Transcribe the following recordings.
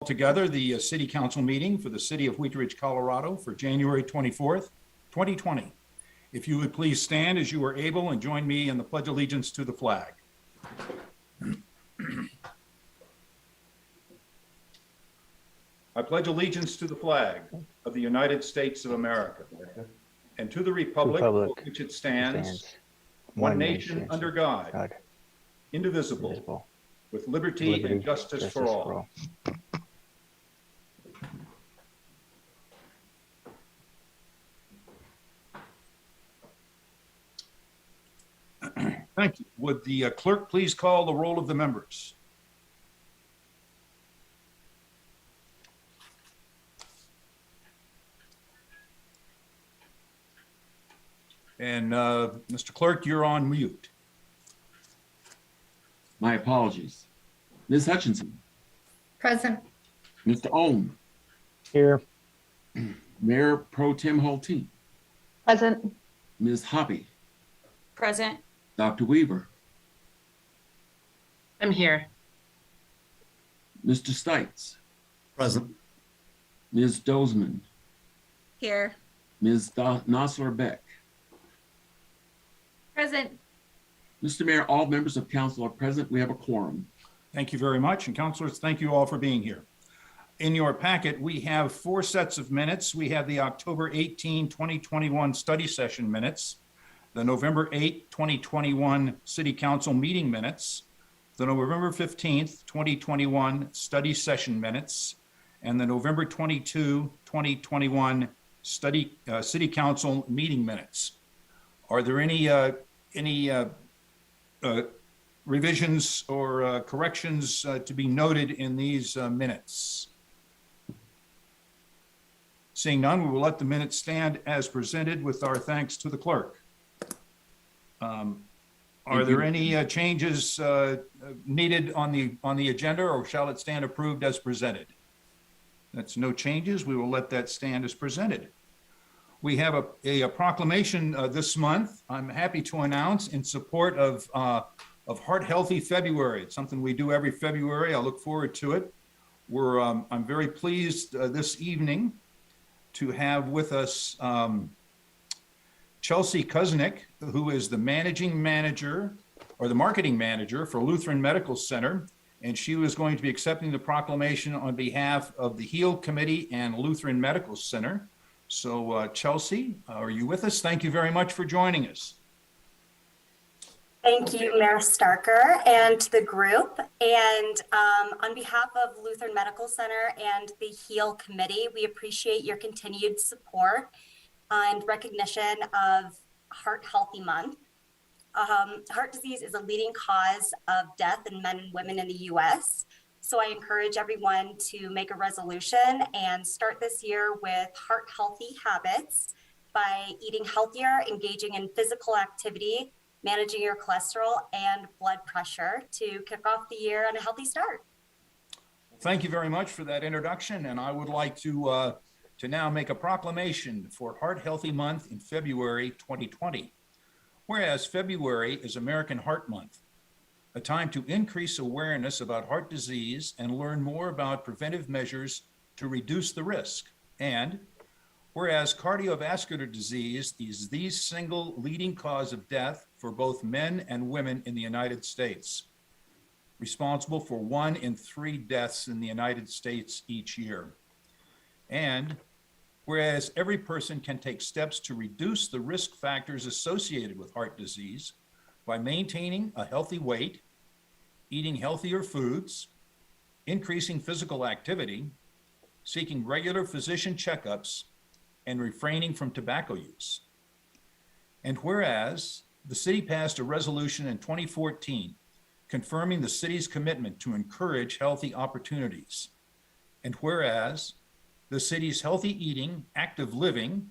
Together the City Council meeting for the City of Wheat Ridge, Colorado for January 24th, 2020. If you would please stand as you are able and join me in the Pledge of Allegiance to the flag. I pledge allegiance to the flag of the United States of America and to the republic for which it stands, one nation under God, indivisible, with liberty and justice for all. Thank you. Would the clerk please call the roll of the members? And Mr. Clerk, you're on mute. My apologies. Ms. Hutchinson. Present. Mr. Ohm. Here. Mayor Pro Tem Holteen. Present. Ms. Hoppy. Present. Dr. Weaver. I'm here. Mr. Stites. Present. Ms. Dozman. Here. Ms. Nosler Beck. Present. Mr. Mayor, all members of council are present. We have a quorum. Thank you very much. And councilors, thank you all for being here. In your packet, we have 4 sets of minutes. We have the October 18, 2021 study session minutes, the November 8, 2021 City Council meeting minutes, the November 15th, 2021 study session minutes, and the November 22, 2021 City Council meeting minutes. Are there any revisions or corrections to be noted in these minutes? Seeing none, we will let the minutes stand as presented with our thanks to the clerk. Are there any changes needed on the agenda, or shall it stand approved as presented? That's no changes. We will let that stand as presented. We have a proclamation this month. I'm happy to announce in support of Heart Healthy February. It's something we do every February. I look forward to it. I'm very pleased this evening to have with us Chelsea Kuznick, who is the managing manager or the marketing manager for Lutheran Medical Center. And she was going to be accepting the proclamation on behalf of the HEAL Committee and Lutheran Medical Center. So Chelsea, are you with us? Thank you very much for joining us. Thank you, Mayor Starker, and to the group. And on behalf of Lutheran Medical Center and the HEAL Committee, we appreciate your continued support and recognition of Heart Healthy Month. Heart disease is a leading cause of death in men and women in the U.S., so I encourage everyone to make a resolution and start this year with heart healthy habits by eating healthier, engaging in physical activity, managing your cholesterol and blood pressure to kick off the year on a healthy start. Thank you very much for that introduction. And I would like to now make a proclamation for Heart Healthy Month in February 2020. Whereas February is American Heart Month, a time to increase awareness about heart disease and learn more about preventive measures to reduce the risk. And whereas cardiovascular disease is the single leading cause of death for both men and women in the United States, responsible for 1 in 3 deaths in the United States each year. And whereas every person can take steps to reduce the risk factors associated with heart disease by maintaining a healthy weight, eating healthier foods, increasing physical activity, seeking regular physician checkups, and refraining from tobacco use. And whereas the city passed a resolution in 2014 confirming the city's commitment to encourage healthy opportunities. And whereas the city's Healthy Eating, Active Living,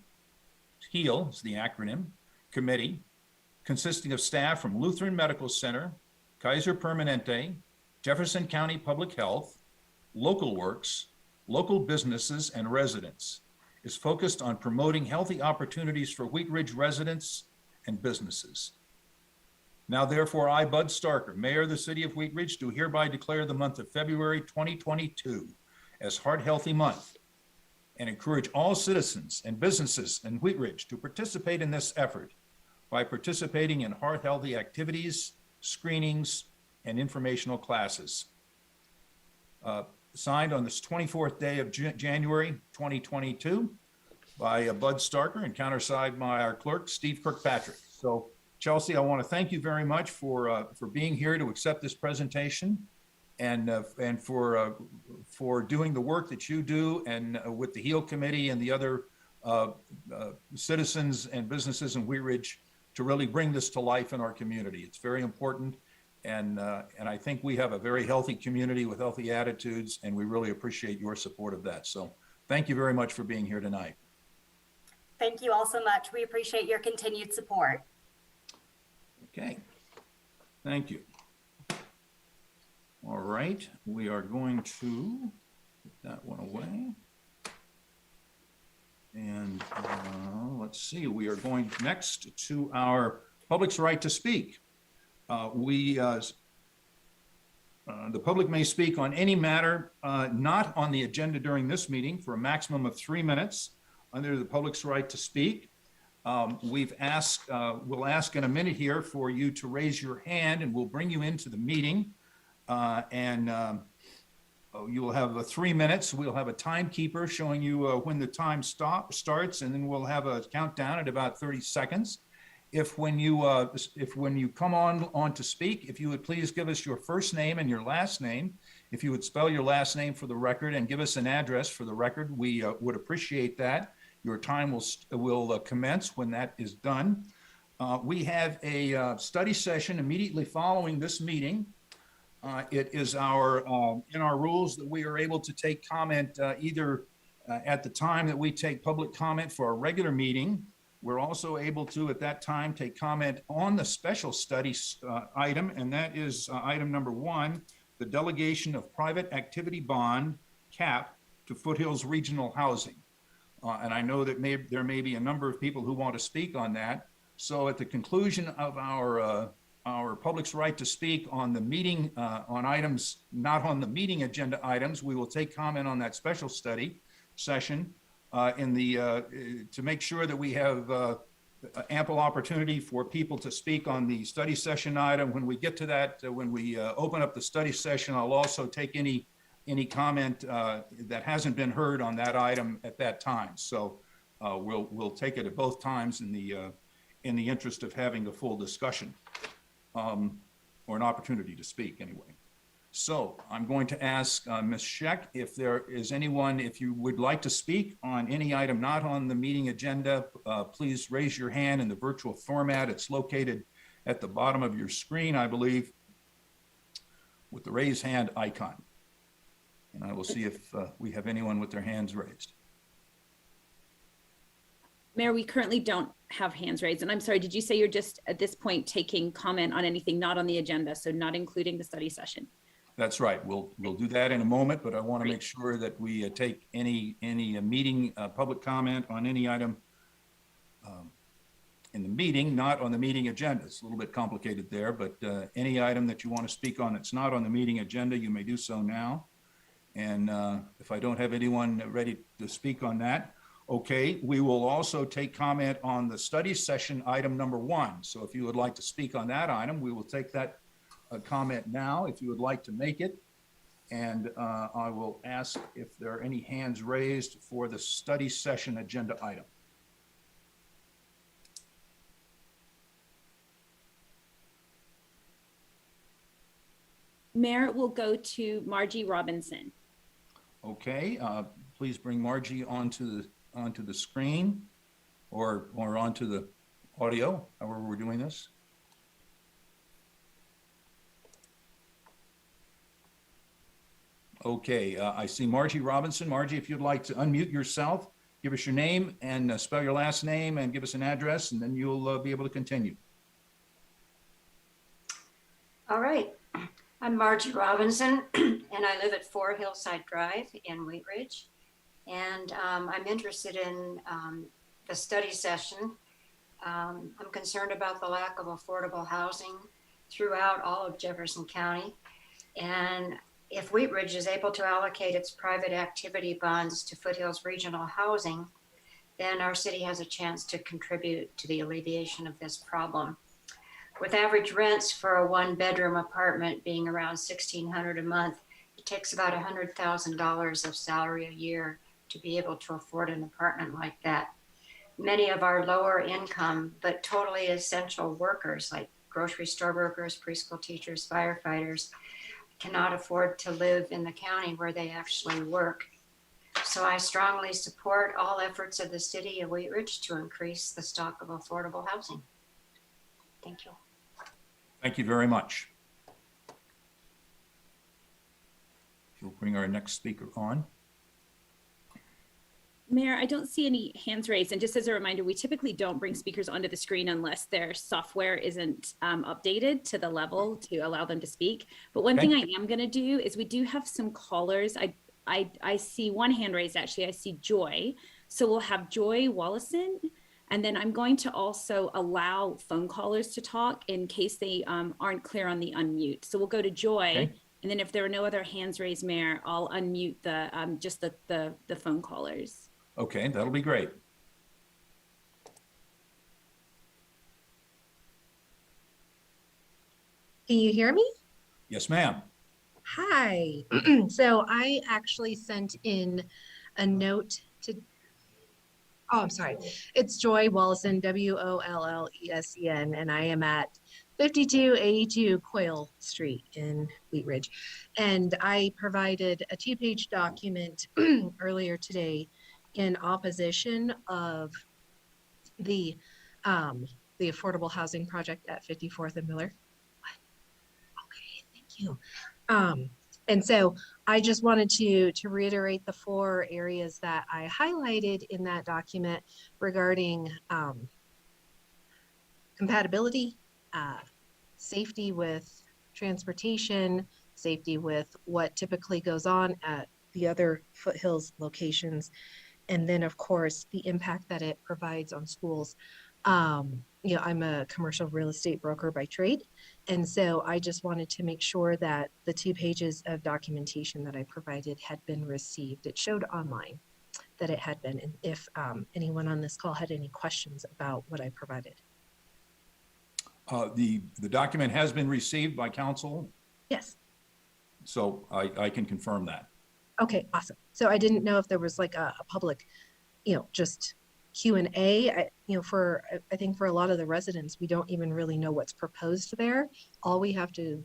HEAL is the acronym, committee, consisting of staff from Lutheran Medical Center, Kaiser Permanente, Jefferson County Public Health, Local Works, local businesses, and residents, is focused on promoting healthy opportunities for Wheat Ridge residents and businesses. Now, therefore, I, Bud Starker, Mayor of the City of Wheat Ridge, do hereby declare the month of February 2022 as Heart Healthy Month and encourage all citizens and businesses in Wheat Ridge to participate in this effort by participating in heart healthy activities, screenings, and informational classes. Signed on this 24th day of January 2022 by Bud Starker and countersigned by our clerk, Steve Kirkpatrick. So Chelsea, I want to thank you very much for being here to accept this presentation and for doing the work that you do and with the HEAL Committee and the other citizens and businesses in Wheat Ridge to really bring this to life in our community. It's very important. And I think we have a very healthy community with healthy attitudes, and we really appreciate your support of that. So thank you very much for being here tonight. Thank you all so much. We appreciate your continued support. Okay, thank you. All right, we are going to put that one away. And let's see, we are going next to our public's right to speak. The public may speak on any matter not on the agenda during this meeting for a maximum of 3 minutes under the public's right to speak. We'll ask in a minute here for you to raise your hand and we'll bring you into the meeting. You will have 3 minutes. We'll have a timekeeper showing you when the time starts, and then we'll have a countdown at about 30 seconds. If when you come on to speak, if you would please give us your first name and your last name, if you would spell your last name for the record and give us an address for the record, we would appreciate that. Your time will commence when that is done. We have a study session immediately following this meeting. It is in our rules that we are able to take comment either at the time that we take public comment for a regular meeting. We're also able to, at that time, take comment on the special studies item, and that is item number 1, the delegation of private activity bond cap to Foothills Regional Housing. And I know that there may be a number of people who want to speak on that. So at the conclusion of our public's right to speak on the meeting, on items not on the meeting agenda items, we will take comment on that special study session to make sure that we have ample opportunity for people to speak on the study session item. When we get to that, when we open up the study session, I'll also take any comment that hasn't been heard on that item at that time. So we'll take it at both times in the interest of having a full discussion. Or an opportunity to speak anyway. So I'm going to ask Ms. Scheck if there is anyone, if you would like to speak on any item not on the meeting agenda, please raise your hand in the virtual format. It's located at the bottom of your screen, I believe, with the raise hand icon. And I will see if we have anyone with their hands raised. Mayor, we currently don't have hands raised. And I'm sorry, did you say you're just at this point taking comment on anything not on the agenda, so not including the study session? That's right. We'll do that in a moment, but I want to make sure that we take any meeting public comment on any item in the meeting, not on the meeting agenda. It's a little bit complicated there, but any item that you want to speak on that's not on the meeting agenda, you may do so now. And if I don't have anyone ready to speak on that, okay, we will also take comment on the study session item number 1. So if you would like to speak on that item, we will take that comment now if you would like to make it. And I will ask if there are any hands raised for the study session agenda item. Mayor, will go to Margie Robinson. Okay, please bring Margie onto the screen or onto the audio, however we're doing this. Okay, I see Margie Robinson. Margie, if you'd like to unmute yourself, give us your name and spell your last name and give us an address, and then you'll be able to continue. All right. I'm Margie Robinson, and I live at 4 Hillside Drive in Wheat Ridge. And I'm interested in the study session. I'm concerned about the lack of affordable housing throughout all of Jefferson County. And If Wheat Ridge is able to allocate its private activity bonds to Foothills Regional Housing, then our city has a chance to contribute to the alleviation of this problem. With average rents for a one-bedroom apartment being around $1,600 a month, it takes about $100,000 of salary a year to be able to afford an apartment like that. Many of our lower income but totally essential workers like grocery store workers, preschool teachers, firefighters cannot afford to live in the county where they actually work. So I strongly support all efforts of the city of Wheat Ridge to increase the stock of affordable housing. Thank you. Thank you very much. We'll bring our next speaker on. Mayor, I don't see any hands raised. And just as a reminder, we typically don't bring speakers onto the screen unless their software isn't updated to the level to allow them to speak. But one Okay. thing I am going to do is we do have some callers. I see one hand raised, actually. I see Joy. So we'll have Joy Wallison. And then I'm going to also allow phone callers to talk in case they aren't clear on the unmute. So we'll go to Joy. Okay. And then if there are no other hands raised, Mayor, I'll unmute the just the phone callers. Okay, that'll be great. Can you hear me? Yes, ma'am. Hi. So I actually sent in a note to, oh, I'm sorry. It's Joy Wallison, Wollesen, and I am at 5282 Quayle Street in Wheat Ridge. And I provided a 2-page document earlier today in opposition of the affordable housing project at 54th and Miller. Okay, thank you. And so I just wanted to reiterate the 4 areas that I highlighted in that document regarding compatibility, safety with transportation, safety with what typically goes on at the other Foothills locations, and then of course the impact that it provides on schools. You know, I'm a commercial real estate broker by trade, and so I just wanted to make sure that the 2 pages of documentation that I provided had been received. It showed online that it had been, and if anyone on this call had any questions about what I provided. The document has been received by council, Yes. so I can confirm that. Okay, awesome. So I didn't know if there was like a public, you know, just Q&A. You know, I think for a lot of the residents, we don't even really know what's proposed there. All we have to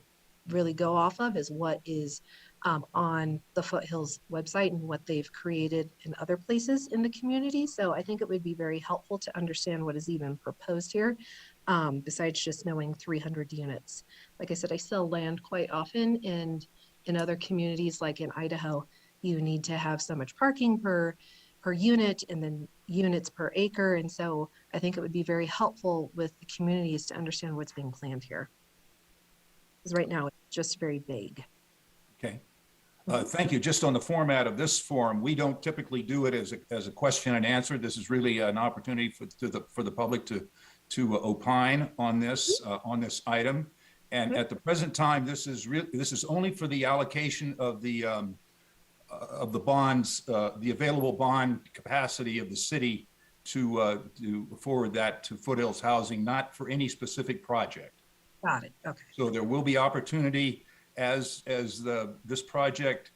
really go off of is what is on the Foothills website and what they've created in other places in the community. So I think it would be very helpful to understand what is even proposed here, besides just knowing 300 units. Like I said, I sell land quite often, and in other communities like in Idaho, you need to have so much parking per unit and then units per acre. And so I think it would be very helpful with the communities to understand what's being planned here. Because right now it's just very vague. Okay. Thank you. Just on the format of this forum, we don't typically do it as a question and answer. This is really an opportunity for the public to opine on this item. And at the present time, this is only for the allocation of the bonds, the available bond capacity of the city to forward that to Foothills Housing, not for any specific project. Got it. Okay. So there will be opportunity as this project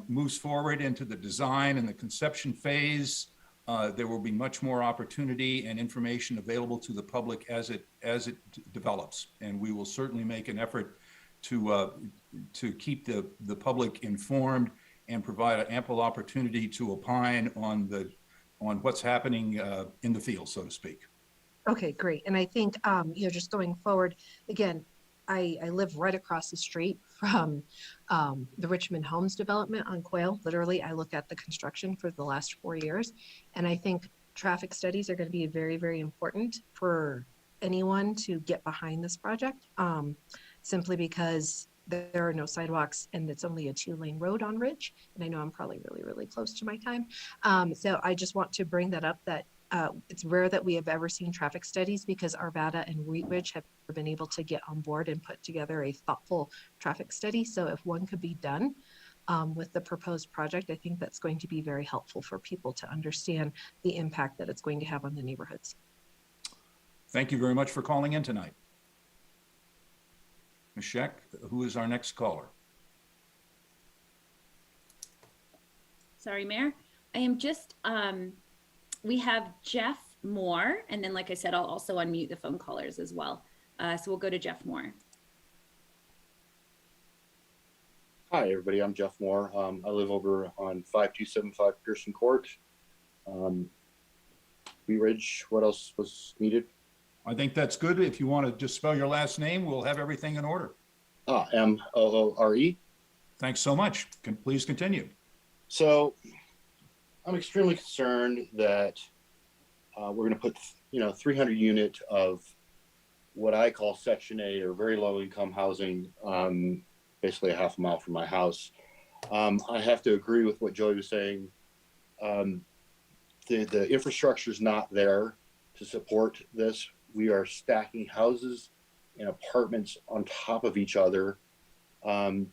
moves forward into the design and the conception phase. There will be much more opportunity and information available to the public as it develops, and we will certainly make an effort to keep the public informed and provide an ample opportunity to opine on what's happening in the field, so to speak. Okay, great. And I think, you know, just going forward, again, I live right across the street from the Richmond Homes development on Quayle. Literally, I look at the construction for the last 4 years. And I think traffic studies are going to be very, very important for anyone to get behind this project, simply because there are no sidewalks and it's only a 2-lane road on Ridge. And I know I'm probably really, really close to my time. So I just want to bring that up, that It's rare that we have ever seen traffic studies because Arvada and Wheat Ridge have never been able to get on board and put together a thoughtful traffic study. So if one could be done with the proposed project, I think that's going to be very helpful for people to understand the impact that it's going to have on the neighborhoods. Thank you very much for calling in tonight. Ms. Scheck, who is our next caller? Sorry, Mayor. I am just, we have Jeff Moore, and then, like I said, I'll also unmute the phone callers as well. So we'll go to Jeff Moore. Hi, everybody. I'm Jeff Moore. I live over on 5275 Pearson Court. Wheat Ridge, what else was needed? I think that's good. If you want to just spell your last name, we'll have everything in order. Moore. Thanks so much. Please continue. So I'm extremely concerned that we're going to put, 300 unit of what I call Section 8 or very low income housing, basically a half a mile from my house. I have to agree with what Joey was saying. The infrastructure is not there to support this. We are stacking houses and apartments on top of each other. On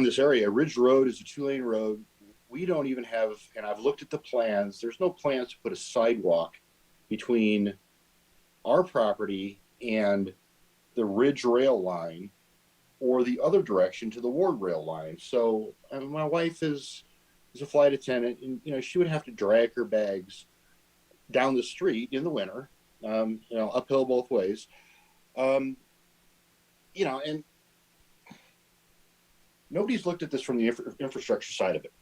this area, Ridge Road is a 2-lane road. We don't even have, and I've looked at the plans, there's no plans to put a sidewalk between our property and the Ridge rail line or the other direction to the Ward rail line. So my wife is a flight attendant, and she would have to drag her bags down the street in the winter, uphill both ways. And nobody's looked at this from the infrastructure side of it.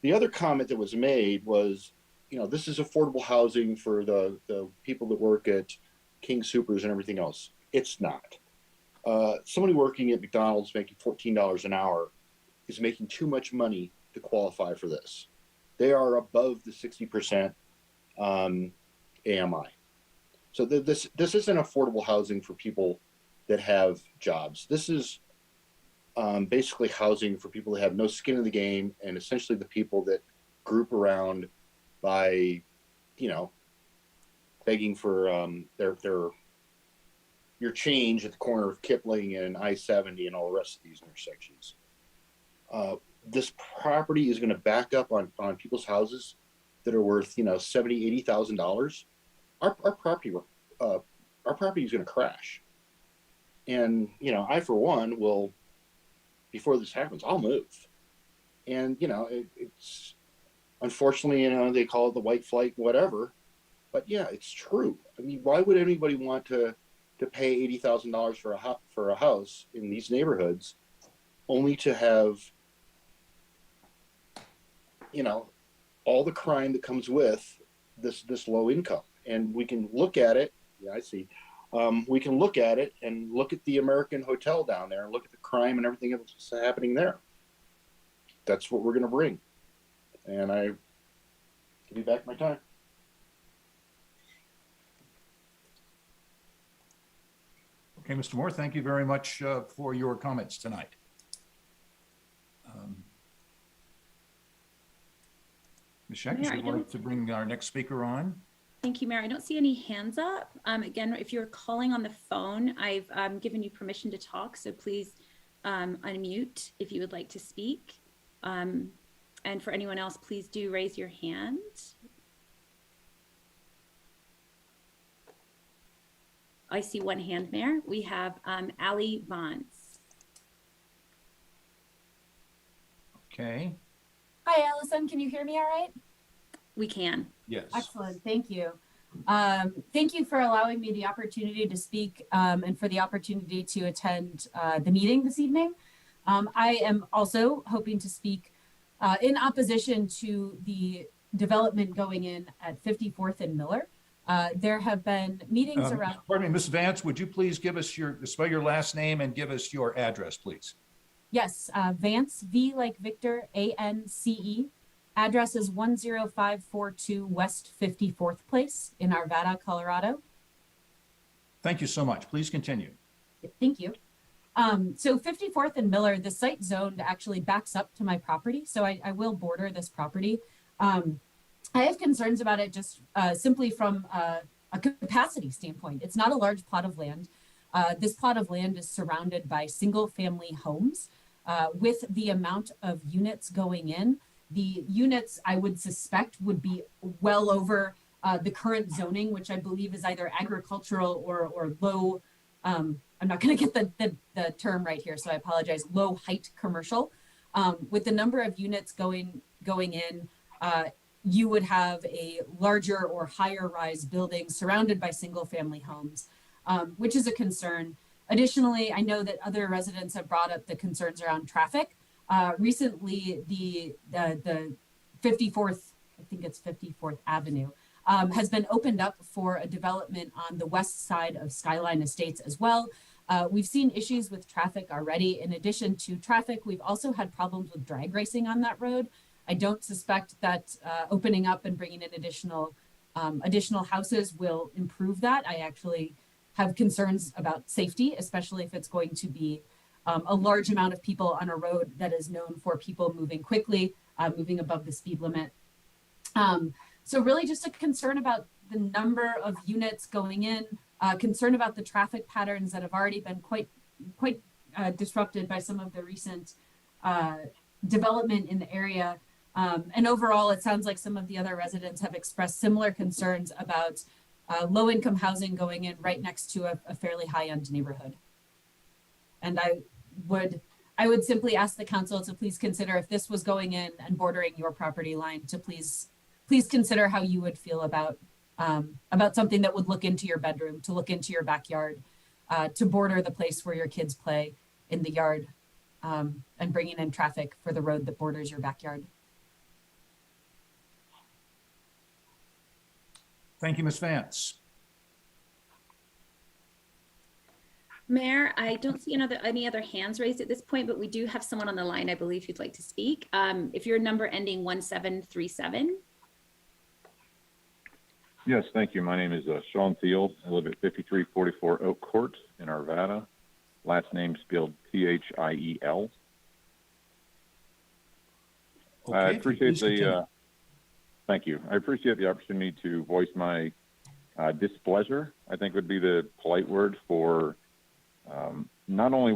The other comment that was made was, this is affordable housing for the people that work at King Soopers and everything else. It's not. Somebody working at McDonald's making $14 an hour is making too much money to qualify for this. They are above the 60% AMI. So this isn't affordable housing for people that have jobs. This is basically housing for people that have no skin in the game, and essentially the people that group around by, begging for your change at the corner of Kipling and I-70 and all the rest of these intersections. This property is going to back up on people's houses that are worth, $70,000, $80,000. Our property is going to crash. And, I, for one, will, before this happens, I'll move. And, it's unfortunately, they call it the white flight, whatever. But yeah, it's true. I mean, why would anybody want to pay $80,000 for a house in these neighborhoods, only to have, all the crime that comes with this low income? And we can look at it. Yeah, I see. We can look at it and look at the American Hotel down there and look at the crime and everything that's happening there. That's what we're going to bring. And I give you back my time. Okay, Mr. Moore, thank you very much for your comments tonight. Ms. Scheck, Mayor, would you like to bring our next speaker on? Thank you, Mayor. I don't see any hands up. Again, if you're calling on the phone, I've given you permission to talk, so please unmute if you would like to speak. And for anyone else, please do raise your hand. I see one hand, Mayor. We have Ali Vance. Okay. Hi, Allison. Can you hear me all right? We can. Yes. Excellent. Thank you. Thank you for allowing me the opportunity to speak and for the opportunity to attend the meeting this evening. I am also hoping to speak in opposition to the development going in at 54th and Miller. There have been meetings around. Pardon me, Ms. Vance, would you please give us spell your last name and give us your address, please? Yes, Vance, V like Victor, A-N-C-E. Address is 10542 West 54th Place in Arvada, Colorado. Thank you so much. Please continue. Thank you. So 54th and Miller, the site zoned actually backs up to my property. So I will border this property. I have concerns about it just simply from a capacity standpoint. It's not a large plot of land. This plot of land is surrounded by single family homes. With the amount of units going in, the units I would suspect would be well over the current zoning, which I believe is either agricultural or low, I'm not going to get the term right here, so I apologize, low height commercial. With the number of units going in, you would have a larger or higher rise building surrounded by single family homes, which is a concern. Additionally, I know that other residents have brought up the concerns around traffic. Recently, the 54th, I think it's 54th Avenue, has been opened up for a development on the west side of Skyline Estates as well. We've seen issues with traffic already. In addition to traffic, we've also had problems with drag racing on that road. I don't suspect that opening up and bringing in additional houses will improve that. I actually have concerns about safety, especially if it's going to be a large amount of people on a road that is known for people moving quickly, moving above the speed limit. So really just a concern about the number of units going in, concern about the traffic patterns that have already been quite disrupted by some of the recent development in the area. And overall, it sounds like some of the other residents have expressed similar concerns about low-income housing going in right next to a fairly high-end neighborhood. And I would simply ask the council to please consider, if this was going in and bordering your property line, to please consider how you would feel about something that would look into your bedroom, to look into your backyard, to border the place where your kids play in the yard, and bringing in traffic for the road that borders your backyard. Thank you, Ms. Vance. Mayor, I don't see any other hands raised at this point, but we do have someone on the line, I believe, who'd like to speak. If your number ending 1737. Yes, thank you. My name is Sean Thiel. I live at 5344 Oak Court in Arvada. Last name spelled Thiel. Okay, I appreciate please continue. thank you. I appreciate the opportunity to voice my displeasure, I think would be the polite word, for not only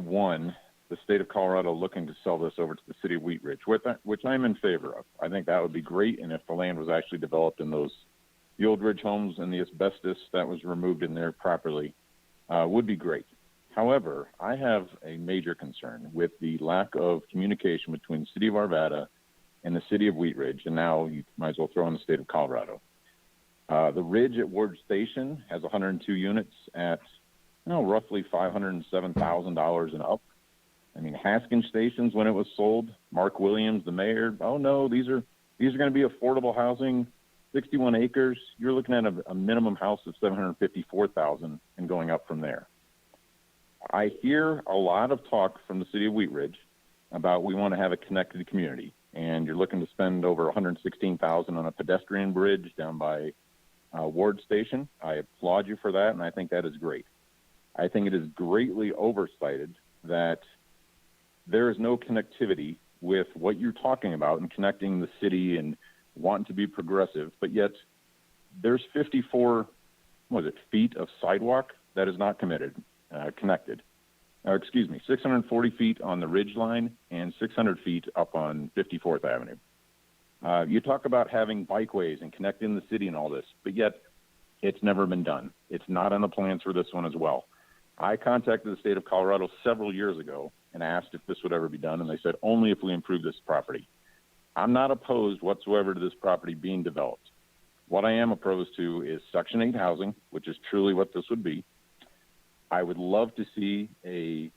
the state of Colorado looking to sell this over to the city of Wheat Ridge, which I'm in favor of. I think that would be great. And if the land was actually developed in the old ridge homes and the asbestos that was removed in there properly, would be great. However, I have a major concern with the lack of communication between the city of Arvada and the city of Wheat Ridge, and now you might as well throw in the state of Colorado. The Ridge at Ward Station has 102 units at roughly $507,000 and up. I mean, Haskins Stations, when it was sold, Mark Williams, the mayor, oh no, these are going to be affordable housing, 61 acres. You're looking at a minimum house of $754,000 and going up from there. I hear a lot of talk from the city of Wheat Ridge about we want to have a connected community, and you're looking to spend over $116,000 on a pedestrian bridge down by Ward Station. I applaud you for that, and I think that is great. I think it is greatly oversighted that there is no connectivity with what you're talking about and connecting the city and wanting to be progressive, but yet there's 54, feet of sidewalk that is not connected. 640 feet on the ridge line and 600 feet up on 54th Avenue. You talk about having bikeways and connecting the city and all this, but yet it's never been done. It's not on the plans for this one as well. I contacted the state of Colorado several years ago and asked if this would ever be done, and they said only if we improve this property. I'm not opposed whatsoever to this property being developed. What I am opposed to is Section 8 housing, which is truly what this would be. I would love to see a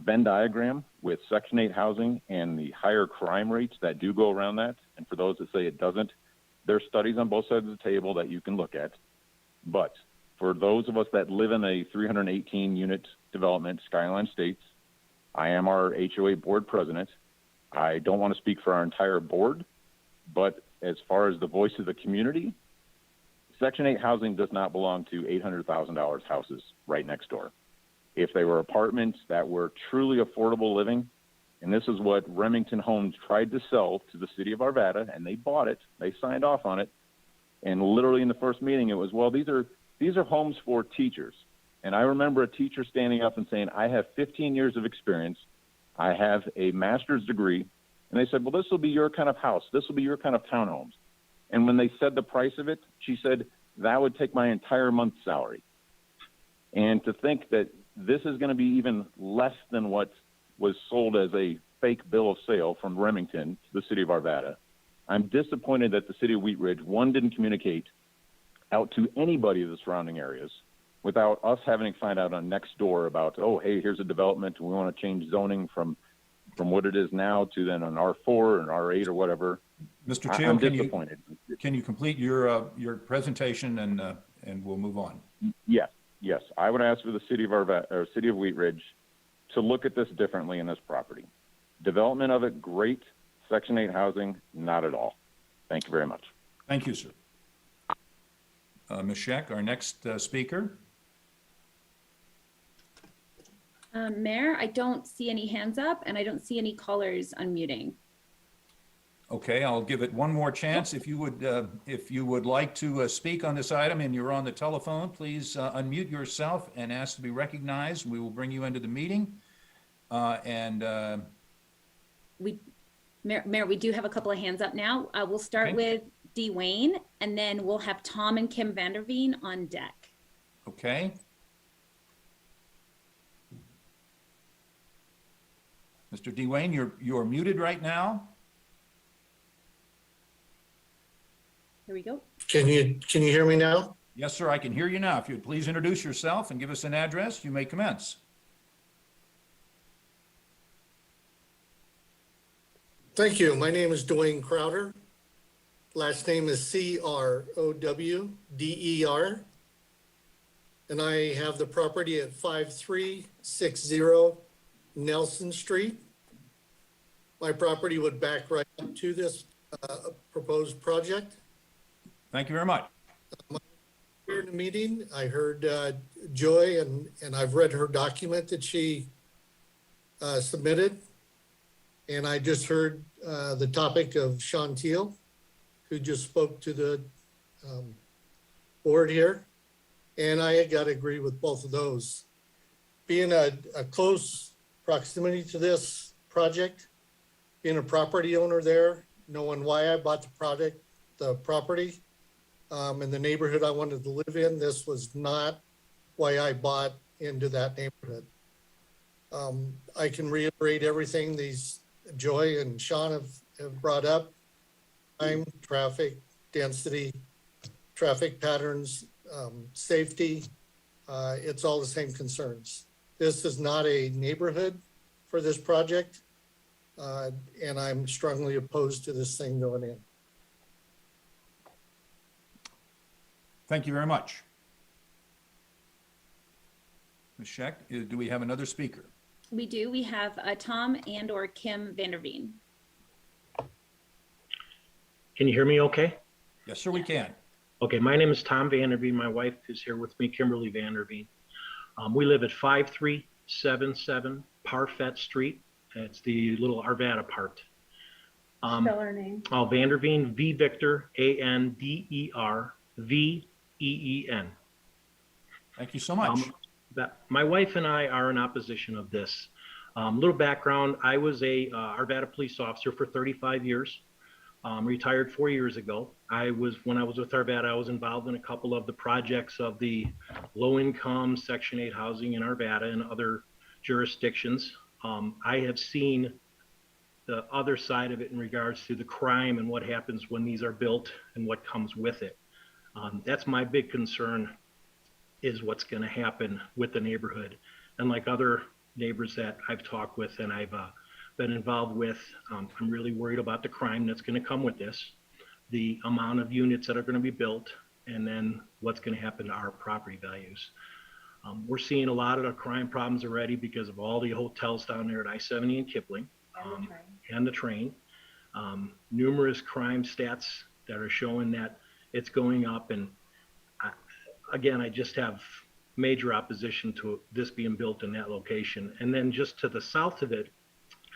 Venn diagram with Section 8 housing and the higher crime rates that do go around that. And for those that say it doesn't, there's studies on both sides of the table that you can look at. But for those of us that live in a 318 unit development, Skyline Estates, I am our HOA board president. I don't want to speak for our entire board, but as far as the voice of the community, Section 8 housing does not belong to $800,000 houses right next door. If they were apartments that were truly affordable living, And this is what Remington Homes tried to sell to the city of Arvada, and they bought it. They signed off on it. And literally in the first meeting, it was, well, these are homes for teachers. And I remember a teacher standing up and saying, I have 15 years of experience. I have a master's degree. And they said, well, this will be your kind of house. This will be your kind of townhomes. And when they said the price of it, she said, that would take my entire month's salary. And to think that this is going to be even less than what was sold as a fake bill of sale from Remington to the city of Arvada. I'm disappointed that the city of Wheat Ridge, one, didn't communicate out to anybody of the surrounding areas without us having to find out on next door about, oh, hey, here's a development and we want to change zoning from what it is now to then an R4 or an R8 or whatever. Mr. Chair, I'm disappointed. Can you complete your presentation and we'll move on? Yes. I would ask for the city of Arvada, or city of Wheat Ridge to look at this differently in this property. Development of it, great. Section 8 housing, not at all. Thank you very much. Thank you, sir. Ms. Scheck, our next speaker. Mayor, I don't see any hands up and I don't see any callers unmuting. Okay, I'll give it one more chance. If you would like to speak on this item and you're on the telephone, please unmute yourself and ask to be recognized. We will bring you into the meeting. Mayor, we do have a couple of hands up now. We'll start Okay. with Dwayne, and then we'll have Tom and Kim Vanderveen on deck. Okay. Mr. Dwayne, you're muted right now. Here we go. Can you hear me now? Yes, sir, I can hear you now. If you'd please introduce yourself and give us an address, you may commence. Thank you. My name is Dwayne Crowder. Last name is Crowder. And I have the property at 5360 Nelson Street. My property would back right up to this proposed project. Thank you very much. Here in the meeting, I heard Joy, and I've read her document that she submitted. And I just heard the topic of Chantil, who just spoke to the board here. And I got to agree with both of those. Being a close proximity to this project, being a property owner there, knowing why I bought the property, in the neighborhood I wanted to live in, this was not why I bought into that neighborhood. I can reiterate everything Joy and Sean have brought up: time, traffic, density, traffic patterns, safety. It's all the same concerns. This is not a neighborhood for this project, and I'm strongly opposed to this thing going in. Thank you very much. Ms. Scheck, do we have another speaker? We do. We have Tom and or Kim Vanderveen. Can you hear me okay? Yes, sir, we can. Okay, my name is Tom Vanderveen. My wife is here with me, Kimberly Vanderveen. We live at 5377 Parfett Street. It's the little Arvada part. Spell our name. Vanderveen, V Victor, ANDERVEEN. Thank you so much. My wife and I are in opposition of this. Little background, I was a Arvada police officer for 35 years, retired 4 years ago. When I was with Arvada, I was involved in a couple of the projects of the low-income Section 8 housing in Arvada and other jurisdictions. I have seen the other side of it in regards to the crime and what happens when these are built and what comes with it. That's my big concern, is what's going to happen with the neighborhood. And like other neighbors that I've talked with and I've been involved with, I'm really worried about the crime that's going to come with this, the amount of units that are going to be built, and then what's going to happen to our property values. We're seeing a lot of the crime problems already because of all the hotels down there at I-70 and Kipling, and the train. Numerous crime stats that are showing that it's going up, and again, I just have major opposition to this being built in that location. And then just to the south of it,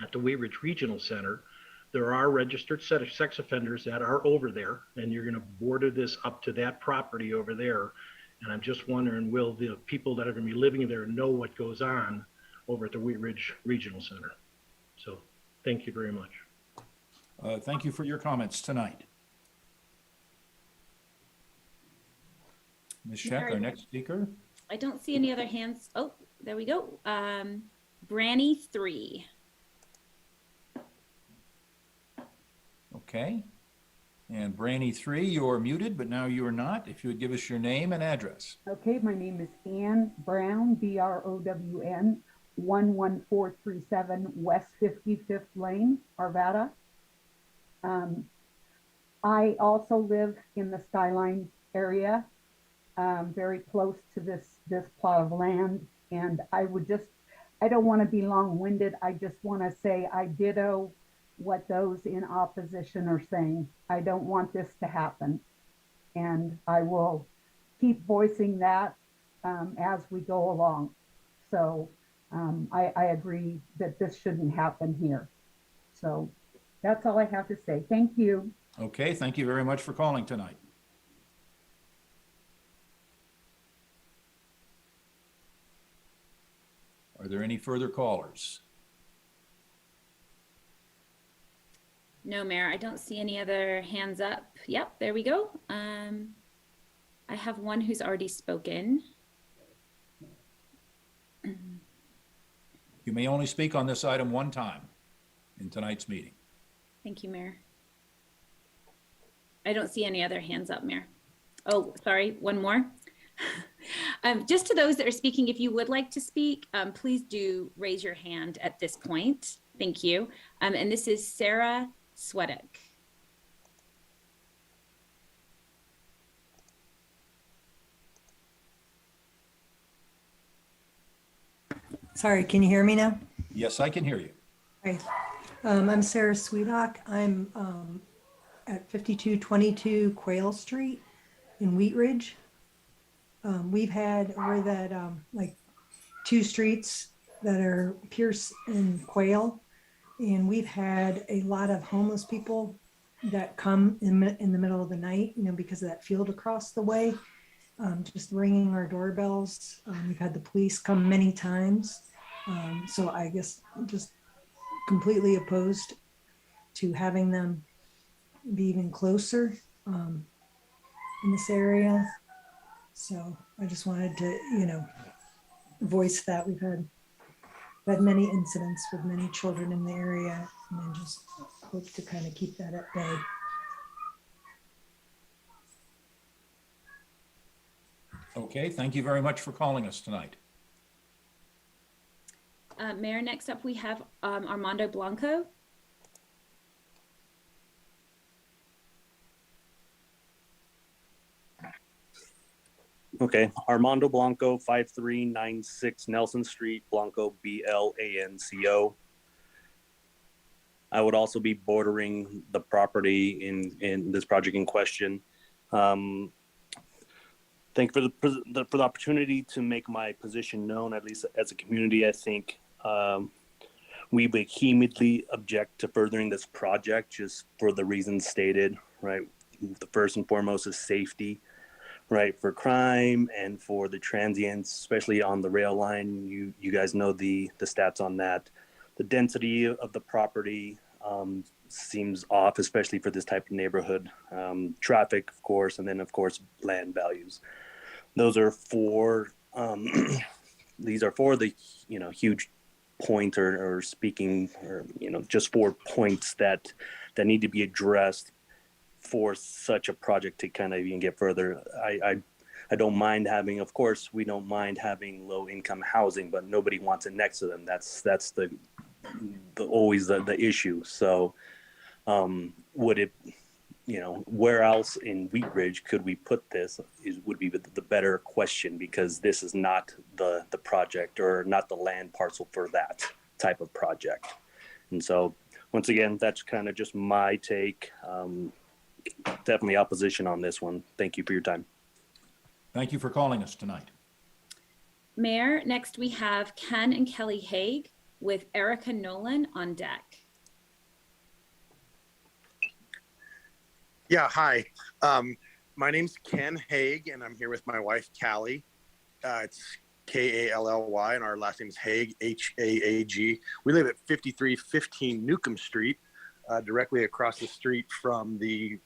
at the Wheat Ridge Regional Center, there are registered sex offenders that are over there, and you're going to border this up to that property over there. And I'm just wondering, will the people that are going to be living there know what goes on over at the Wheat Ridge Regional Center? So thank you very much. Thank you for your comments tonight. Ms. Scheck, our next speaker. I don't see any other hands. Oh, there we go. Branny 3. Okay. And Branny 3, you're muted, but now you are not. If you would give us your name and address. Okay, my name is Ann Brown, BROWN, 11437 West 55th Lane, Arvada. I also live in the Skyline area, very close to this plot of land. And I don't want to be long-winded. I just want to say I ditto what those in opposition are saying. I don't want this to happen. And I will keep voicing that as we go along. So I agree that this shouldn't happen here. So that's all I have to say. Thank you. Okay, thank you very much for calling tonight. Are there any further callers? No, Mayor, I don't see any other hands up. Yep, there we go. I have one who's already spoken. You may only speak on this item one time in tonight's meeting. Thank you, Mayor. I don't see any other hands up, Mayor. Oh, sorry, one more. Just to those that are speaking, if you would like to speak, please do raise your hand at this point. Thank you. And this is Sarah Swedick. Sorry, can you hear me now? Yes, I can hear you. Hi, I'm Sarah Sweedock. I'm at 5222 Quail Street in Wheat Ridge. We've had over that like 2 streets that are Pierce and Quail, and we've had a lot of homeless people that come in the middle of the night, you know, because of that field across the way, just ringing our doorbells. We've had the police come many times. So I guess I'm just completely opposed to having them be even closer in this area. So I just wanted to, you know, voice that. We've had many incidents with many children in the area, and I just hope to kind of keep that at bay. Okay, thank you very much for calling us tonight. Mayor, next up we have Armando Blanco. Okay, Armando Blanco, 5396 Nelson Street, Blanco, BLANCO. I would also be bordering the property in this project in question. Thank you for the opportunity to make my position known, at least as a community. I think we vehemently object to furthering this project just for the reasons stated, right? The first and foremost is safety, right? For crime and for the transients, especially on the rail line. You guys know the stats on that. The density of the property seems off, especially for this type of neighborhood. Traffic, of course, and then of course land values. Those are four. These are for the huge point or speaking, or just 4 points that need to be addressed for such a project to kind of even get further. I don't mind having, of course, we don't mind having low income housing, but nobody wants it next to them. That's the always the issue. So would it, where else in Wheat Ridge could we put this would be the better question, because this is not the project or not the land parcel for that type of project. And so once again, that's kind of just my take. Definitely opposition on this one. Thank you for your time. Thank you for calling us tonight. Mayor, next we have Ken and Kelly Haig. with Erica Nolan on deck. Yeah, hi. My name's Ken Haig, and I'm here with my wife, Callie. It's Kally, and our last name is Haig, Haag. We live at 5315 Newcomb Street, directly across the street from the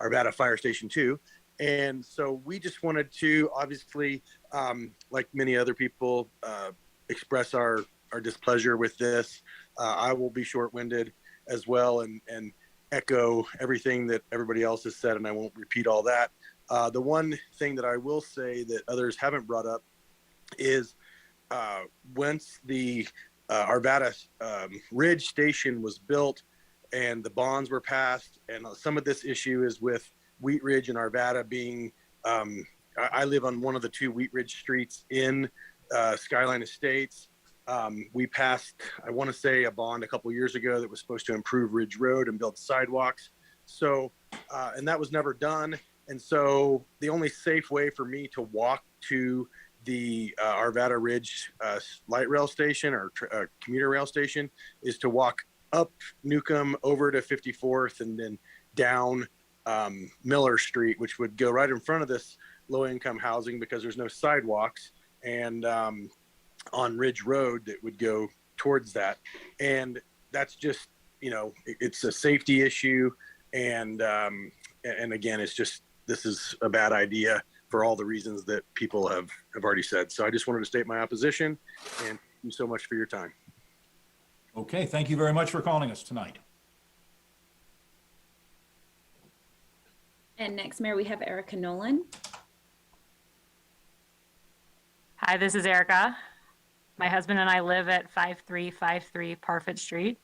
Arvada Fire Station 2. And so we just wanted to, obviously, like many other people, express our displeasure with this. I will be short-winded as well and echo everything that everybody else has said, and I won't repeat all that. The one thing that I will say that others haven't brought up is once the Arvada Ridge Station was built and the bonds were passed, and some of this issue is with Wheat Ridge and Arvada being, I live on one of the two Wheat Ridge streets in Skyline Estates. We passed, I want to say, a bond a couple years ago that was supposed to improve Ridge Road and build sidewalks. So, and that was never done. And so the only safe way for me to walk to the Arvada Ridge light rail station or commuter rail station is to walk up Newcomb over to 54th and then down Miller Street, which would go right in front of this low income housing because there's no sidewalks, and on Ridge Road that would go towards that. And that's just, you know, it's a safety issue. And again, it's just, this is a bad idea for all the reasons that people have already said. So I just wanted to state my opposition, and thank you so much for your time. Okay, thank you very much for calling us tonight. And next, Mayor, we have Erica Nolan. Hi, this is Erica. My husband and I live at 5353 Parfit Street.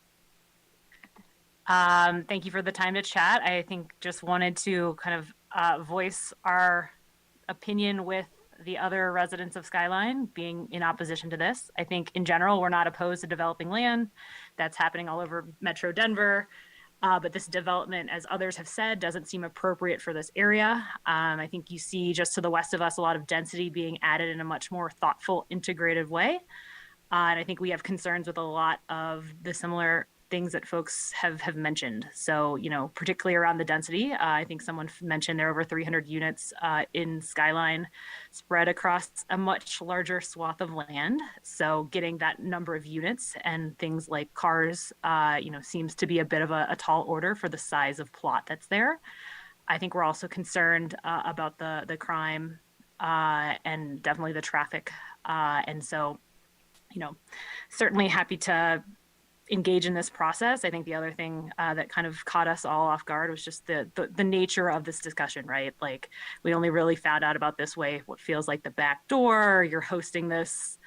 Thank you for the time to chat. I think just wanted to kind of voice our opinion with the other residents of Skyline being in opposition to this. I think in general, we're not opposed to developing land. That's happening all over Metro Denver. But this development, as others have said, doesn't seem appropriate for this area. I think you see just to the west of us, a lot of density being added in a much more thoughtful, integrated way. And I think we have concerns with a lot of the similar things that folks have mentioned. So, you know, particularly around the density, I think someone mentioned there are over 300 units in Skyline spread across a much larger swath of land. So getting that number of units and things like cars, you know, seems to be a bit of a tall order for the size of plot that's there. I think we're also concerned about the crime and definitely the traffic. And so, you know, certainly happy to engage in this process. I think the other thing that kind of caught us all off guard was just the nature of this discussion, right? Like we only really found out about this way, what feels like the back door. You're hosting this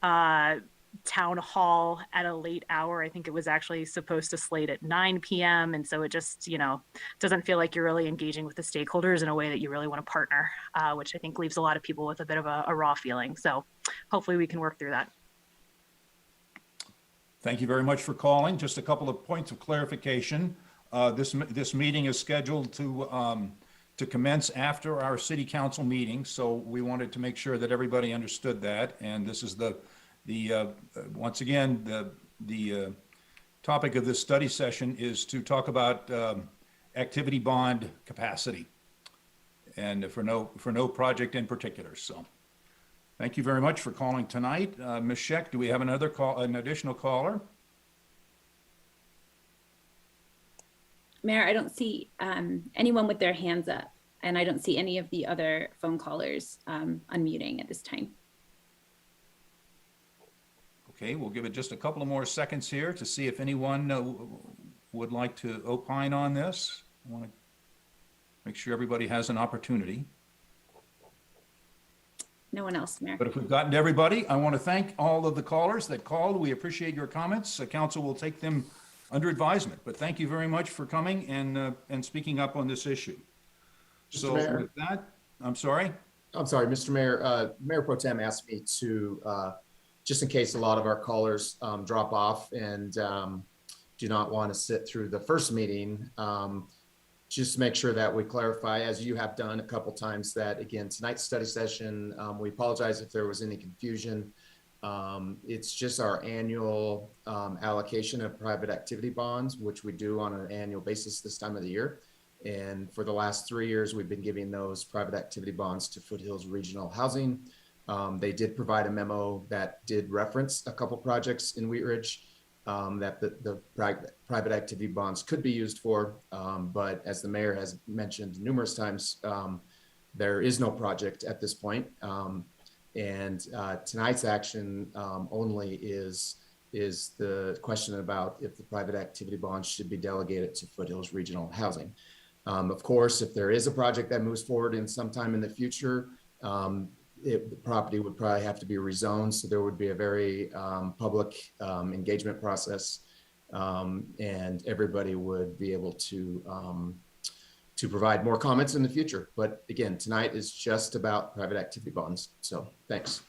town hall at a late hour. I think it was actually supposed to slate at 9 p.m. And so it just, you know, doesn't feel like you're really engaging with the stakeholders in a way that you really want to partner, which I think leaves a lot of people with a bit of a raw feeling. So hopefully we can work through that. Thank you very much for calling. Just a couple of points of clarification. This meeting is scheduled to commence after our city council meeting, so we wanted to make sure that everybody understood that. And this is once again the topic of this study session is to talk about activity bond capacity, and for no project in particular. So. Thank you very much for calling tonight. Ms. Scheck, do we have an additional caller? Mayor, I don't see anyone with their hands up, and I don't see any of the other phone callers unmuting at this time. Okay, we'll give it just a couple of more seconds here to see if anyone would like to opine on this. I want to make sure everybody has an opportunity. No one else, Mayor. But if we've gotten to everybody, I want to thank all of the callers that called. We appreciate your comments. The council will take them under advisement. But thank you very much for coming and speaking up on this issue. So with that, I'm sorry, Mr. Mayor. Mayor Pro Tem asked me to, just in case a lot of our callers drop off and do not want to sit through the first meeting, just make sure that we clarify, as you have done a couple times, that again, tonight's study session, we apologize if there was any confusion. It's just our annual allocation of private activity bonds, which we do on an annual basis this time of the year. And for the last 3 years, we've been giving those private activity bonds to Foothills Regional Housing. They did provide a memo that did reference a couple projects in Wheat Ridge that the private activity bonds could be used for. But as the mayor has mentioned numerous times, there is no project at this point. Tonight's action only is the question about if the private activity bonds should be delegated to Foothills Regional Housing. Of course, if there is a project that moves forward in sometime in the future, the property would probably have to be rezoned. So there would be a very public engagement process, and everybody would be able to provide more comments in the future. But again, tonight is just about private activity bonds. So thanks.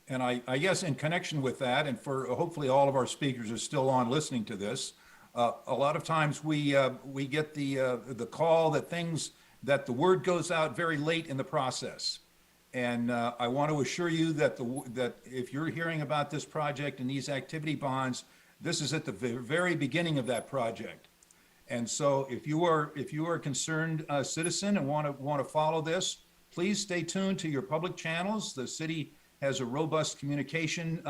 And I guess in connection with that, and for hopefully all of our speakers are still on listening to this, a lot of times we get the call that the word goes out very late in the process. And I want to assure you that that if you're hearing about this project and these activity bonds, this is at the very beginning of that project. And so if you are a concerned citizen and want to follow this, please stay tuned to your public channels. The city has a robust communication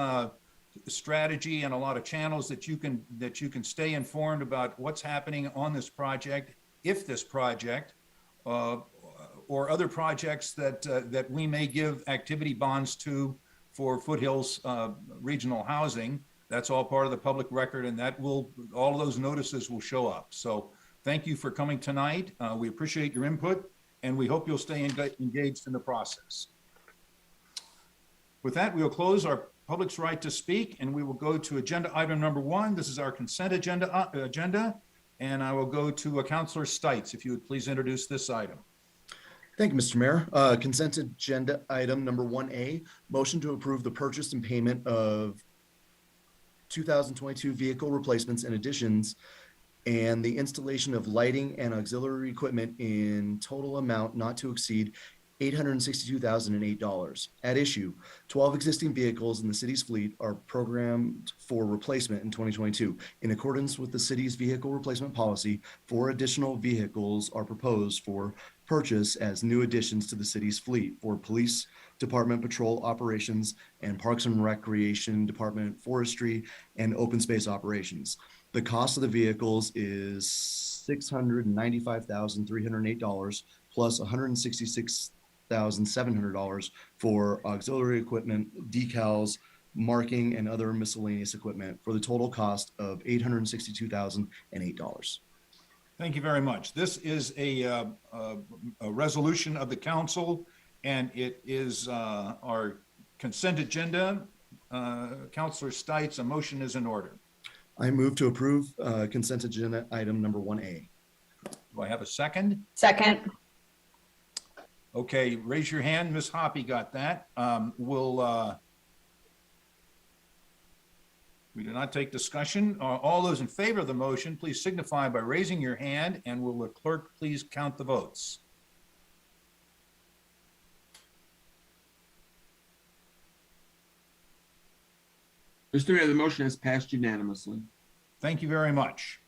strategy and a lot of channels that you can stay informed about what's happening on this project, if this project or other projects that we may give activity bonds to for Foothills Regional Housing. That's all part of the public record, and all of those notices will show up. So thank you for coming tonight. We appreciate your input, and we hope you'll stay engaged in the process. With that, we will close our public's right to speak, and we will go to agenda item number 1. This is our consent agenda, and I will go to Councilor Stites, if you would please introduce this item. Thank you, Mr. Mayor. Consent agenda item number 1A, motion to approve the purchase and payment of 2022 vehicle replacements and additions and the installation of lighting and auxiliary equipment in total amount not to exceed $862,008. At issue, 12 existing vehicles in the city's fleet are programmed for replacement in 2022. In accordance with the city's vehicle replacement policy, 4 additional vehicles are proposed for purchase as new additions to the city's fleet for police department patrol operations and Parks and Recreation Department forestry and open space operations. The cost of the vehicles is $695,308 plus $166,700 for auxiliary equipment, decals, marking, and other miscellaneous equipment for the total cost of $862,008. Thank you very much. This is a resolution of the council, and it is our consent agenda. Councilor Stites, a motion is in order. I move to approve consent agenda item number 1A. Do I have a second? Second. Okay, raise your hand. Ms. Hoppy got that. We do not take discussion. All those in favor of the motion, please signify by raising your hand, and will the clerk please count the votes? Mr. Mayor, the motion has passed unanimously. Thank you very much.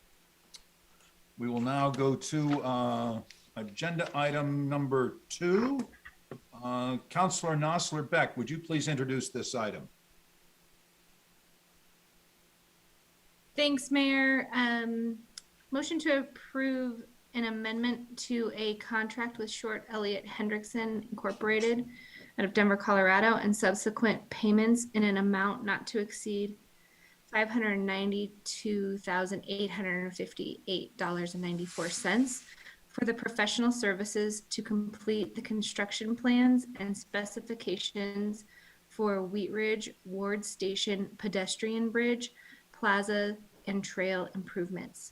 We will now go to agenda item number 2. Councilor Nosler Beck, would you please introduce this item? Thanks, Mayor. Motion to approve an amendment to a contract with Short Elliott Hendrickson Incorporated out of Denver, Colorado, and subsequent payments in an amount not to exceed $592,858.94 for the professional services to complete the construction plans and specifications for Wheat Ridge Ward Station pedestrian bridge, plaza, and trail improvements.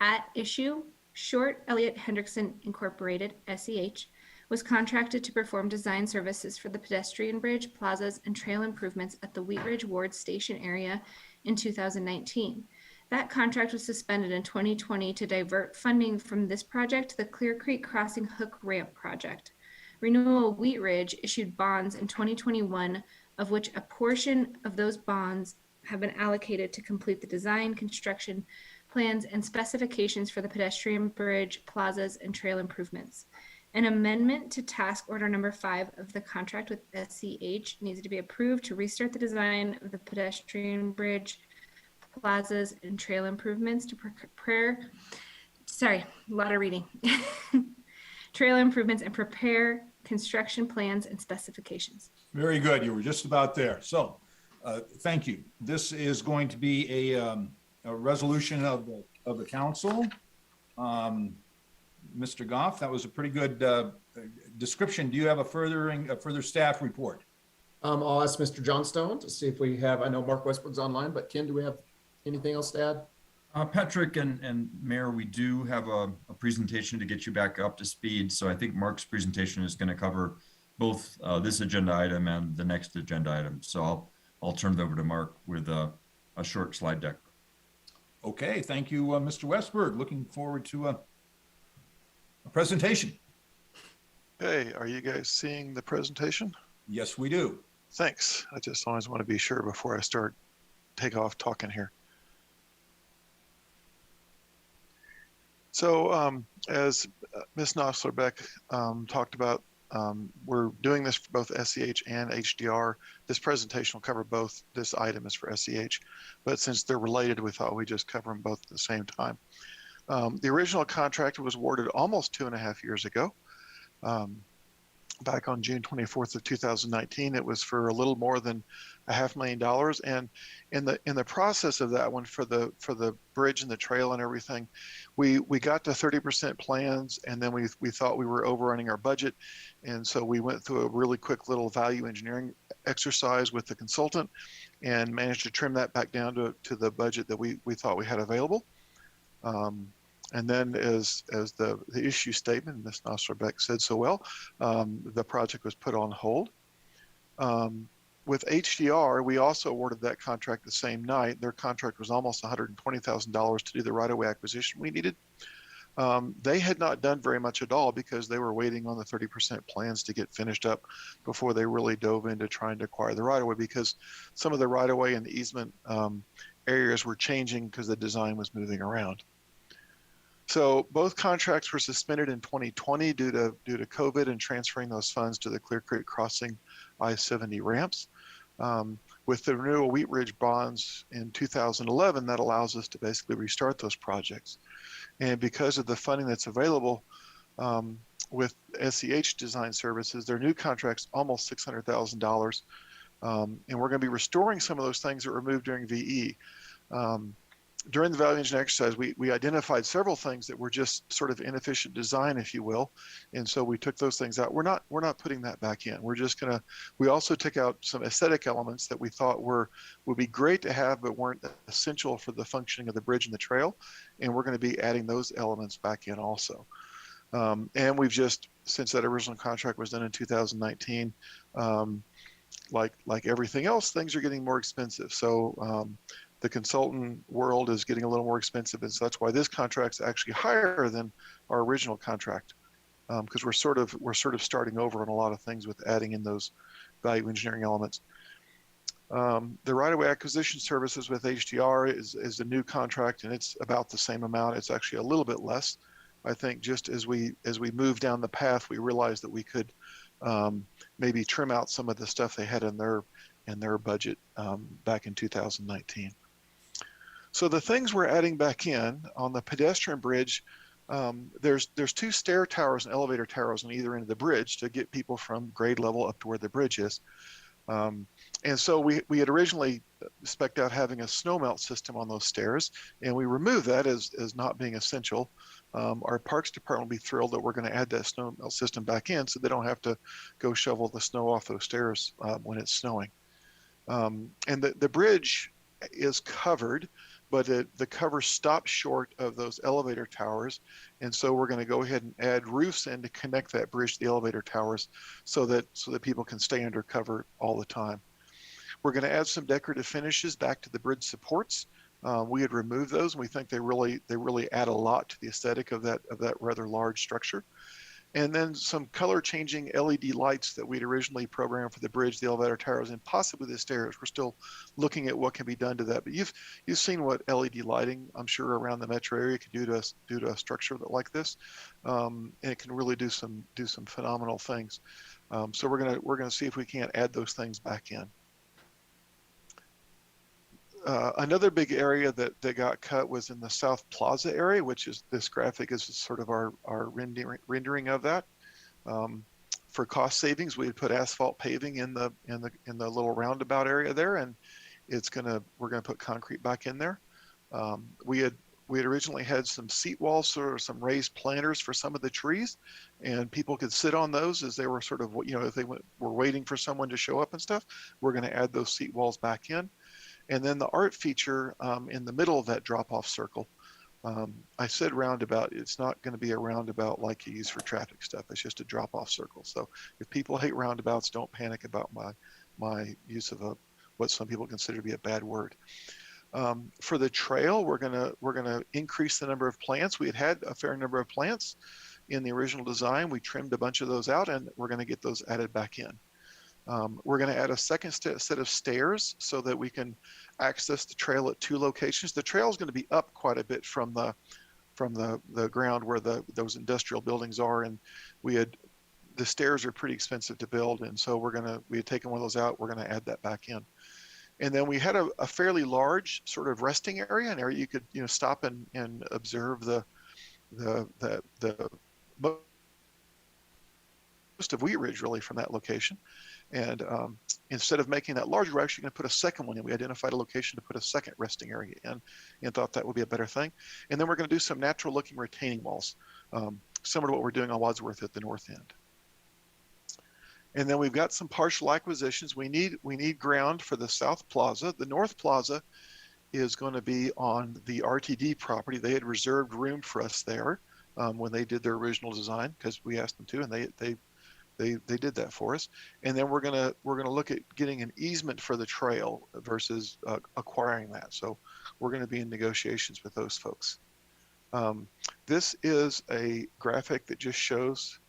At issue, Short Elliott Hendrickson Incorporated, SEH, was contracted to perform design services for the pedestrian bridge, plazas, and trail improvements at the Wheat Ridge Ward Station area in 2019. That contract was suspended in 2020 to divert funding from this project to the Clear Creek Crossing Hook Ramp project. Renewal Wheat Ridge issued bonds in 2021 of which a portion of those bonds have been allocated to complete the design, construction, plans, and specifications for the pedestrian bridge, plazas, and trail improvements. An amendment to task order number 5 of the contract with SCH needs to be approved to restart the design of the pedestrian bridge, plazas, and trail improvements to prepare, sorry, a lot of reading. Trail improvements and prepare construction plans and specifications. Very good. You were just about there. So thank you. This is going to be a resolution of the council. Mr. Goff, that was a pretty good description. Do you have a further staff report? I'll ask Mr. Johnstone to see if we have, I know Mark Westwood's online, but Ken, do we have anything else to add? Patrick and Mayor, we do have a presentation to get you back up to speed. So I think Mark's presentation is going to cover both this agenda item and the next agenda item. So I'll turn it over to Mark with a short slide deck. Okay, thank you, Mr. Westberg. Looking forward to a presentation. Hey, are you guys seeing the presentation? Yes, we do. Thanks. I just always want to be sure before I take off talking here. So as Ms. Nosler-Beck talked about, we're doing this for both SCH and HDR. This presentation will cover both. This item is for SCH, but since they're related, we thought we'd just cover them both at the same time. The original contract was awarded almost 2.5 years ago. Back on June 24th of 2019, it was for a little more than $500,000. And in the process of that one, for the bridge and the trail and everything, we got to 30% plans, and then we thought we were overrunning our budget, and so we went through a really quick little value engineering exercise with the consultant, and managed to trim that back down to the budget that we thought we had available. And then as the issue statement, Ms. Nosler-Beck said so well, the project was put on hold. With HDR, we also awarded that contract the same night. Their contract was almost $120,000 to do the right-of-way acquisition we needed. They had not done very much at all because they were waiting on the 30% plans to get finished up before they really dove into trying to acquire the right-of-way, because some of the right-of-way and the easement areas were changing because the design was moving around. So both contracts were suspended in 2020 due to COVID and transferring those funds to the Clear Creek Crossing I-70 ramps. With the renewal Wheat Ridge bonds in 2011, that allows us to basically restart those projects. And because of the funding that's available with SCH Design Services, their new contract's almost $600,000. And we're going to be restoring some of those things that were moved during VE. During the value engineering exercise, we identified several things that were just sort of inefficient design, if you will, and so we took those things out. We're not putting that back in. We're just gonna. We also took out some aesthetic elements that we thought would be great to have, but weren't essential for the functioning of the bridge and the trail, and we're going to be adding those elements back in also. And we've just, since that original contract was done in 2019, like everything else, things are getting more expensive. So. The consultant world is getting a little more expensive, and so that's why this contract's actually higher than our original contract, because we're sort of starting over on a lot of things with adding in those value engineering elements. The right-of-way acquisition services with HDR is a new contract, and it's about the same amount. It's actually a little bit less. I think just as we move down the path, we realized that we could maybe trim out some of the stuff they had in their budget back in 2019. So the things we're adding back in on the pedestrian bridge, there's 2 stair towers and elevator towers on either end of the bridge to get people from grade level up to where the bridge is. And so we had originally spec'd out having a snow melt system on those stairs, and we removed that as not being essential. Our Parks Department will be thrilled that we're going to add that snow melt system back in so they don't have to go shovel the snow off those stairs when it's snowing. And the bridge is covered, but the cover stops short of those elevator towers. And so we're going to go ahead and add roofs in to connect that bridge to the elevator towers so that people can stay under cover all the time. We're going to add some decorative finishes back to the bridge supports. We had removed those, and we think they really add a lot to the aesthetic of that rather large structure. And then some color changing LED lights that we'd originally programmed for the bridge, the elevator towers, and possibly the stairs. We're still looking at what can be done to that. But you've seen what LED lighting, I'm sure, around the metro area can do to a structure like this, and it can really do some phenomenal things. So we're gonna see if we can't add those things back in. Another big area that got cut was in the South Plaza area, which is this graphic is sort of our rendering of that. For cost savings, we had put asphalt paving in the little roundabout area there, and we're gonna put concrete back in there. We had originally had some seat walls or some raised planters for some of the trees, and people could sit on those as they were sort of, if they were waiting for someone to show up and stuff. We're going to add those seat walls back in. And then the art feature in the middle of that drop-off circle, I said roundabout. It's not going to be a roundabout like you use for traffic stuff. It's just a drop-off circle. So if people hate roundabouts, don't panic about my use of what some people consider to be a bad word. For the trail, we're gonna increase the number of plants. We had a fair number of plants in the original design. We trimmed a bunch of those out, and we're going to get those added back in. We're going to add a second set of stairs so that we can access the trail at 2 locations. The trail is going to be up quite a bit from the ground where those industrial buildings are, and the stairs are pretty expensive to build, and so we had taken one of those out. We're going to add that back in. And then we had a fairly large sort of resting area, an area you could stop and observe the most of Wheat Ridge really from that location. And instead of making that larger, we're actually going to put a second one in. We identified a location to put a second resting area in, and thought that would be a better thing. And then we're going to do some natural looking retaining walls, similar to what we're doing on Wadsworth at the north end. And then we've got some partial acquisitions. We need ground for the South Plaza. The North Plaza is going to be on the RTD property. They had reserved room for us there when they did their original design, because we asked them to, and they did that for us. And then we're gonna look at getting an easement for the trail versus acquiring that. So we're going to be in negotiations with those folks. This is a graphic that just shows.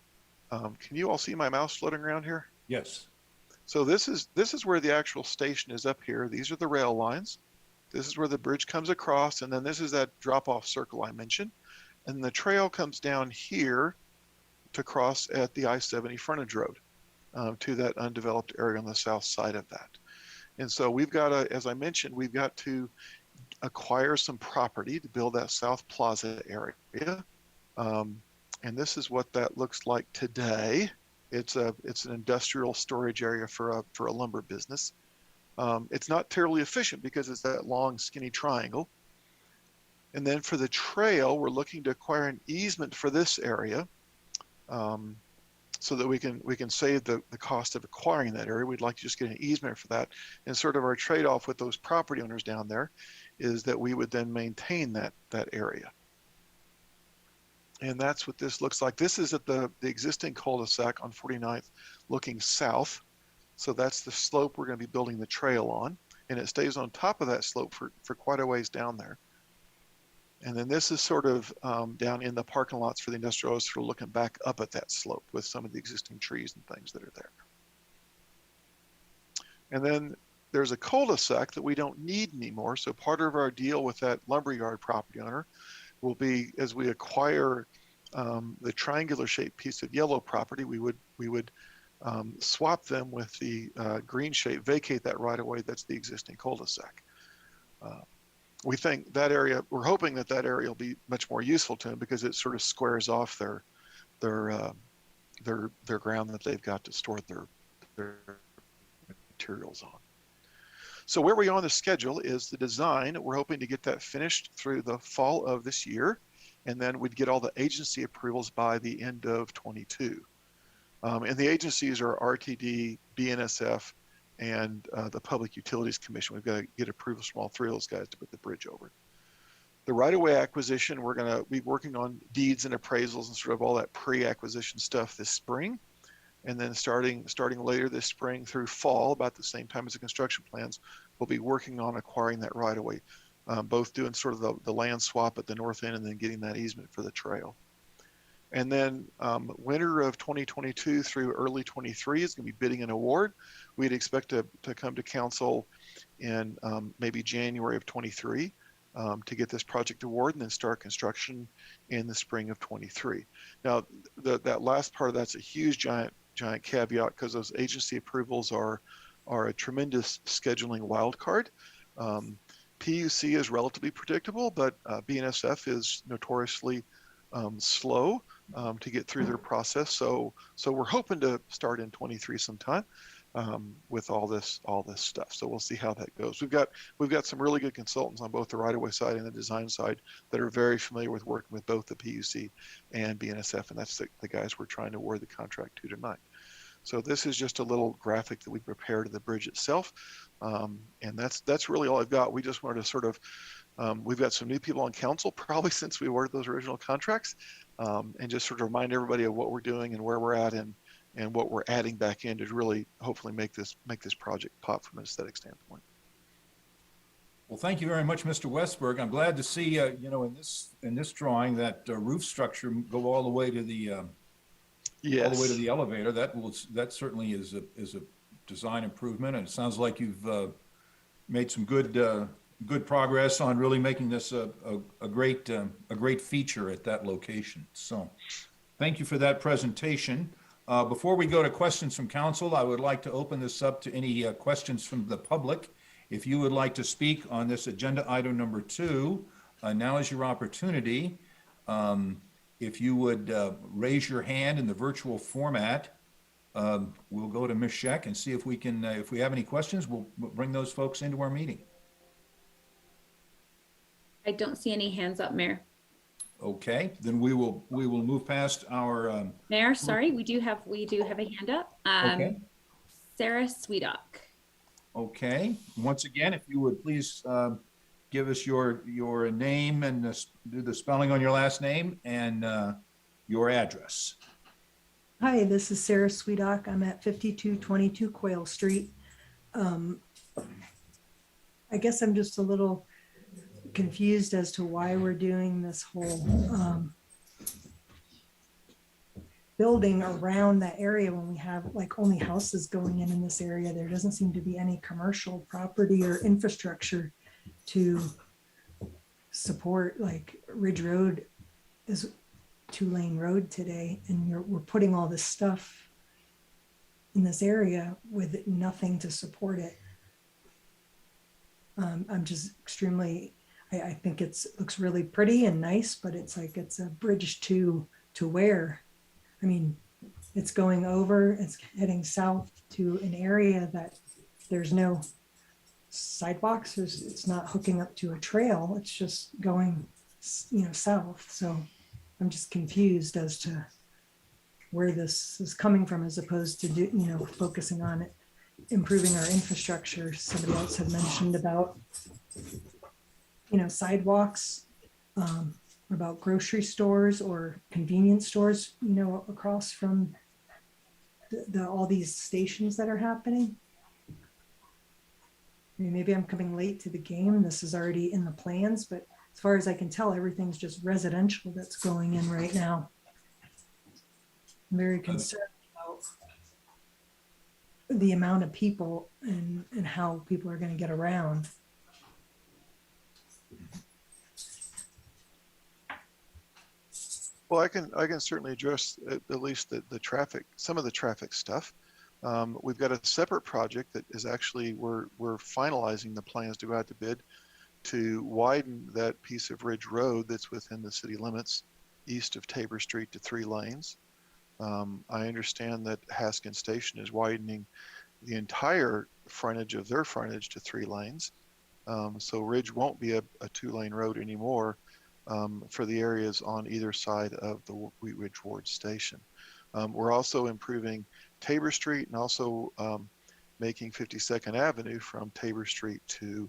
Can you all see my mouse floating around here? Yes. So this is where the actual station is up here. These are the rail lines. This is where the bridge comes across, and then this is that drop-off circle I mentioned. And the trail comes down here to cross at the I-70 frontage road to that undeveloped area on the south side of that. And so we've got as I mentioned, we've got to acquire some property to build that South Plaza area. And this is what that looks like today. It's an industrial storage area for a lumber business. It's not terribly efficient because it's that long, skinny triangle. And then for the trail, we're looking to acquire an easement for this area, so that we can save the cost of acquiring that area. We'd like to just get an easement for that. And sort of our trade-off with those property owners down there is that we would then maintain that area. And that's what this looks like. This is at the existing cul-de-sac on 49th looking south. So that's the slope we're going to be building the trail on. And it stays on top of that slope for quite a ways down there. And then this is sort of down in the parking lots for the industrial, sort of looking back up at that slope with some of the existing trees and things that are there. And then there's a cul-de-sac that we don't need anymore. So part of our deal with that lumberyard property owner will be, as we acquire the triangular shaped piece of yellow property, we would swap them with the green shape, vacate that right away. That's the existing cul-de-sac. We think that area, we're hoping that area will be much more useful to them because it sort of squares off their ground that they've got to store their materials on. So where we are on the schedule is the design. We're hoping to get that finished through the fall of this year, and then we'd get all the agency approvals by the end of 22. And the agencies are RTD, BNSF, and the Public Utilities Commission. We've got to get approvals from all 3 of those guys to put the bridge over. The right-of-way acquisition, we're going to be working on deeds and appraisals and sort of all that pre-acquisition stuff this spring. And then starting later this spring through fall, about the same time as the construction plans, we'll be working on acquiring that right-of-way, both doing sort of the land swap at the north end and then getting that easement for the trail. And then winter of 2022 through early 23 is going to be bidding and award. We'd expect to come to council in maybe January of 23 to get this project award and then start construction in the spring of 23. Now, that last part of that's a huge giant caveat because those agency approvals are a tremendous scheduling wild card. PUC is relatively predictable, but BNSF is notoriously slow to get through their process. So we're hoping to start in 23 sometime with all this stuff. So we'll see how that goes. We've got some really good consultants on both the right-of-way side and the design side that are very familiar with working with both the PUC and BNSF, and that's the guys we're trying to award the contract to tonight. So this is just a little graphic that we prepared of the bridge itself. And that's really all I've got. We just wanted to sort of, we've got some new people on council probably since we awarded those original contracts, and just sort of remind everybody of what we're doing and where we're at and what we're adding back in to really hopefully make this project pop from an aesthetic standpoint. Well, thank you very much, Mr. Westberg. I'm glad to see, in this drawing that roof structure go all the way to the yes. all the way to the elevator. That certainly is a design improvement, and it sounds like you've made some good progress on really making this a great feature at that location. So, thank you for that presentation. Before we go to questions from council, I would like to open this up to any questions from the public. If you would like to speak on this agenda item number 2, now is your opportunity. If you would raise your hand in the virtual format, we'll go to Ms. Scheck and see if we can, if we have any questions, we'll bring those folks into our meeting. I don't see any hands up, Mayor. Okay, then we will move past our. Mayor, sorry, we do have a hand up. Okay. Sarah Sweedock. Okay, once again, if you would please give us your name and do the spelling on your last name and your address. Hi, this is Sarah Sweedock. I'm at 5222 Quayle Street. I guess I'm just a little confused as to why we're doing this whole building around that area when we have like only houses going in this area. There doesn't seem to be any commercial property or infrastructure to support. Like Ridge Road is 2-lane road today, and we're putting all this stuff in this area with nothing to support it. I'm just extremely, I think looks really pretty and nice, but it's like it's a bridge to where? I mean, it's going over, it's heading south to an area that there's no sidewalks, it's not hooking up to a trail, it's just going, south. So I'm just confused as to where this is coming from, as opposed to focusing on it, improving our infrastructure. Somebody else had mentioned about sidewalks, about grocery stores or convenience stores, across from all these stations that are happening. I mean, maybe I'm coming late to the game. This is already in the plans, but as far as I can tell, everything's just residential that's going in right now. I'm very concerned about the amount of people and how people are going to get around. Well, I can certainly address at least the traffic, some of the traffic stuff. We've got a separate project that is actually, we're finalizing the plans to go out to bid to widen that piece of Ridge Road that's within the city limits east of Tabor Street to 3 lanes. I understand that Haskins Station is widening the entire frontage of their frontage to 3 lanes. So Ridge won't be a 2-lane road anymore for the areas on either side of the Wheat Ridge Ward Station. We're also improving Tabor Street and also making 52nd Avenue from Tabor Street to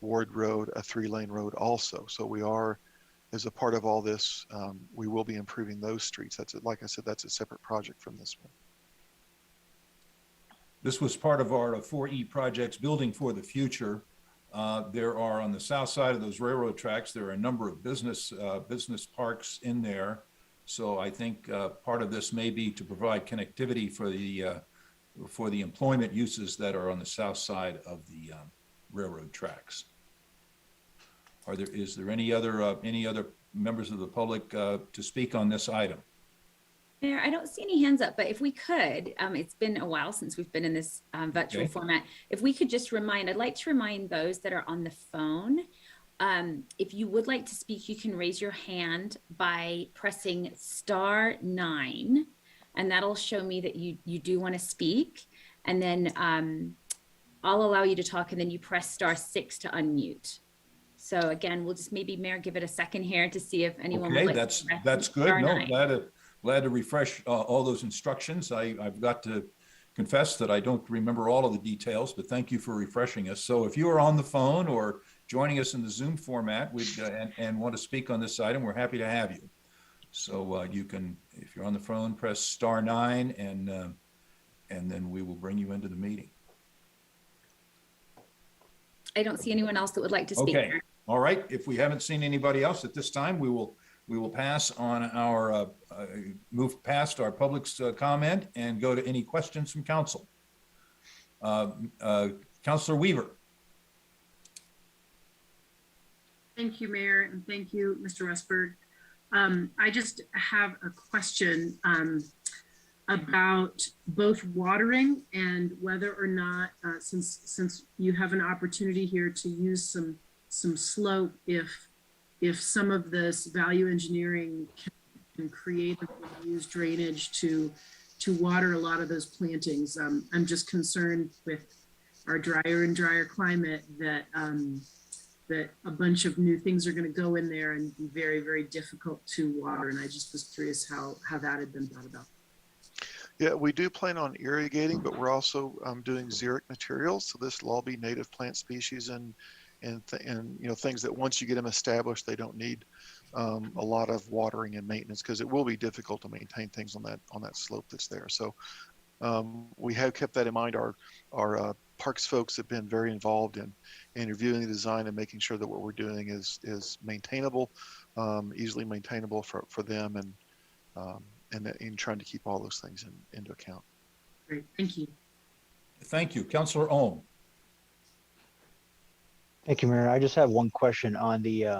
Ward Road a 3-lane road also. So we are, as a part of all this, we will be improving those streets. Like I said, that's a separate project from this one. This was part of our 4E projects, Building for the Future. There are, on the south side of those railroad tracks, there are a number of business parks in there. So I think part of this may be to provide connectivity for the employment uses that are on the south side of the railroad tracks. Is there any other members of the public to speak on this item? Mayor, I don't see any hands up, but if we could, it's been a while since we've been in this virtual Okay. format. If we could just I'd like to remind those that are on the phone, if you would like to speak, you can raise your hand by pressing *9, and that'll show me that you do want to speak. And then I'll allow you to talk, and then you press *6 to unmute. So again, we'll just maybe, Mayor, give it a second here to see if anyone would Okay, like that's to press that's good. No, *9. glad to refresh all those instructions. I've got to confess that I don't remember all of the details, but thank you for refreshing us. So if you are on the phone or joining us in the Zoom format and want to speak on this item, we're happy to have you. So you can, if you're on the phone, press *9 and then we will bring you into the meeting. I don't see anyone else that would like to speak. Okay. All right. If we haven't seen anybody else at this time, we will pass on our move past our public's comment and go to any questions from council. Councilor Weaver. Thank you, Mayor, and thank you, Mr. Westberg. I just have a question about both watering and whether or not, since you have an opportunity here to use some slope, if some of this value engineering can creatively use drainage to water a lot of those plantings. I'm just concerned with our drier and drier climate that that a bunch of new things are going to go in there and be very, very difficult to water. And I just was curious how that had been thought about. Yeah, we do plan on irrigating, but we're also doing xeric materials. So this will all be native plant species and you know, things that once you get them established, they don't need a lot of watering and maintenance, because it will be difficult to maintain things on that slope that's there. So we have kept that in mind. Our parks folks have been very involved in reviewing the design and making sure that what we're doing is maintainable, easily maintainable for them, and in trying to keep all those things into account. Great, thank you. Thank you. Councilor Ohm. Thank you, Mayor. I just have one question on the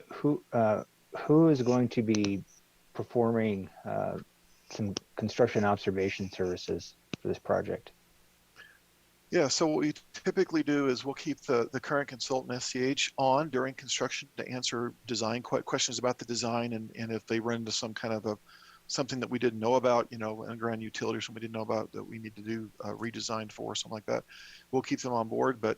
who is going to be performing some construction observation services for this project? Yeah, so what we typically do is we'll keep the current consultant SCH on during construction to answer design questions about the design, and if they run into some kind of something that we didn't know about, you know, underground utility or something we didn't know about that we need to do redesign for, something like that, we'll keep them on board. But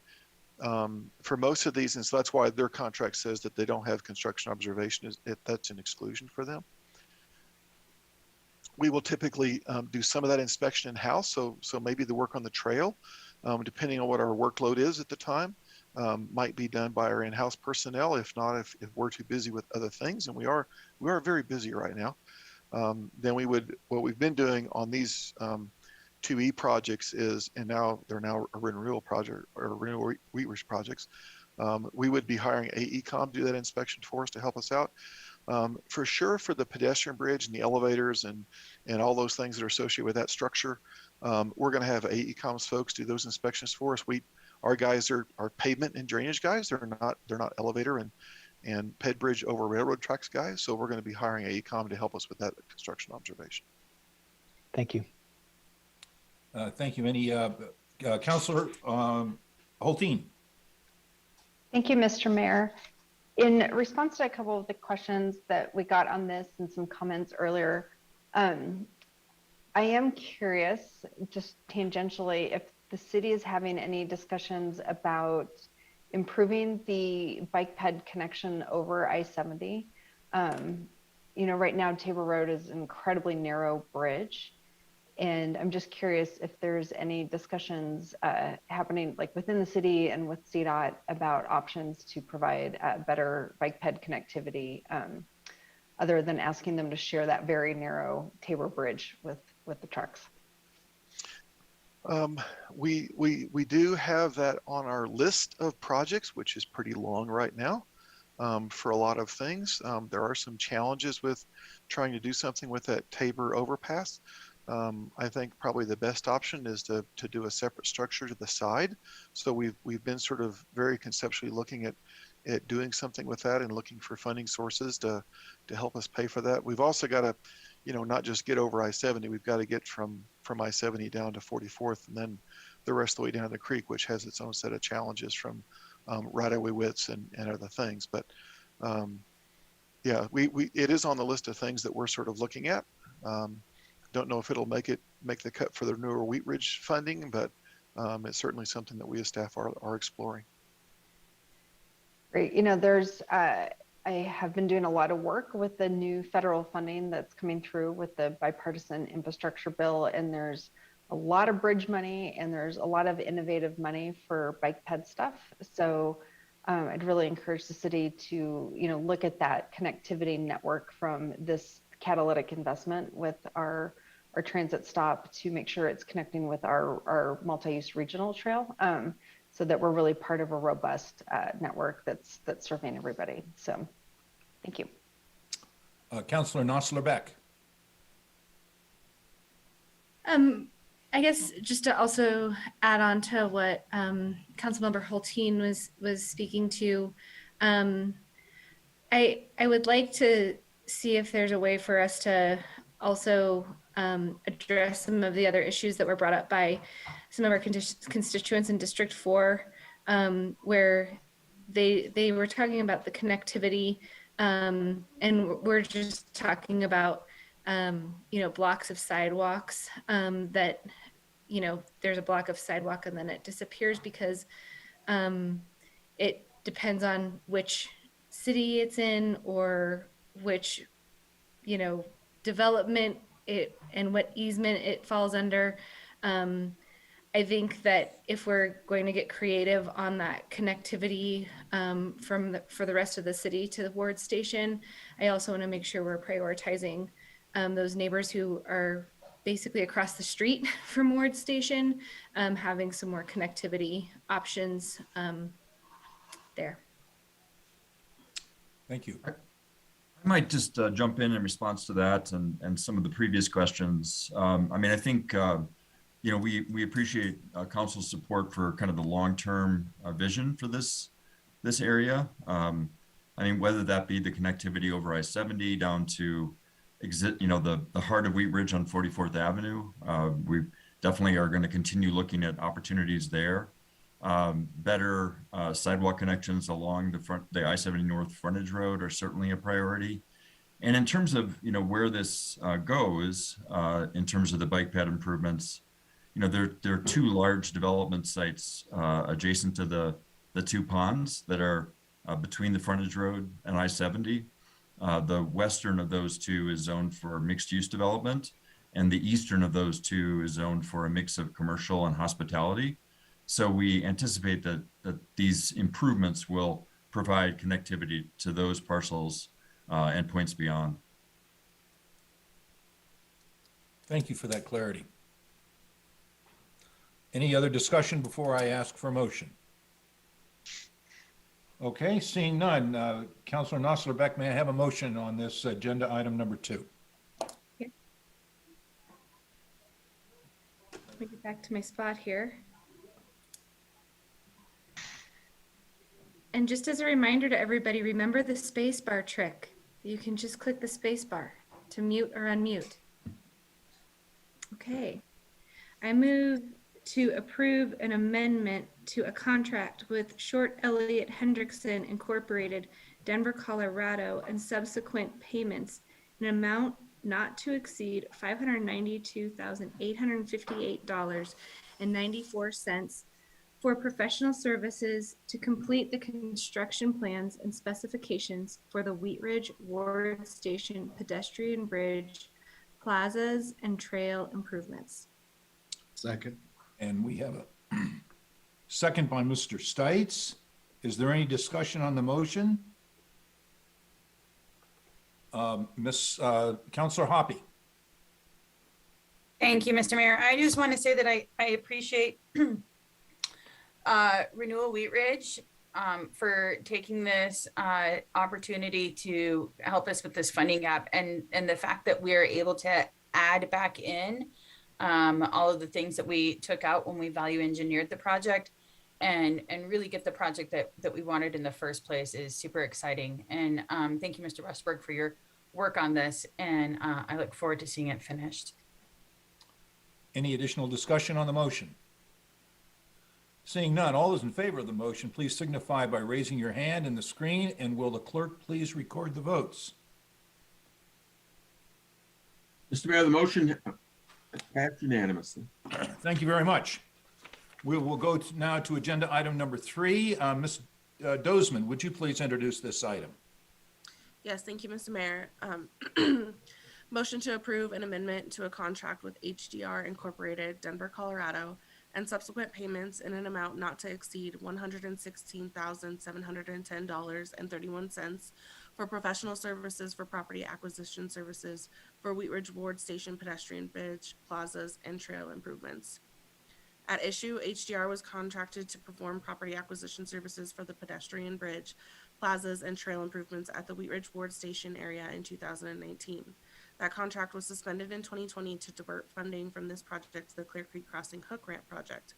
for most of these, and so that's why their contract says that they don't have construction observation, that's an exclusion for them. We will typically do some of that inspection in-house, so maybe the work on the trail, depending on what our workload is at the time, might be done by our in-house personnel. If not, if we're too busy with other things, and we are very busy right now, then what we've been doing on these 2E projects is, and now they're urban renewal project or renewal Wheat Ridge projects, we would be hiring AECOM to do that inspection for us to help us out. For sure, for the pedestrian bridge and the elevators and all those things that are associated with that structure, we're going to have AECOM's folks do those inspections for us. Our guys are pavement and drainage guys. They're not elevator and ped bridge over railroad tracks guys. So we're going to be hiring AECOM to help us with that construction observation. Thank you. Thank you. Any Councilor Holteen? Thank you, Mr. Mayor. In response to a couple of the questions that we got on this and some comments earlier, I am curious, just tangentially, if the city is having any discussions about improving the bike ped connection over I-70. You know, right now Tabor Road is an incredibly narrow bridge. And I'm just curious if there's any discussions happening like within the city and with CDOT about options to provide better bike ped connectivity, other than asking them to share that very narrow Tabor Bridge with the trucks. We do have that on our list of projects, which is pretty long right now. for a lot of things. There are some challenges with trying to do something with that Tabor overpass. I think probably the best option is to do a separate structure to the side. So we've been sort of very conceptually looking at doing something with that and looking for funding sources to help us pay for that. We've also got to, not just get over I-70. We've got to get from I-70 down to 44th and then the rest of the way down the creek, which has its own set of challenges from right-of-way widths and other things. But yeah, it is on the list of things that we're sort of looking at. Don't know if it'll make the cut for the newer Wheat Ridge funding, but it's certainly something that we as staff are exploring. Great. I have been doing a lot of work with the new federal funding that's coming through with the bipartisan infrastructure bill, and there's a lot of bridge money and there's a lot of innovative money for bike ped stuff. So I'd really encourage the city to, look at that connectivity network from this catalytic investment with our transit stop to make sure it's connecting with our multi-use regional trail, so that we're really part of a robust network that's serving everybody. So thank you. Councilor Nosler-Beck. I guess just to also add on to what Councilmember Hulteen was speaking to, I would like to see if there's a way for us to also address some of the other issues that were brought up by some of our constituents in District 4, where they were talking about the connectivity, and we're just talking about blocks of sidewalks that, there's a block of sidewalk and then it disappears because it depends on which city it's in or which, development and what easement it falls under. I think that if we're going to get creative on that connectivity for the rest of the city to the Ward Station, I also want to make sure we're prioritizing those neighbors who are basically across the street from Ward Station, having some more connectivity options there. Thank you. I might just jump in response to that and some of the previous questions. I think, we appreciate council's support for kind of the long-term vision for this area. Whether that be the connectivity over I-70 down to the heart of Wheat Ridge on 44th Avenue, we definitely are going to continue looking at opportunities there. Better sidewalk connections along the I-70 North frontage road are certainly a priority. And in terms of, where this goes, in terms of the bike ped improvements, there are two large development sites adjacent to the two ponds that are between the frontage road and I-70. The western of those two is zoned for mixed use development, and the eastern of those two is zoned for a mix of commercial and hospitality. So we anticipate that these improvements will provide connectivity to those parcels and points beyond. Thank you for that clarity. Any other discussion before I ask for a motion? Okay, seeing none. Councilor Nosler-Beck, may I have a motion on this agenda item number 2? Let me get back to my spot here. And just as a reminder to everybody, remember the space bar trick. You can just click the space bar to mute or unmute. Okay. I move to approve an amendment to a contract with Short Elliott Hendrickson Incorporated, Denver, Colorado, and subsequent payments in an amount not to exceed $592,858.94 for professional services to complete the construction plans and specifications for the Wheat Ridge Ward Station pedestrian bridge, plazas, and trail improvements. Second. And we have a second by Mr. Stites. Is there any discussion on the motion? Councilor Hoppy. Thank you, Mr. Mayor. I just want to say that I appreciate Renewal Wheat Ridge for taking this opportunity to help us with this funding gap, and the fact that we're able to add back in all of the things that we took out when we value engineered the project, and really get the project that we wanted in the first place is super exciting. And thank you, Mr. Westberg, for your work on this, and I look forward to seeing it finished. Any additional discussion on the motion? Seeing none, all those in favor of the motion, please signify by raising your hand in the screen, and will the clerk please record the votes? Mr. Mayor, the motion passed unanimously. Thank you very much. We will go now to agenda item number 3. Ms. Dozman, would you please introduce this item? Yes, thank you, Mr. Mayor. Motion to approve an amendment to a contract with HDR Incorporated, Denver, Colorado, and subsequent payments in an amount not to exceed $116,710.31 for professional services for property acquisition services for Wheat Ridge Ward Station pedestrian bridge, plazas, and trail improvements. At issue, HDR was contracted to perform property acquisition services for the pedestrian bridge, plazas, and trail improvements at the Wheat Ridge Ward Station area in 2019. That contract was suspended in 2020 to divert funding from this project to the Clear Creek Crossing Hook Ramp project.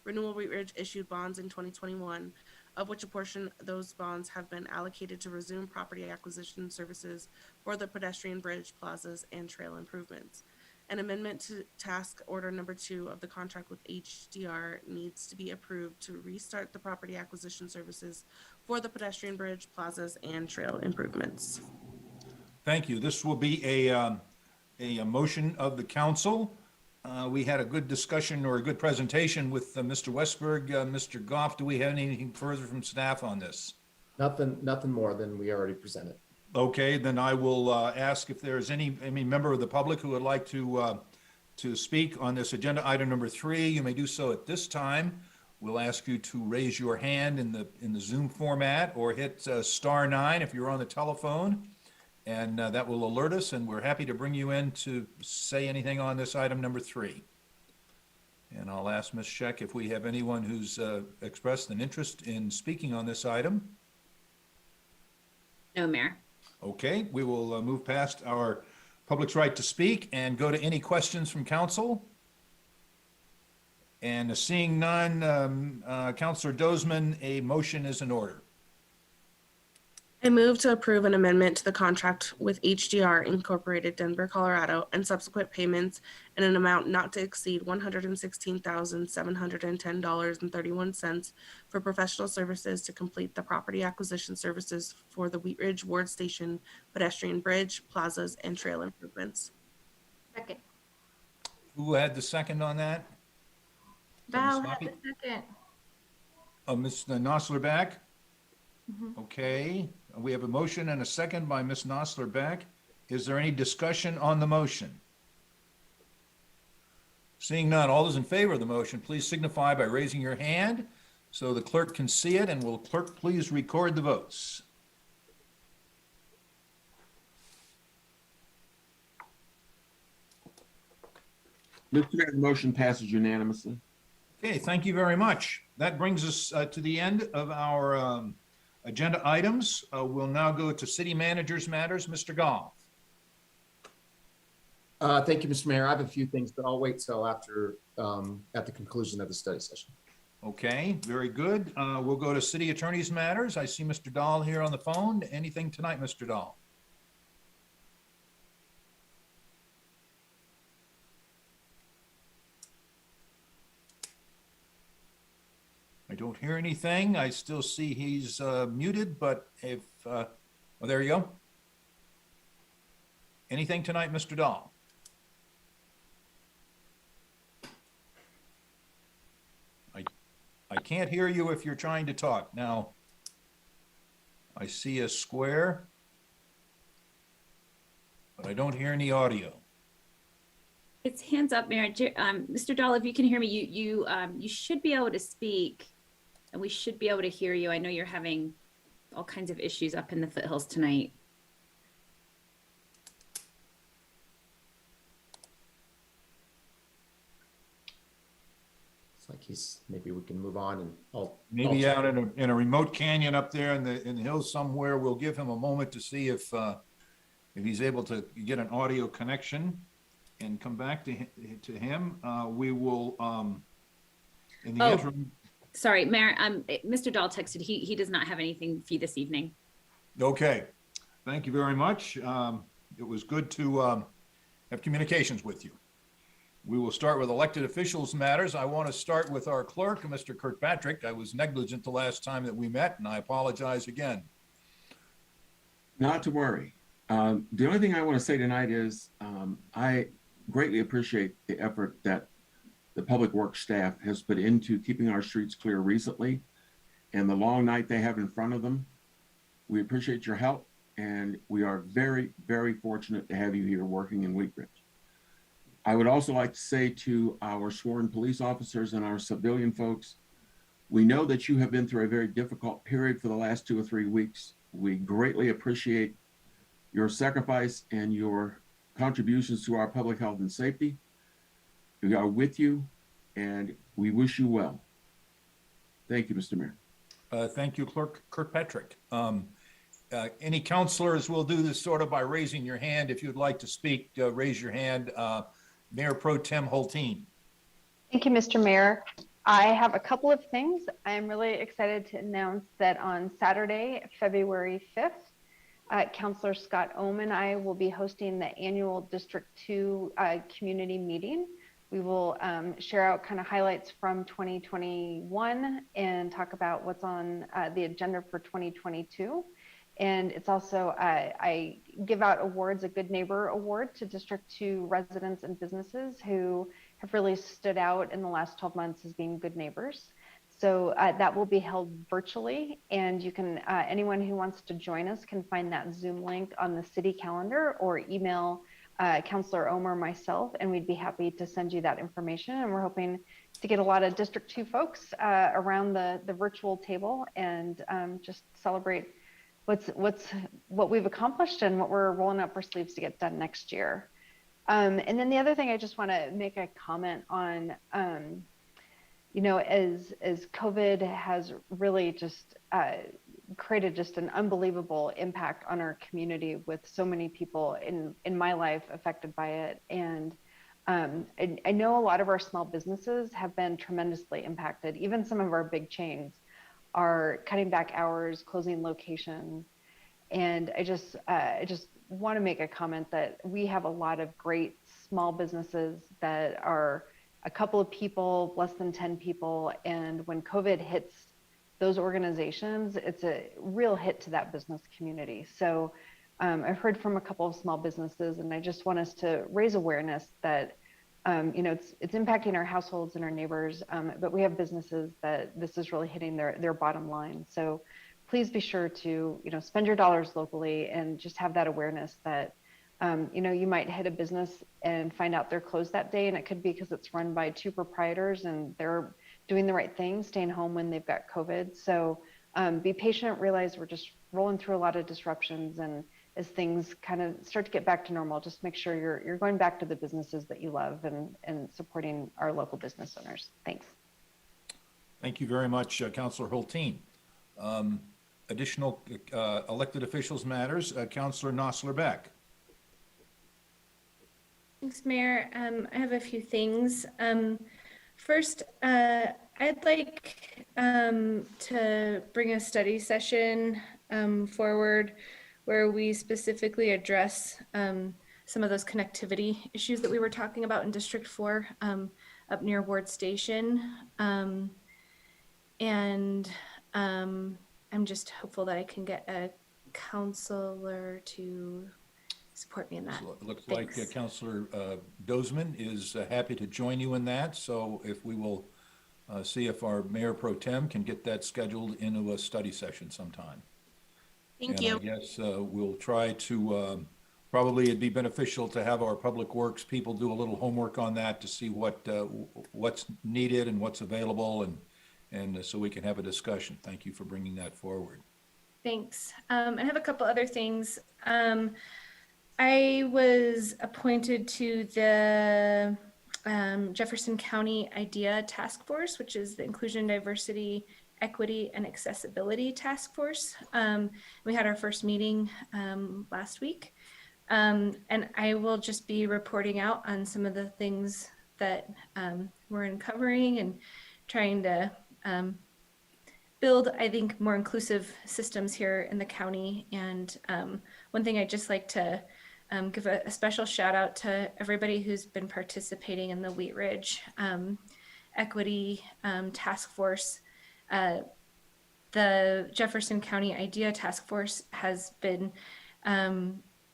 Renewal Wheat Ridge issued bonds in 2021, of which a portion of those bonds have been allocated to resume property acquisition services for the pedestrian bridge, plazas, and trail improvements. An amendment to task order number 2 of the contract with HDR needs to be approved to restart the property acquisition services for the pedestrian bridge, plazas, and trail improvements. Thank you. This will be a motion of the council. We had a good discussion or a good presentation with Mr. Westberg. Mr. Goff, do we have anything further from staff on this? Nothing more than we already presented. Okay, then I will ask if there's any member of the public who would like to speak on this agenda item number 3. You may do so at this time. We'll ask you to raise your hand in the Zoom format, or hit *9 if you're on the telephone, and that will alert us, and we're happy to bring you in to say anything on this item number 3. And I'll ask Ms. Scheck if we have anyone who's expressed an interest in speaking on this item. No, Mayor. Okay, we will move past our public's right to speak and go to any questions from council. And seeing none, Councilor Dozman, a motion is in order. I move to approve an amendment to the contract with HDR Incorporated, Denver, Colorado, and subsequent payments in an amount not to exceed $116,710.31 for professional services to complete the property acquisition services for the Wheat Ridge Ward Station pedestrian bridge, plazas, and trail improvements. Second. Who had the second on that? Val had the second. Oh, Ms. Nosler-Beck? Mhm. Okay, we have a motion and a second by Ms. Nosler-Beck. Is there any discussion on the motion? Seeing none, all those in favor of the motion, please signify by raising your hand so the clerk can see it, and will clerk please record the votes? Mr. Mayor, the motion passes unanimously. Okay, thank you very much. That brings us to the end of our agenda items. We'll now go to city managers matters. Mr. Goff. Thank you, Mr. Mayor. I have a few things, but I'll wait till after, at the conclusion of the study session. Okay, very good. We'll go to city attorney's matters. I see Mr. Dahl here on the phone. Anything tonight, Mr. Dahl? I don't hear anything. I still see he's muted, but if, oh, there you go. Anything tonight, Mr. Dahl? I can't hear you if you're trying to talk. Now, I see a square, but I don't hear any audio. It's hands up, Mayor. Mr. Dahl, if you can hear me, you should be able to speak, and we should be able to hear you. I know you're having all kinds of issues up in the Foothills tonight. like maybe we can move on and Maybe out in a remote canyon up there in the hills somewhere. We'll give him a moment to see if he's able to get an audio connection and come back to him. We will, in the interim. Sorry, Mayor, Mr. Dahl texted, he does not have anything for you this evening. Okay, thank you very much. It was good to have communications with you. We will start with elected officials matters. I want to start with our clerk, Mr. Kirkpatrick. I was negligent the last time that we met, and I apologize again. Not to worry. The only thing I want to say tonight is I greatly appreciate the effort that the public works staff has put into keeping our streets clear recently and the long night they have in front of them. We appreciate your help, and we are very, very fortunate to have you here working in Wheat Ridge. I would also like to say to our sworn police officers and our civilian folks, we know that you have been through a very difficult period for the last 2 or 3 weeks. We greatly appreciate your sacrifice and your contributions to our public health and safety. We are with you, and we wish you well. Thank you, Mr. Mayor. Thank you, Clerk Kirkpatrick. Any counselors will do this sort of by raising your hand. If you'd like to speak, raise your hand. Mayor Pro Tem Hulteen. Thank you, Mr. Mayor. I have a couple of things. I'm really excited to announce that on Saturday, February 5th, Councilor Scott Ohm and I will be hosting the annual District 2 community meeting. We will share out kind of highlights from 2021 and talk about what's on the agenda for 2022. And it's also, I give out awards, a Good Neighbor Award to District 2 residents and businesses who have really stood out in the last 12 months as being good neighbors. So that will be held virtually, and you can, anyone who wants to join us can find that Zoom link on the city calendar or email Councilor Omer or myself, and we'd be happy to send you that information. And we're hoping to get a lot of District 2 folks around the virtual table and just celebrate what we've accomplished and what we're rolling up our sleeves to get done next year. And then the other thing I just want to make a comment on, you know, as COVID has really just created just an unbelievable impact on our community with so many people in my life affected by it. And I know a lot of our small businesses have been tremendously impacted. Even some of our big chains are cutting back hours, closing locations. And I just want to make a comment that we have a lot of great small businesses that are a couple of people, less than 10 people. And when COVID hits those organizations, it's a real hit to that business community. So I've heard from a couple of small businesses, and I just want us to raise awareness that you know, it's impacting our households and our neighbors, but we have businesses that this is really hitting their bottom line. So please be sure to, you know, spend your dollars locally and just have that awareness that, you know, you might hit a business and find out they're closed that day, and it could be because it's run by 2 proprietors and they're doing the right thing, staying home when they've got COVID. So be patient, realize we're just rolling through a lot of disruptions, and as things kind of start to get back to normal, just make sure you're going back to the businesses that you love and supporting our local business owners. Thanks. Thank you very much, Councilor Hulteen. Additional elected officials matters, Councilor Nosler-Beck. Thanks, Mayor. I have a few things. First, I'd like to bring a study session forward where we specifically address some of those connectivity issues that we were talking about in District 4 up near Ward Station. And I'm just hopeful that I can get a counselor to support me in that. It looks Thanks. like Councilor Dozman is happy to join you in that. So if we will see if our Mayor Pro Tem can get that scheduled into a study session sometime. Thank you. I guess we'll try to, probably it'd be beneficial to have our public works people do a little homework on that to see what's needed and what's available, and so we can have a discussion. Thank you for bringing that forward. Thanks. I have a couple other things. I was appointed to the Jefferson County IDEA Task Force, which is the Inclusion, Diversity, Equity, and Accessibility Task Force. We had our first meeting last week. And I will just be reporting out on some of the things that we're uncovering and trying to build, I think, more inclusive systems here in the county. And one thing I'd just like to give a special shout out to everybody who's been participating in the Wheat Ridge Equity Task Force. The Jefferson County IDEA Task Force has been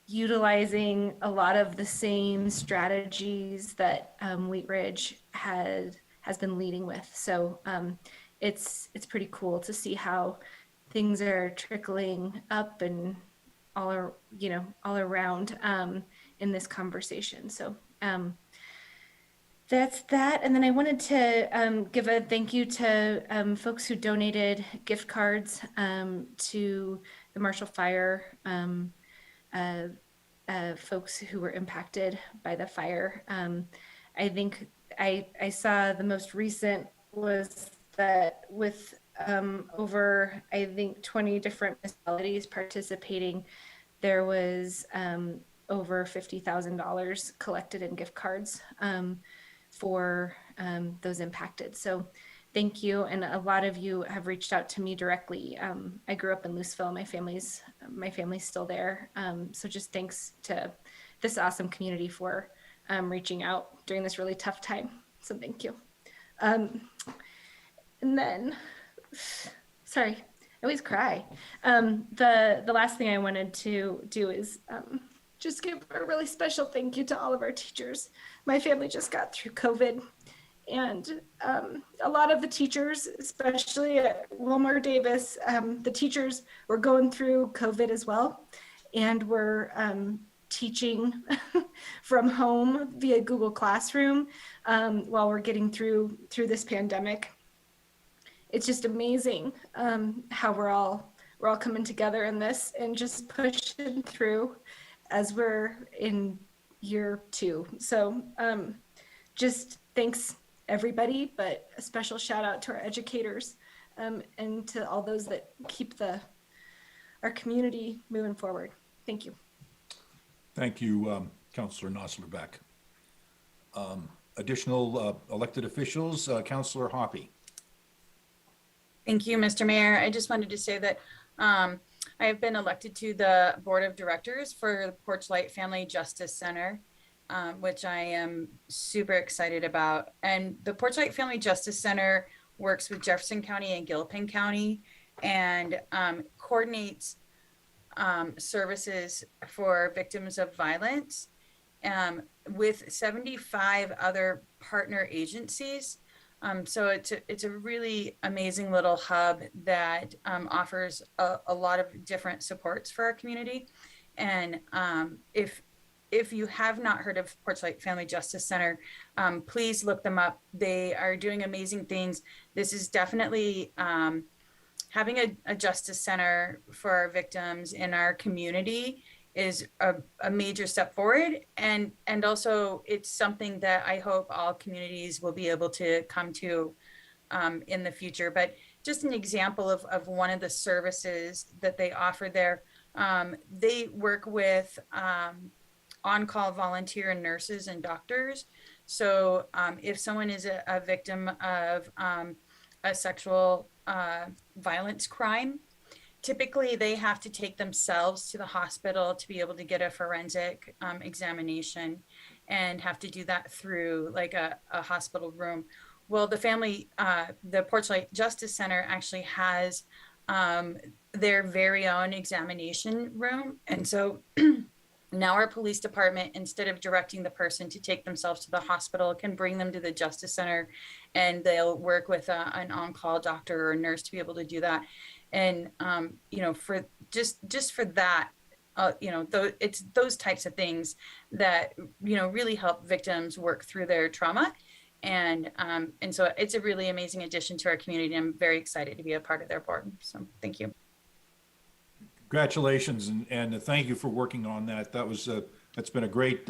utilizing a lot of the same strategies that Wheat Ridge has been leading with. So it's pretty cool to see how things are trickling up and all around in this conversation. So that's that. And then I wanted to give a thank you to folks who donated gift cards to the Marshall Fire folks who were impacted by the fire. I think I saw the most recent was that with over, I think, 20 different municipalities participating, there was over $50,000 collected in gift cards for those impacted. So thank you. And a lot of you have reached out to me directly. I grew up in Louisville. My family's still there. So just thanks to this awesome community for reaching out during this really tough time. So thank you. And then, sorry, I always cry. The last thing I wanted to do is just give a really special thank you to all of our teachers. My family just got through COVID, and a lot of the teachers, especially at Wilmer Davis, the teachers were going through COVID as well, and were teaching from home via Google Classroom while we're getting through this pandemic. It's just amazing how we're all coming together in this and just pushing through as we're in year 2. So just thanks everybody, but a special shout out to our educators and to all those that keep our community moving forward. Thank you. Thank you, Councillor Nosler-Beck. Additional elected officials, Councillor Hoppy. Thank you, Mr. Mayor. I just wanted to say that I have been elected to the Board of Directors for the Porchlight Family Justice Center, which I am super excited about. And the Porchlight Family Justice Center works with Jefferson County and Gilpin County and coordinates services for victims of violence with 75 other partner agencies. So it's a really amazing little hub that offers a lot of different supports for our community. And if you have not heard of Porchlight Family Justice Center, please look them up. They are doing amazing things. This is definitely having a justice center for our victims in our community is a major step forward. And also it's something that I hope all communities will be able to come to in the future. But just an example of one of the services that they offer there, they work with on-call volunteer nurses and doctors. So if someone is a victim of a sexual violence crime, typically they have to take themselves to the hospital to be able to get a forensic examination and have to do that through like a hospital room. Well, the Porchlight Justice Center actually has their very own examination room. And so now our police department, instead of directing the person to take themselves to the hospital, can bring them to the Justice Center, and they'll work with an on-call doctor or nurse to be able to do that. And for just for that, it's those types of things that really help victims work through their trauma. And so it's a really amazing addition to our community. I'm very excited to be a part of their board. So thank you. Congratulations, and thank you for working on that. That was That's been a great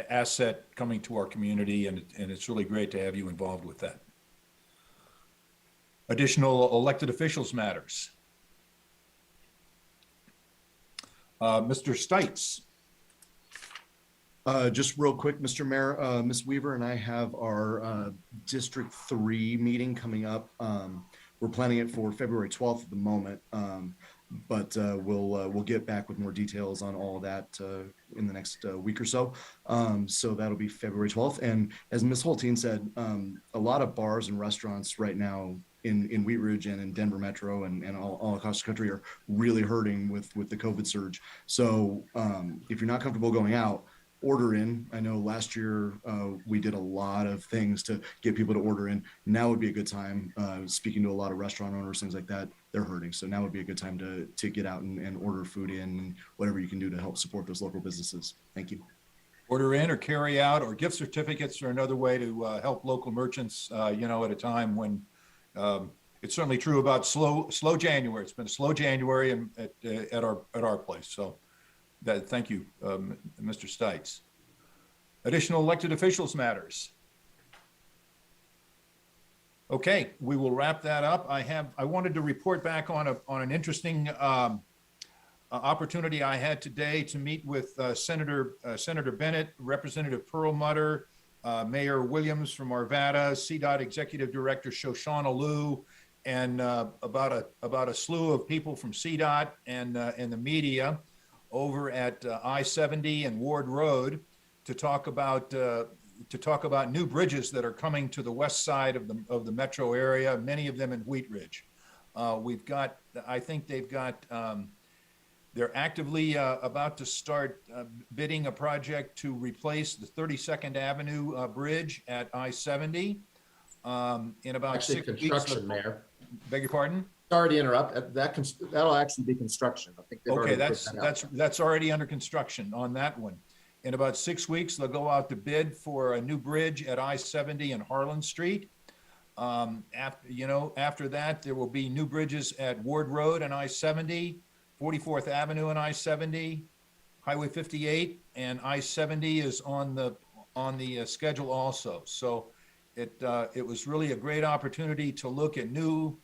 asset coming to our community, and it's really great to have you involved with that. Additional elected officials matters. Mr. Stites. Just real quick, Mr. Mayor, Ms. Weaver and I have our District 3 meeting coming up. We're planning it for February 12th at the moment, but we'll get back with more details on all of that in the next week or so. So that'll be February 12th. And as Ms. Holteen said, a lot of bars and restaurants right now in Wheat Ridge and in Denver Metro and all across the country are really hurting with the COVID surge. So if you're not comfortable going out, order in. I know last year we did a lot of things to get people to order in. Now would be a good time. Speaking to a lot of restaurant owners, things like that, they're hurting. So now would be a good time to get out and order food in and whatever you can do to help support those local businesses. Thank you. Order in or carry out or gift certificates are another way to help local merchants, you know, at a time when it's certainly true about slow January. It's been a slow January and at our place. So thank you, Mr. Stites. Additional elected officials matters. Okay, we will wrap that up. I wanted to report back on an interesting opportunity I had today to meet with Senator Bennett, Representative Perlmutter, Mayor Williams from Arvada, CDOT Executive Director Shoshana Liu, and about a slew of people from CDOT and the media over at I-70 and Ward Road to talk about new bridges that are coming to the west side of the metro area, many of them in Wheat Ridge. I think they're actively about to start bidding a project to replace the 32nd Avenue bridge at I-70 in about Actually, 6 weeks. construction, Mayor. Beg your pardon? Sorry to interrupt. That'll actually be construction. I think they've Okay, already put that out. that's already under construction on that one. In about 6 weeks, they'll go out to bid for a new bridge at I-70 and Harlan Street. After that, there will be new bridges at Ward Road and I-70, 44th Avenue and I-70, Highway 58, and I-70 is on the schedule also. So it was really a great opportunity to look at new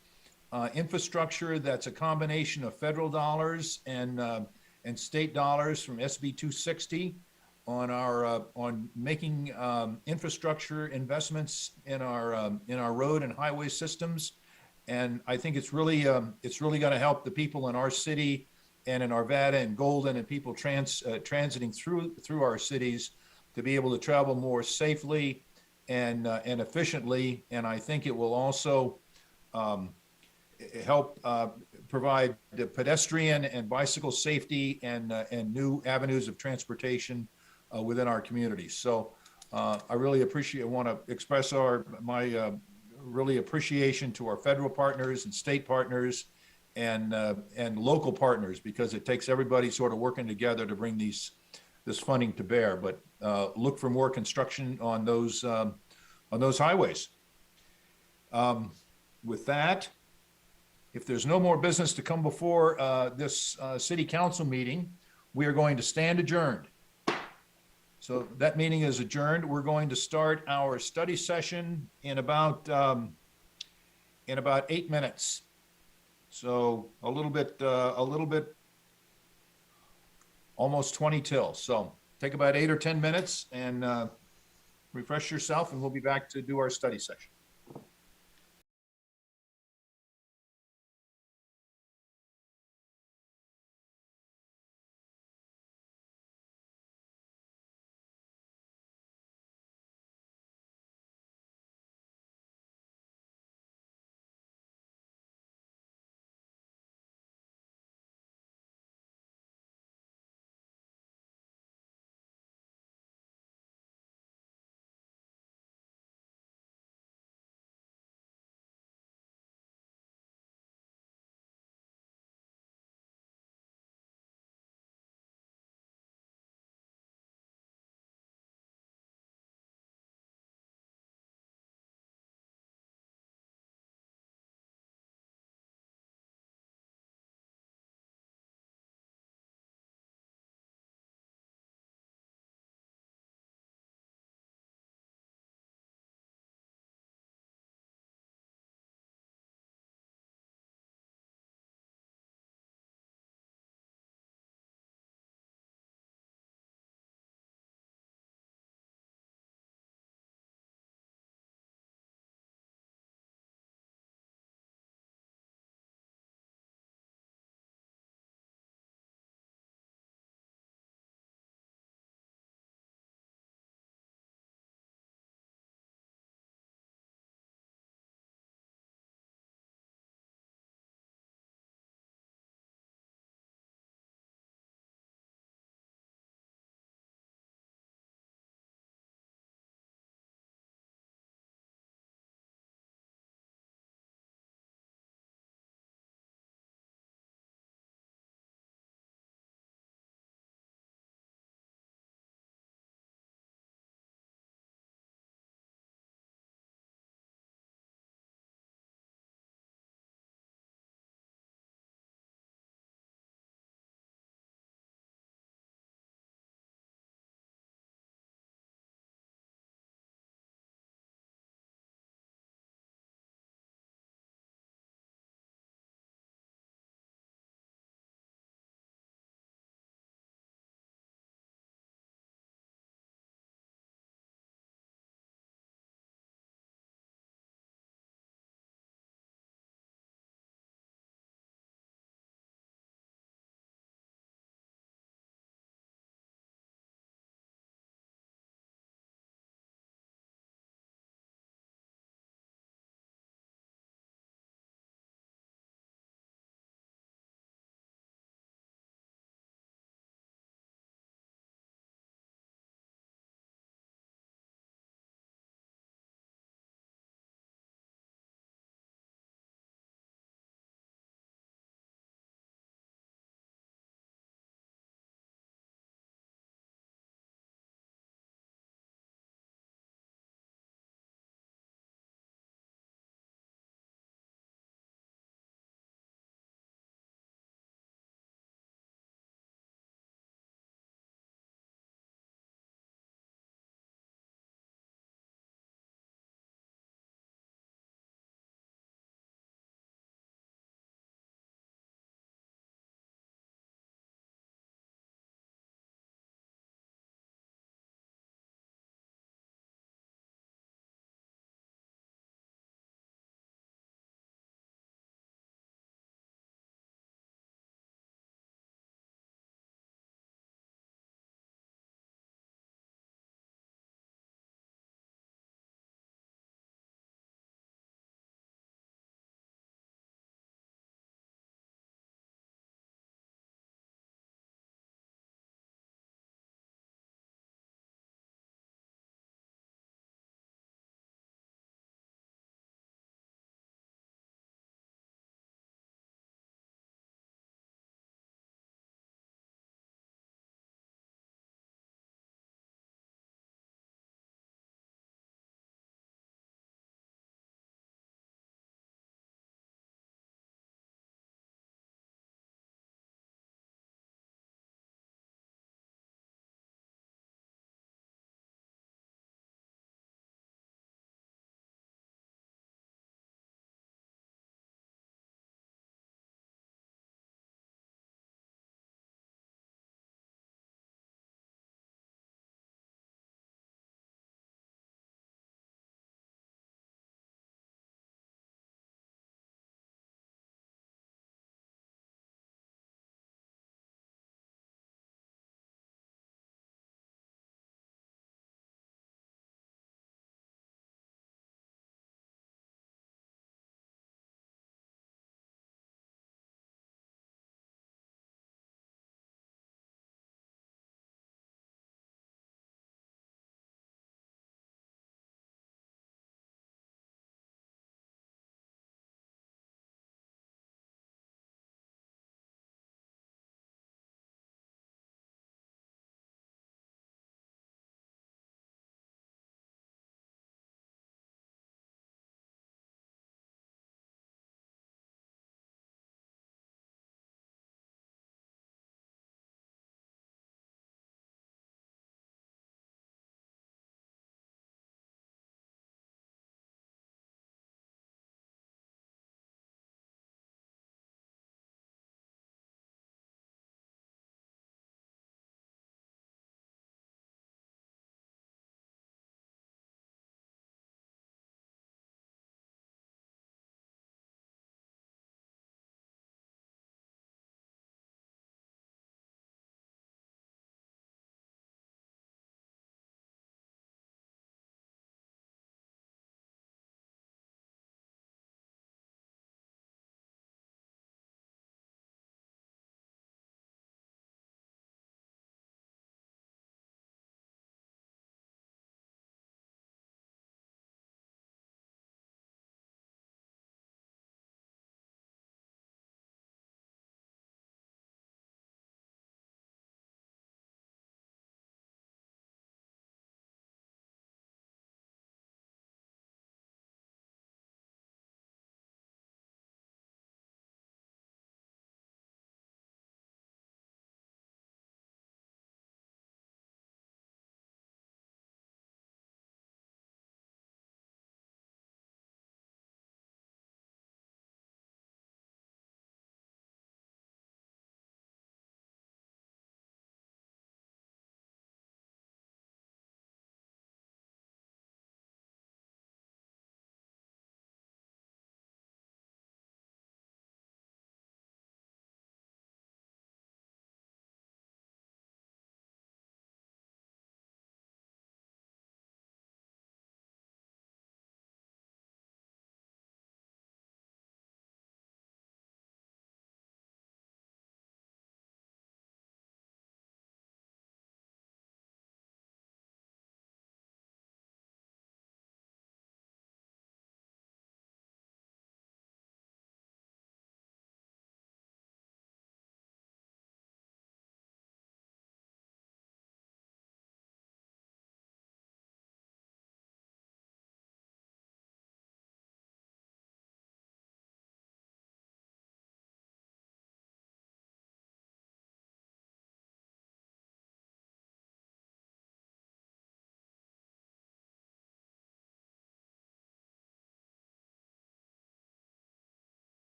infrastructure that's a combination of federal dollars and state dollars from SB 260 on making infrastructure investments in our road and highway systems. And I think it's really going to help the people in our city and in Arvada and Golden and people transiting through our cities to be able to travel more safely and efficiently. And I think it will also help provide the pedestrian and bicycle safety and new avenues of transportation within our communities. So I really want to express my really appreciation to our federal partners and state partners and local partners, because it takes everybody sort of working together to bring this funding to bear. But look for more construction on those highways. With that, if there's no more business to come before this city council meeting, we are going to stand adjourned. So that meeting is adjourned. We're going to start our study session in about 8 minutes. So a little bit, almost 20 till. So take about 8 or 10 minutes and refresh yourself, and we'll be back to do our study session.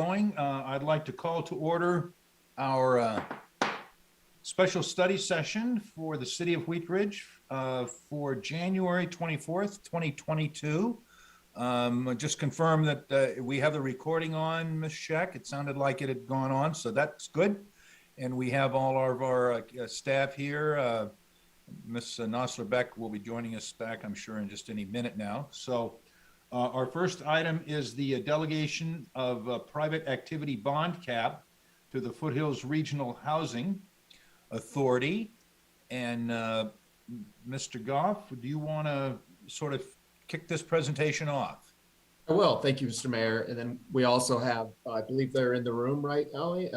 going. I'd like to call to order our special study session for the city of Wheat Ridge for January 24th, 2022. Just confirm that we have the recording on, Ms. Scheck. It sounded like it had gone on, so that's good. And we have all of our staff here. Ms. Nosler Beck will be joining us back, I'm sure, in just any minute now. So our first item is the delegation of private activity bond cap to the Foothills Regional Housing Authority. And Mr. Goff, do you want to sort of kick this presentation off? I will. Thank you, Mr. Mayor. And then we also have, I believe they're in the room, right, Ellie?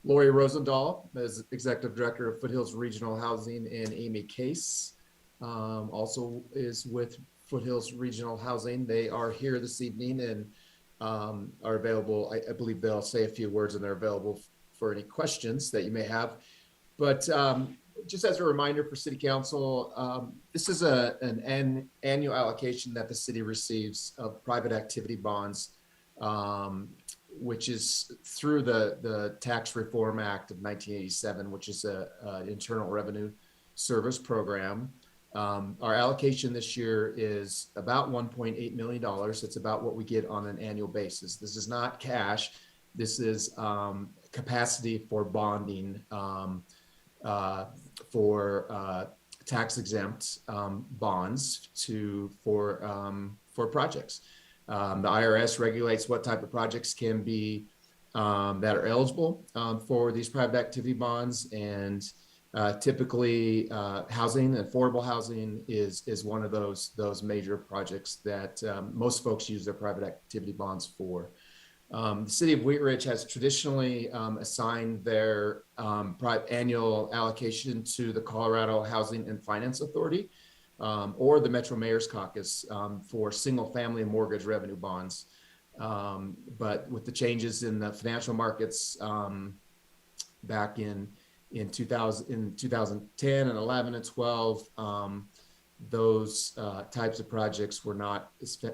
Lori Rosendahl is Executive Director of Foothills Regional Housing, and Amy Case also is with Foothills Regional Housing. They are here this evening and are available. I believe they'll say a few words and they're available for any questions that you may have. But just as a reminder for City Council, this is an annual allocation that the city receives of private activity bonds, which is through the Tax Reform Act of 1987, which is an Internal Revenue Service program. Our allocation this year is about $1.8 million. It's about what we get on an annual basis. This is not cash. This is capacity for bonding for tax exempt bonds for projects. The IRS regulates what type of projects can be that are eligible for these private activity bonds, and typically housing, affordable housing is one of those major projects that most folks use their private activity bonds for. The city of Wheat Ridge has traditionally assigned their annual allocation to the Colorado Housing and Finance Authority, or the Metro Mayor's Caucus for single family and mortgage revenue bonds. But with the changes in the financial markets back in 2010 and 11 and 12, those types of projects were not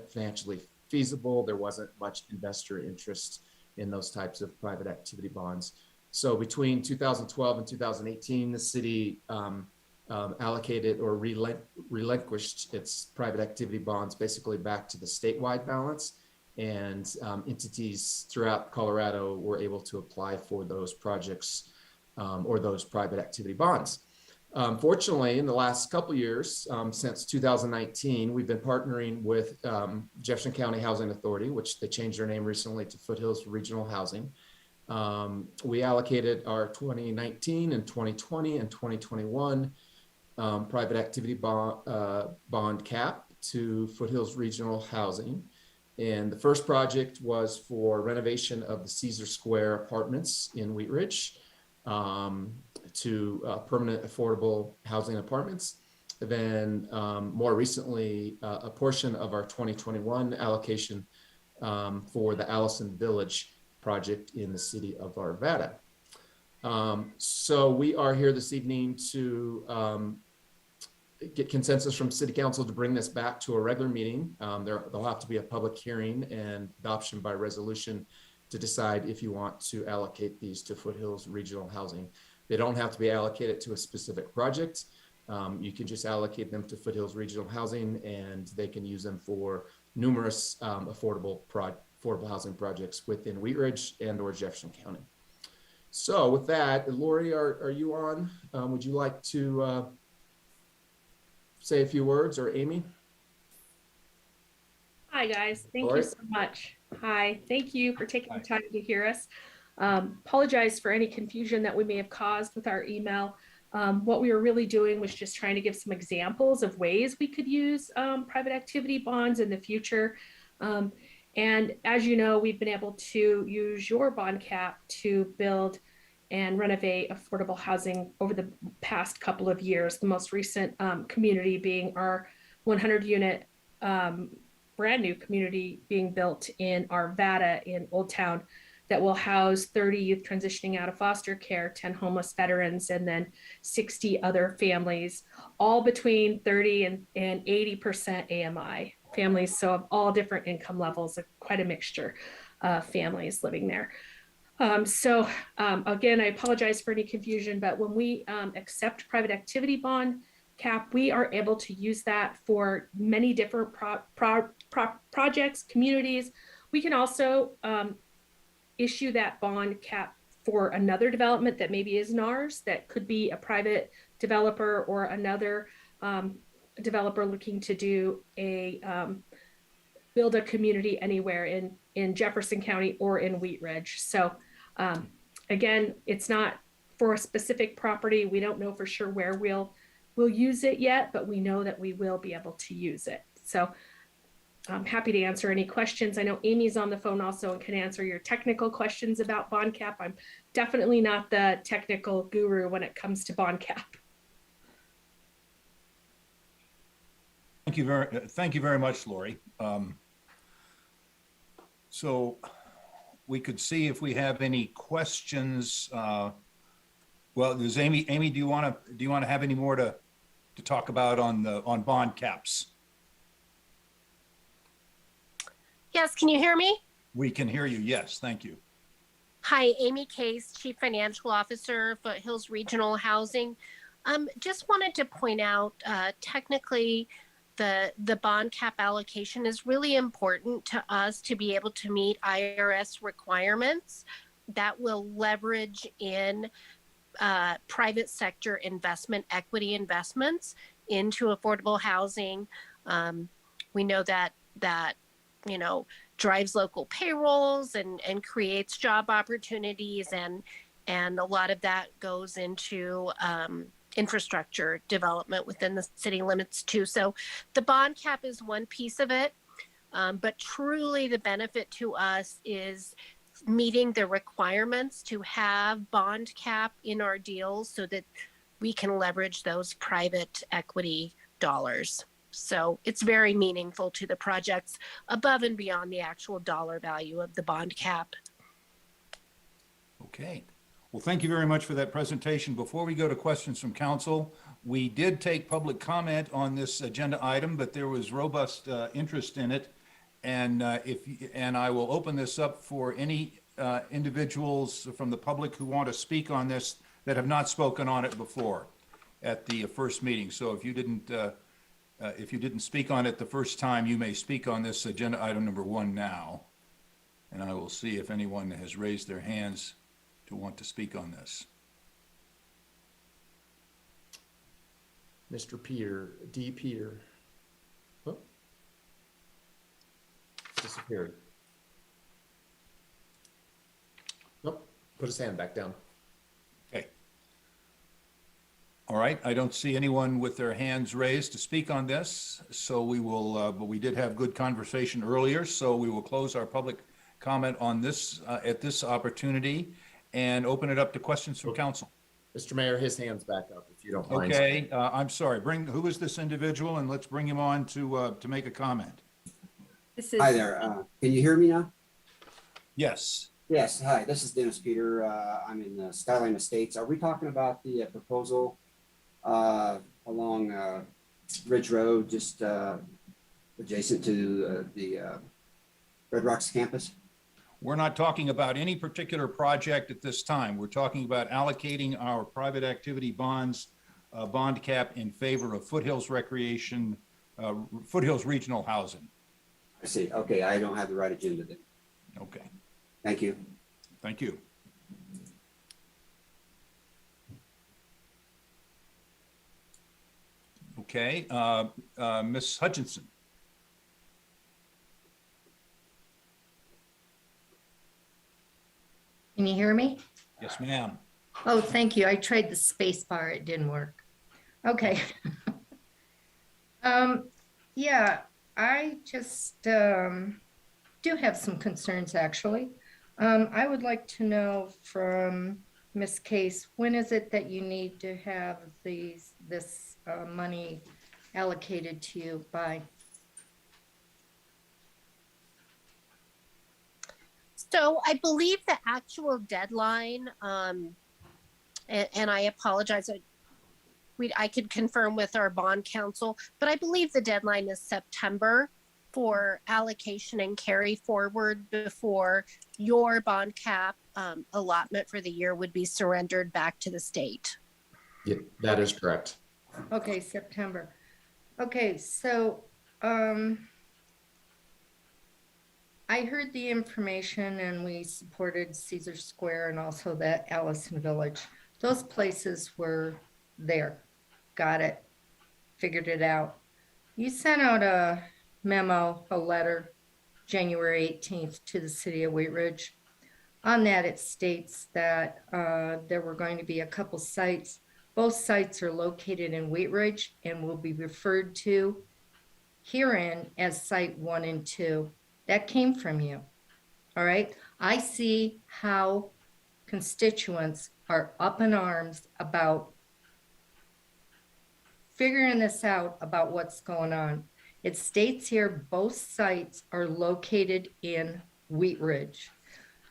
financially feasible. There wasn't much investor interest in those types of private activity bonds. So between 2012 and 2018, the city allocated or relinquished its private activity bonds basically back to the statewide balance, and entities throughout Colorado were able to apply for those projects or those private activity bonds. Fortunately, in the last couple of years, since 2019, we've been partnering with Jefferson County Housing Authority, which they changed their name recently to Foothills Regional Housing. We allocated our 2019 and 2020 and 2021 private activity bond cap to Foothills Regional Housing. And the first project was for renovation of the Caesar Square apartments in Wheat Ridge to permanent affordable housing apartments. And then more recently, a portion of our 2021 allocation for the Allison Village project in the city of Arvada. So we are here this evening to get consensus from City Council to bring this back to a regular meeting. There'll have to be a public hearing and adoption by resolution to decide if you want to allocate these to Foothills Regional Housing. They don't have to be allocated to a specific project. You can just allocate them to Foothills Regional Housing, and they can use them for numerous affordable housing projects within Wheat Ridge and or Jefferson County. So with that, Lori, are you on? Would you like to say a few words, or Amy? Hi, guys. Thank you so much. Hi, thank you for taking the time to hear us. Apologize for any confusion that we may have caused with our email. What we were really doing was just trying to give some examples of ways we could use private activity bonds in the future. And as you know, we've been able to use your bond cap to build and renovate affordable housing over the past couple of years. The most recent community being our 100-unit brand new community being built in Arvada in Old Town that will house 30 youth transitioning out of foster care, 10 homeless veterans, and then 60 other families, all between 30 and 80% AMI families, so of all different income levels, quite a mixture. families living there. Again, I apologize for any confusion, but when we accept private activity bond cap, we are able to use that for many different projects, communities. We can also issue that bond cap for another development that maybe isn't ours, that could be a private developer or another developer looking to do a build a community anywhere in Jefferson County or in Wheat Ridge. So again, it's not for a specific property. We don't know for sure where we'll use it yet, but we know that we will be able to use it. So I'm happy to answer any questions. I know Amy's on the phone also and can answer your technical questions about bond cap. I'm definitely not the technical guru when it comes to bond cap. Thank you very much, Lori. So we could see if we have any questions. Well, does Amy, do you want to have any more to talk about on bond caps? Yes, can you hear me? We can hear you, yes, thank you. Hi, Amy Case, Chief Financial Officer, Foothills Regional Housing. Just wanted to point out, technically, the bond cap allocation is really important to us to be able to meet IRS requirements that will leverage in private sector investment, equity investments into affordable housing. We know that drives local payrolls and creates job opportunities, and a lot of that goes into infrastructure development within the city limits too. So the bond cap is one piece of it, but truly the benefit to us is meeting the requirements to have bond cap in our deals so that we can leverage those private equity dollars. So it's very meaningful to the projects above and beyond the actual dollar value of the bond cap. Okay. Well, thank you very much for that presentation. Before we go to questions from council, we did take public comment on this agenda item, but there was robust interest in it. And I will open this up for any individuals from the public who want to speak on this that have not spoken on it before at the first meeting. So if you didn't speak on it the first time, you may speak on this agenda item number 1 now. And I will see if anyone has raised their hands to want to speak on this. Mr. Peter, D. Peter. Oh. Disappeared. Nope, put his hand back down. Okay. All right, I don't see anyone with their hands raised to speak on this, so we will, but we did have good conversation earlier, so we will close our public comment on this at this opportunity and open it up to questions from council. Mr. Mayor, his hand's back up if you don't mind. Okay, I'm sorry, who is this individual, and let's bring him on to make a comment. This is... Hi there, can you hear me now? Yes. Yes, hi, this is Dennis Peter. I'm in the Skyline Estates. Are we talking about the proposal along Ridge Road, just adjacent to the Red Rocks campus? We're not talking about any particular project at this time. We're talking about allocating our private activity bonds, bond cap in favor of Foothills Recreation, Foothills Regional Housing. I see. Okay, I don't have the right agenda then. Okay. Thank you. Thank you. Okay, Ms. Hutchinson. Can you hear me? Yes, ma'am. Oh, thank you. I tried the space bar. It didn't work. Okay. Yeah, I just do have some concerns actually. I would like to know from Ms. Case, when is it that you need to have this money allocated to you by? So I believe the actual deadline, and I apologize, I could confirm with our bond counsel, but I believe the deadline is September for allocation and carry forward before your bond cap allotment for the year would be surrendered back to the state. Yeah, that is correct. Okay, September. Okay, so I heard the information and we supported Caesar Square and also that Allison Village. Those places were there. Got it. Figured it out. You sent out a memo, a letter, January 18th to the city of Wheat Ridge. On that, it states that there were going to be a couple sites. Both sites are located in Wheat Ridge and will be referred to herein as Site 1 and 2. That came from you. All right. I see how constituents are up in arms about figuring this out about what's going on. It states here both sites are located in Wheat Ridge.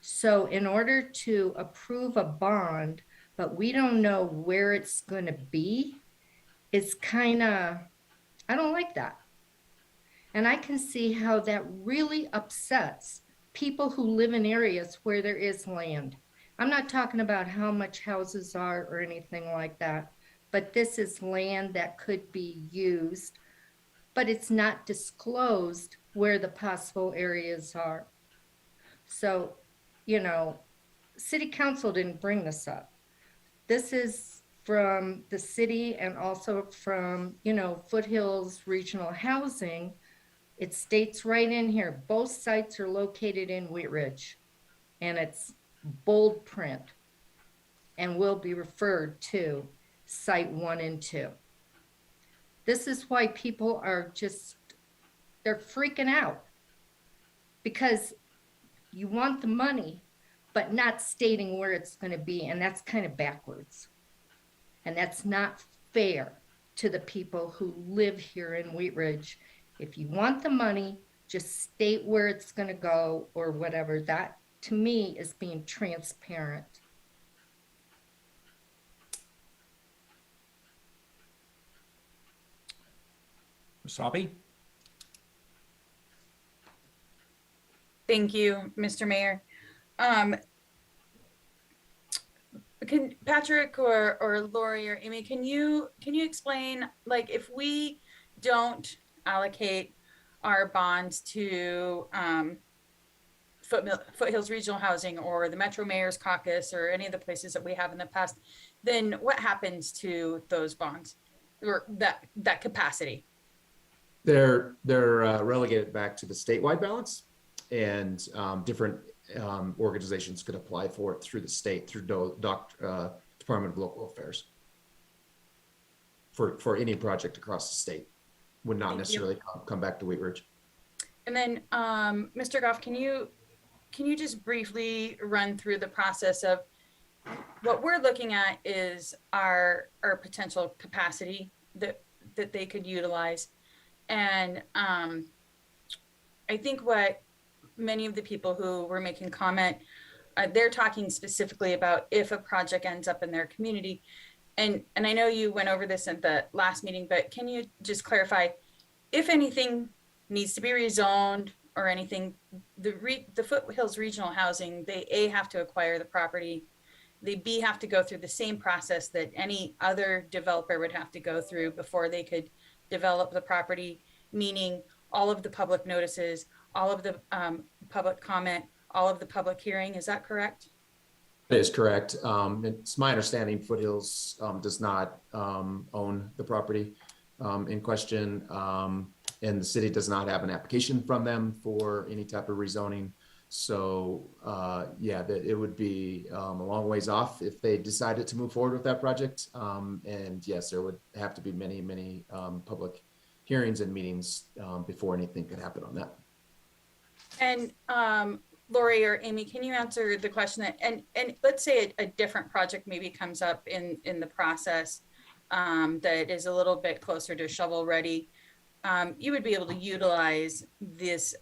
So in order to approve a bond, but we don't know where it's going to be, it's kind of, I don't like that. And I can see how that really upsets people who live in areas where there is land. I'm not talking about how much houses are or anything like that, but this is land that could be used, but it's not disclosed where the possible areas are. So, you know, city council didn't bring this up. This is from the city and also from, you know, Foothills Regional Housing. It states right in here, both sites are located in Wheat Ridge, and it's bold print and will be referred to Site 1 and 2. This is why people are just, they're freaking out because you want the money, but not stating where it's going to be. And that's kind of backwards. And that's not fair to the people who live here in Wheat Ridge. If you want the money, just state where it's going to go or whatever. That to me is being transparent. Wasabi? Thank you, Mr. Mayor. Can Patrick or Lori or Amy, can you explain, like, if we don't allocate our bonds to Foothills Regional Housing or the Metro Mayor's Caucus or any of the places that we have in the past, then what happens to those bonds or that capacity? They're relegated back to the statewide balance, and different organizations could apply for it through the state, through Department of Local Affairs for any project across the state. Would not necessarily come back to Wheat Ridge. And then, Mr. Goff, can you just briefly run through the process of what we're looking at is our potential capacity that they could utilize. And I think what many of the people who were making comment, they're talking specifically about if a project ends up in their community. And I know you went over this at the last meeting, but can you just clarify if anything needs to be rezoned or anything? The Foothills Regional Housing, they A, have to acquire the property. They B, have to go through the same process that any other developer would have to go through before they could develop the property, meaning all of the public notices, all of the public comment, all of the public hearing. Is that correct? That is correct. It's my understanding Foothills does not own the property in question, and the city does not have an application from them for any type of rezoning. So yeah, it would be a long ways off if they decided to move forward with that project. And yes, there would have to be many, many public hearings and meetings before anything could happen on that. And Lori or Amy, can you answer the question that, and let's say a different project maybe comes up in the process that is a little bit closer to shovel ready. You would be able to utilize this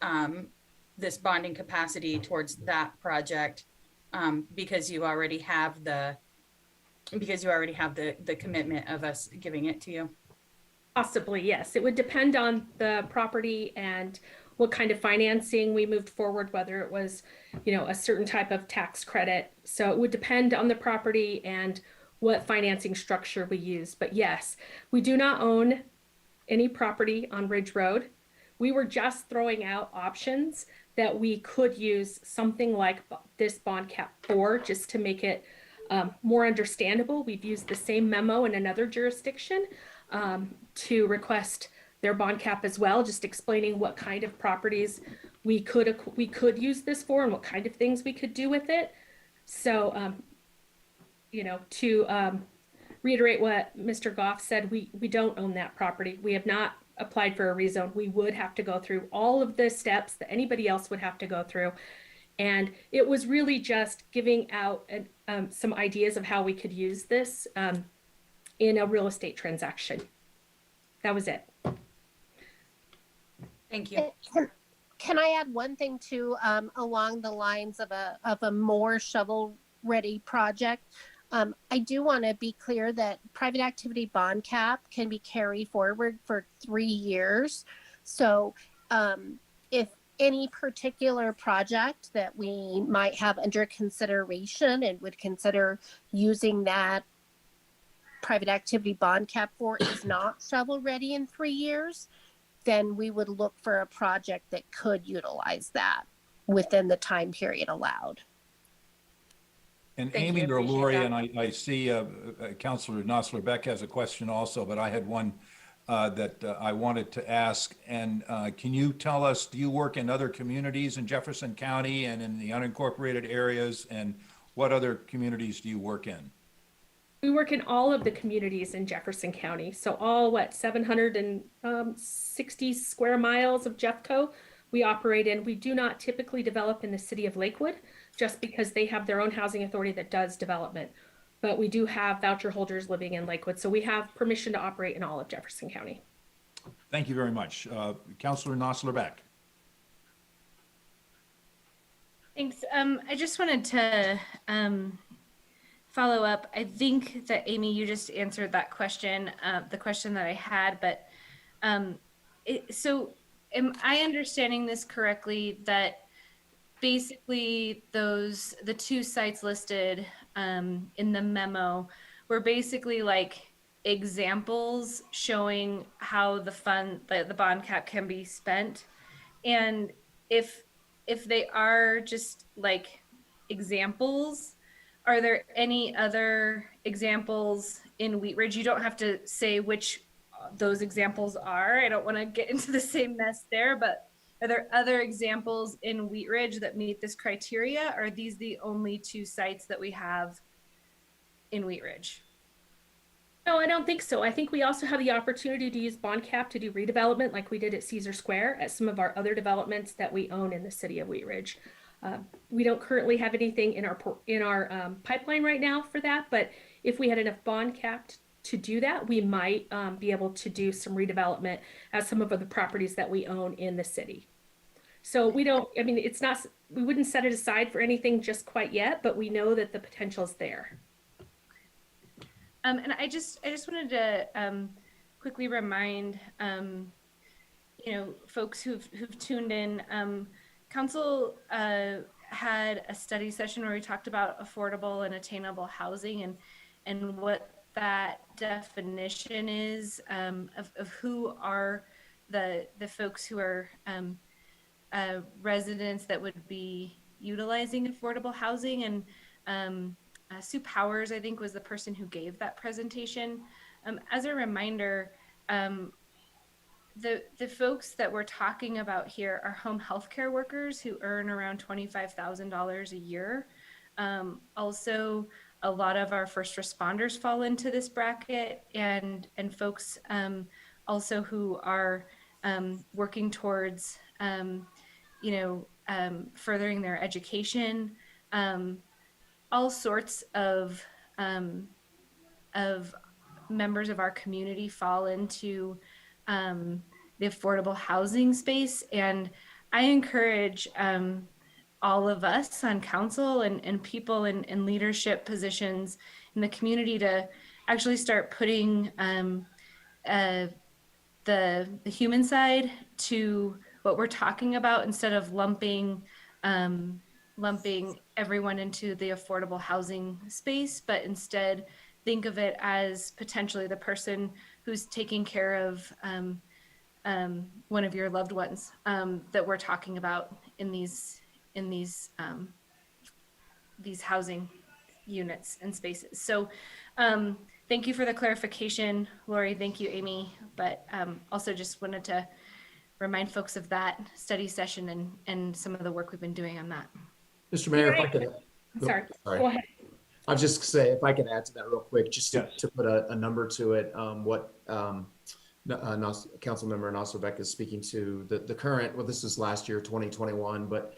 this bonding capacity towards that project because you already have the commitment of us giving it to you. Possibly, yes. It would depend on the property and what kind of financing we moved forward, whether it was, a certain type of tax credit. So it would depend on the property and what financing structure we use. But yes, we do not own any property on Ridge Road. We were just throwing out options that we could use something like this bond cap for, just to make it more understandable. We've used the same memo in another jurisdiction to request their bond cap as well, just explaining what kind of properties we could use this for and what kind of things we could do with it. So, to reiterate what Mr. Goff said, we don't own that property. We have not applied for a rezone. We would have to go through all of the steps that anybody else would have to go through. And it was really just giving out some ideas of how we could use this in a real estate transaction. That was it. Thank you. Can I add one thing too, along the lines of a more shovel-ready project? I do want to be clear that private activity bond cap can be carried forward for 3 years. So if any particular project that we might have under consideration and would consider using that private activity bond cap for is not shovel ready in 3 years, then we would look for a project that could utilize that within the time period allowed. And Thank Amy you, or appreciate Lori, that. and I see Councilor Nosler Beck has a question also, but I had one that I wanted to ask. And can you tell us, do you work in other communities in Jefferson County and in the unincorporated areas? And what other communities do you work in? We work in all of the communities in Jefferson County. So all, 760 square miles of Jeffco we operate in. We do not typically develop in the city of Lakewood, just because they have their own housing authority that does development. But we do have voucher holders living in Lakewood. So we have permission to operate in all of Jefferson County. Thank you very much. Councilor Nosler Beck. Thanks. I just wanted to follow up. I think that Amy, you just answered that question, the question that I had, but so am I understanding this correctly, that basically the 2 sites listed in the memo were basically like examples showing how the bond cap can be spent? And if they are just like examples, are there any other examples in Wheat Ridge? You don't have to say which those examples are. I don't want to get into the same mess there, but are there other examples in Wheat Ridge that meet this criteria? Or are these the only 2 sites that we have in Wheat Ridge? No, I don't think so. I think we also have the opportunity to use bond cap to do redevelopment like we did at Caesar Square at some of our other developments that we own in the city of Wheat Ridge. We don't currently have anything in our pipeline right now for that, but if we had enough bond cap to do that, we might be able to do some redevelopment at some of the properties that we own in the city. So we wouldn't set it aside for anything just quite yet, but we know that the potential is there. And I just wanted to quickly remind folks who've tuned in. Council had a study session where we talked about affordable and attainable housing and what that definition is of who are the folks who are residents that would be utilizing affordable housing. And Sue Powers, I think, was the person who gave that presentation. As a reminder, the folks that we're talking about here are home health care workers who earn around $25,000 a year. Also, a lot of our first responders fall into this bracket, and folks also who are working towards furthering their education. All sorts of members of our community fall into the affordable housing space. And I encourage all of us on council and people in leadership positions in the community to actually start putting the human side to what we're talking about instead of lumping everyone into the affordable housing space, but instead think of it as potentially the person who's taking care of one of your loved ones that we're talking about in these housing units and spaces. So thank you for the clarification, Lori. Thank you, Amy. But also just wanted to remind folks of that study session and some of the work we've been doing on that. Mr. Mayor, if I could. Sorry. Go ahead. I'll just say, if I can add to that real quick, just to put a number to it, what Councilmember Nosserbeck is speaking to, the current, well, this is last year, 2021, but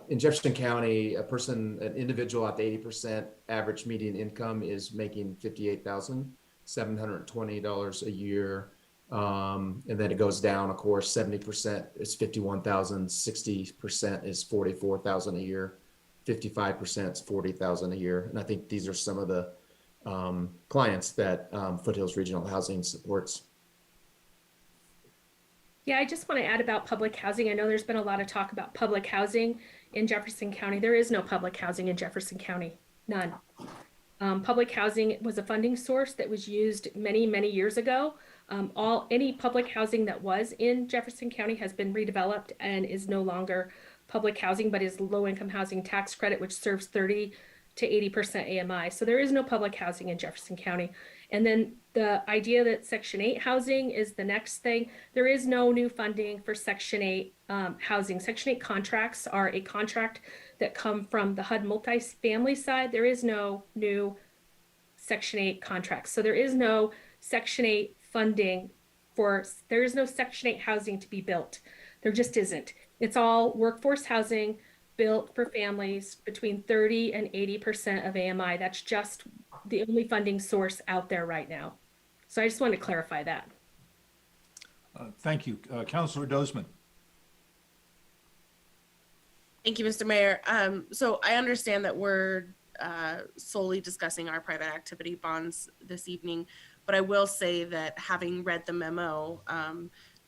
in Jefferson County, an individual at the 80% average median income is making $58,720 a year. And then it goes down, of course, 70% is 51,000, 60% is 44,000 a year, 55% is 40,000 a year. And I think these are some of the clients that Foothills Regional Housing supports. Yeah, I just want to add about public housing. I know there's been a lot of talk about public housing in Jefferson County. There is no public housing in Jefferson County, none. Public housing was a funding source that was used many, many years ago. Any public housing that was in Jefferson County has been redeveloped and is no longer public housing, but is low-income housing tax credit, which serves 30 to 80% AMI. So there is no public housing in Jefferson County. And then the idea that Section 8 housing is the next thing, there is no new funding for Section 8 housing. Section 8 contracts are a contract that come from the HUD multifamily side. There is no new Section 8 contracts. So there is no Section 8 funding there is no Section 8 housing to be built. There just isn't. It's all workforce housing built for families between 30 and 80% of AMI. That's just the only funding source out there right now. So I just wanted to clarify that. Thank you. Councilor Dozeman. Thank you, Mr. Mayor. So I understand that we're solely discussing our private activity bonds this evening, but I will say that having read the memo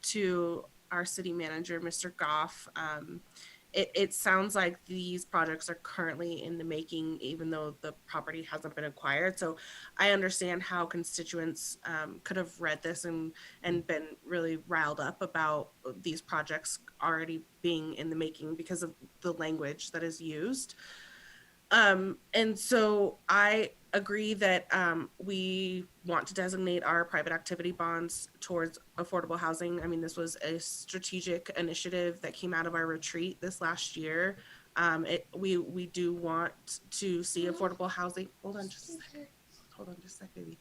to our city manager, Mr. Goff, it sounds like these projects are currently in the making, even though the property hasn't been acquired. So I understand how constituents could have read this and been really riled up about these projects already being in the making because of the language that is used. And so I agree that we want to designate our private activity bonds towards affordable housing. I mean, this was a strategic initiative that came out of our retreat this last year. We do want to see affordable housing. Hold on just a sec, baby.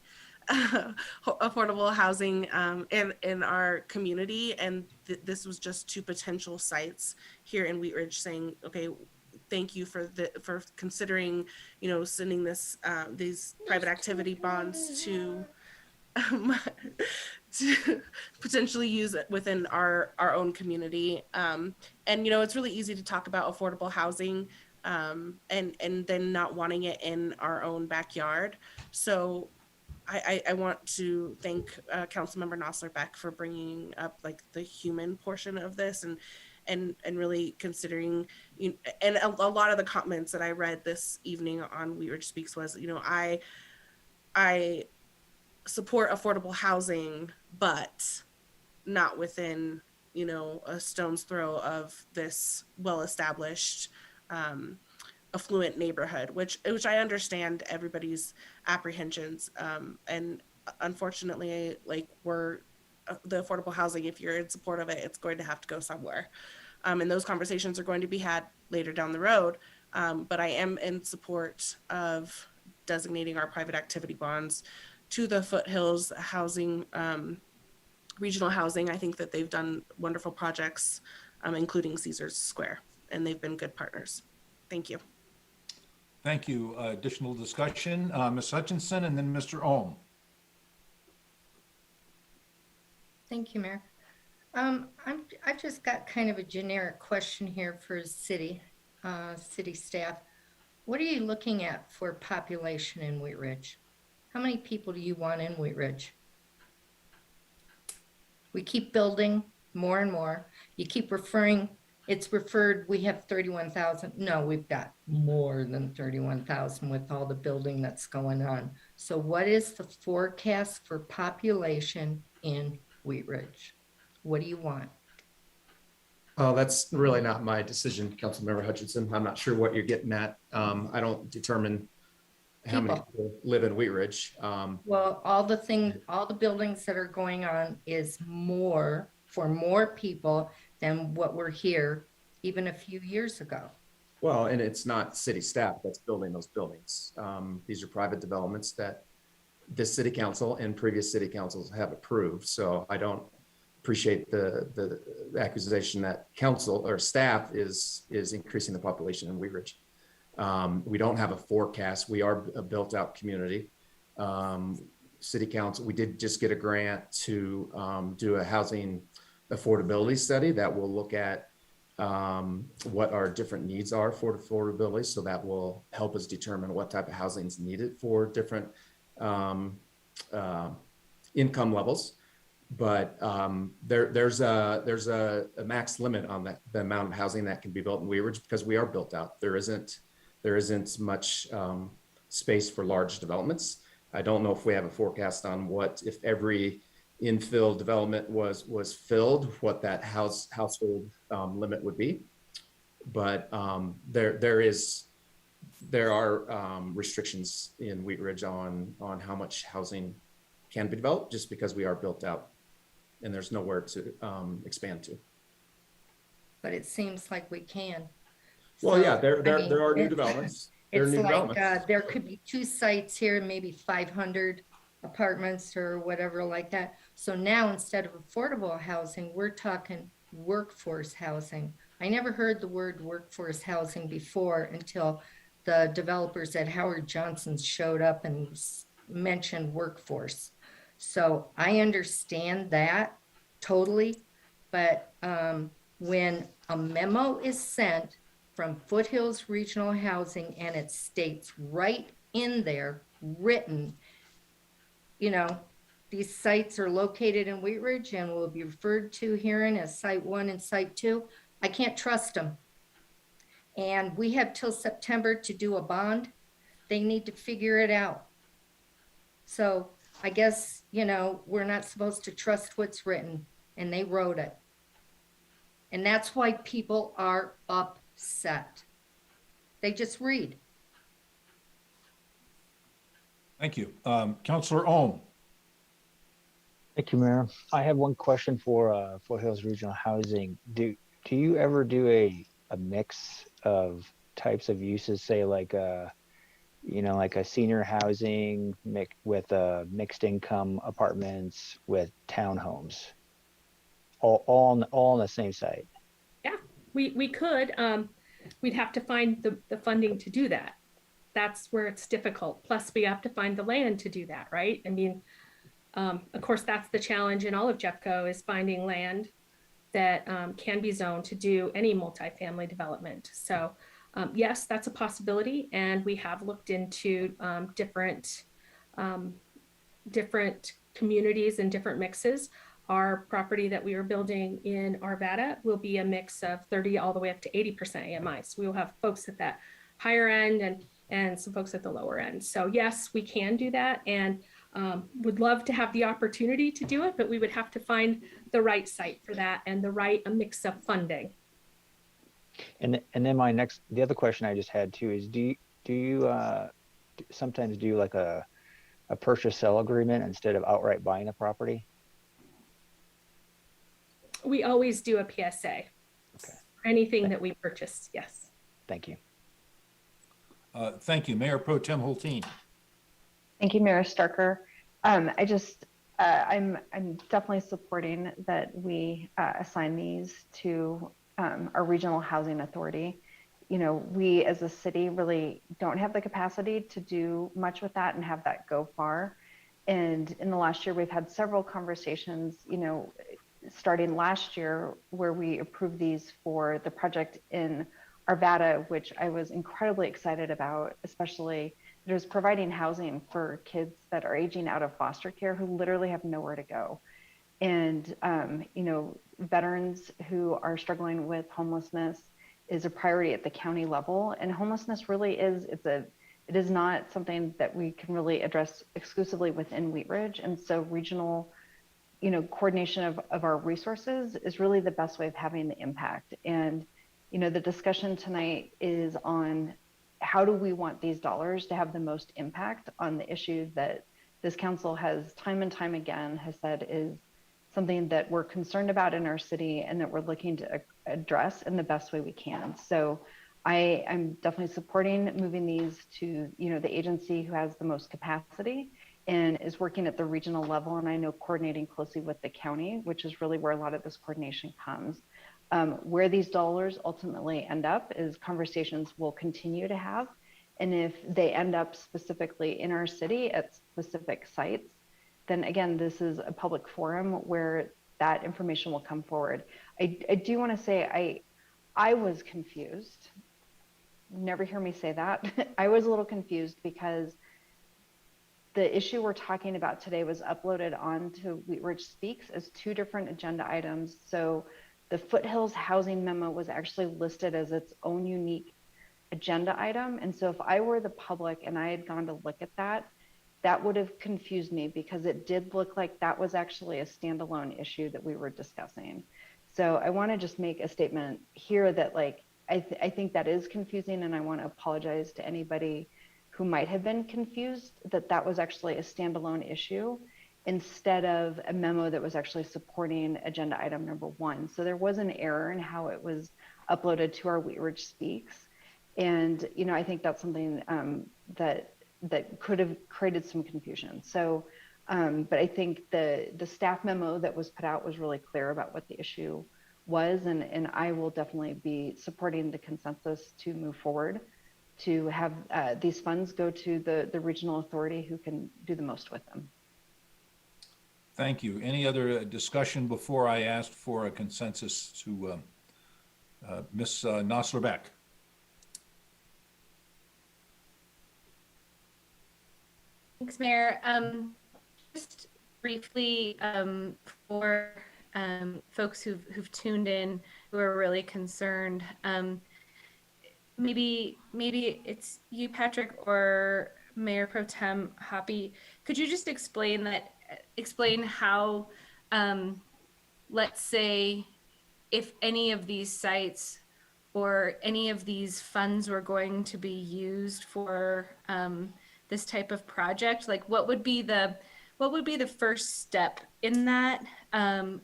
Affordable housing in our community. And this was just two potential sites here in Wheat Ridge saying, okay, thank you for considering, sending these private activity bonds to potentially use it within our own community. And it's really easy to talk about affordable housing and then not wanting it in our own backyard. So I want to thank Councilmember Nosserbeck for bringing up like the human portion of this and really considering, and a lot of the comments that I read this evening on Wheat Ridge Speaks was, I support affordable housing, but not within, a stone's throw of this well-established, affluent neighborhood, which I understand everybody's apprehensions. And unfortunately, the affordable housing, if you're in support of it, it's going to have to go somewhere. And those conversations are going to be had later down the road. But I am in support of designating our private activity bonds to the Foothills housing, regional housing. I think that they've done wonderful projects, including Caesars Square, and they've been good partners. Thank you. Thank you. Additional discussion, Ms. Hutchinson and then Mr. Ohm. Thank you, Mayor. I just got kind of a generic question here for city staff. What are you looking at for population in Wheat Ridge? How many people do you want in Wheat Ridge? We keep building more and more. You keep referring, it's referred, we have 31,000. No, we've got more than 31,000 with all the building that's going on. So what is the forecast for population in Wheat Ridge? What do you want? Oh, that's really not my decision, Councilmember Hutchinson. I'm not sure what you're getting at. I don't determine how many people live in Wheat Ridge. Well, all the buildings that are going on is more for more people than what were here even a few years ago. Well, and it's not city staff that's building those buildings. These are private developments that this city council and previous city councils have approved. So I don't appreciate the accusation that council or staff is increasing the population in Wheat Ridge. We don't have a forecast. We are a built out community. City council, we did just get a grant to do a housing affordability study that will look at what our different needs are for affordability. So that will help us determine what type of housing is needed for different income levels. But there's a max limit on the amount of housing that can be built in Wheat Ridge because we are built out. There isn't much space for large developments. I don't know if we have a forecast on what, if every infill development was filled, what that household limit would be. But there are restrictions in Wheat Ridge on how much housing can be developed just because we are built out and there's nowhere to expand to. But it seems like we can. Well, So, yeah, there I mean, are new developments. It's like there could be 2 sites here, maybe 500 apartments or whatever like that. So now instead of affordable housing, we're talking workforce housing. I never heard the word workforce housing before until the developers at Howard Johnson's showed up and mentioned workforce. So I understand that totally, but when a memo is sent from Foothills Regional Housing and it states right in there, written, you know, these sites are located in Wheat Ridge and will be referred to herein as Site 1 and Site 2, I can't trust them. And we have till September to do a bond. They need to figure it out. So I guess, you know, we're not supposed to trust what's written, and they wrote it. And that's why people are upset. They just read. Thank you. Councilor Ohm. Thank you, Mayor. I have one question for Foothills Regional Housing. Do you ever do a mix of types of uses, say like you know, like a senior housing with mixed income apartments with townhomes, all on the same site? Yeah, we could. We'd have to find the funding to do that. That's where it's difficult. Plus, we have to find the land to do that, right? I mean, of course, that's the challenge in all of Jeffco is finding land that can be zoned to do any multifamily development. So yes, that's a possibility. And we have looked into different communities and different mixes. Our property that we are building in Arvada will be a mix of 30 all the way up to 80% AMI. So we will have folks at that higher end and some folks at the lower end. So yes, we can do that and would love to have the opportunity to do it, but we would have to find the right site for that and the right mix of funding. And then the other question I just had too is do you sometimes do like a purchase sell agreement instead of outright buying a property? We always do a PSA. Okay. Anything that we purchase, yes. Thank you. Thank you. Mayor Pro Tem Hulteen. Thank you, Mayor Starker. I'm definitely supporting that we assign these to our regional housing authority. You know, we as a city really don't have the capacity to do much with that and have that go far. And in the last year, we've had several conversations, you know, starting last year where we approved these for the project in Arvada, which I was incredibly excited about, especially it was providing housing for kids that are aging out of foster care who literally have nowhere to go. And, you know, veterans who are struggling with homelessness is a priority at the county level. And homelessness really is, it is not something that we can really address exclusively within Wheat Ridge. And so regional, coordination of our resources is really the best way of having the impact. And, the discussion tonight is on how do we want these dollars to have the most impact on the issue that this council has time and time again has said is something that we're concerned about in our city and that we're looking to address in the best way we can. So I'm definitely supporting moving these to, the agency who has the most capacity and is working at the regional level. And I know coordinating closely with the county, which is really where a lot of this coordination comes. Where these dollars ultimately end up is conversations we'll continue to have. And if they end up specifically in our city at specific sites, then again, this is a public forum where that information will come forward. I do want to say I was confused. Never hear me say that. I was a little confused because the issue we're talking about today was uploaded onto Wheat Ridge Speaks as two different agenda items. So the Foothills housing memo was actually listed as its own unique agenda item. And so if I were the public and I had gone to look at that, that would have confused me because it did look like that was actually a standalone issue that we were discussing. So I want to just make a statement here that I think that is confusing, and I want to apologize to anybody who might have been confused that that was actually a standalone issue instead of a memo that was actually supporting agenda item number 1. So there was an error in how it was uploaded to our Wheat Ridge Speaks. And, I think that's something that could have created some confusion. So, but I think the staff memo that was put out was really clear about what the issue was. And I will definitely be supporting the consensus to move forward to have these funds go to the regional authority who can do the most with them. Thank you. Any other discussion before I asked for a consensus to Ms. Nosler-Beck? Thanks, Mayor. Just briefly, for folks who've tuned in who are really concerned, maybe it's you, Patrick, or Mayor Pro Tem Hoppy. Could you just explain how, let's say, if any of these sites or any of these funds were going to be used for this type of project, what would be the first step in that,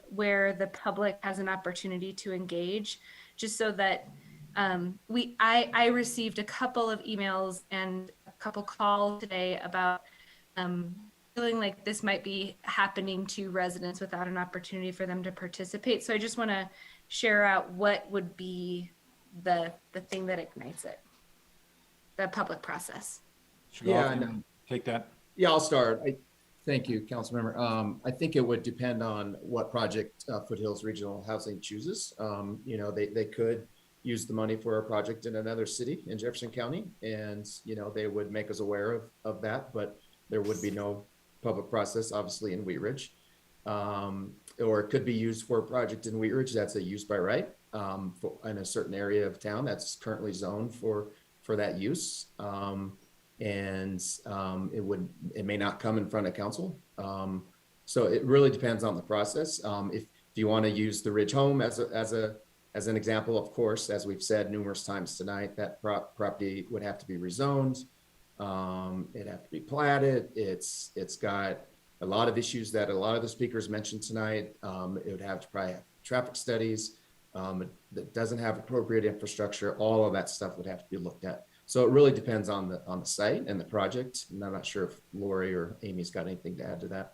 where the public has an opportunity to engage, just so that I received a couple of emails and a couple calls today about feeling like this might be happening to residents without an opportunity for them to participate. So I just want to share out what would be the thing that ignites it, the public process. Yeah, take that. Yeah, I'll start. Thank you, council member. I think it would depend on what project Foothills Regional Housing chooses. They could use the money for a project in another city in Jefferson County, and they would make us aware of that, but there would be no public process, obviously, in Wheat Ridge. Or it could be used for a project in Wheat Ridge that's a use by right in a certain area of town that's currently zoned for that use. It may not come in front of council. So it really depends on the process. If you want to use the Ridge Home as an example, of course, as we've said numerous times tonight, that property would have to be rezoned. It'd have to be platted. It's got a lot of issues that a lot of the speakers mentioned tonight. It would have to probably have traffic studies. That doesn't have appropriate infrastructure. All of that stuff would have to be looked at. So it really depends on the site and the project. And I'm not sure if Lori or Amy's got anything to add to that.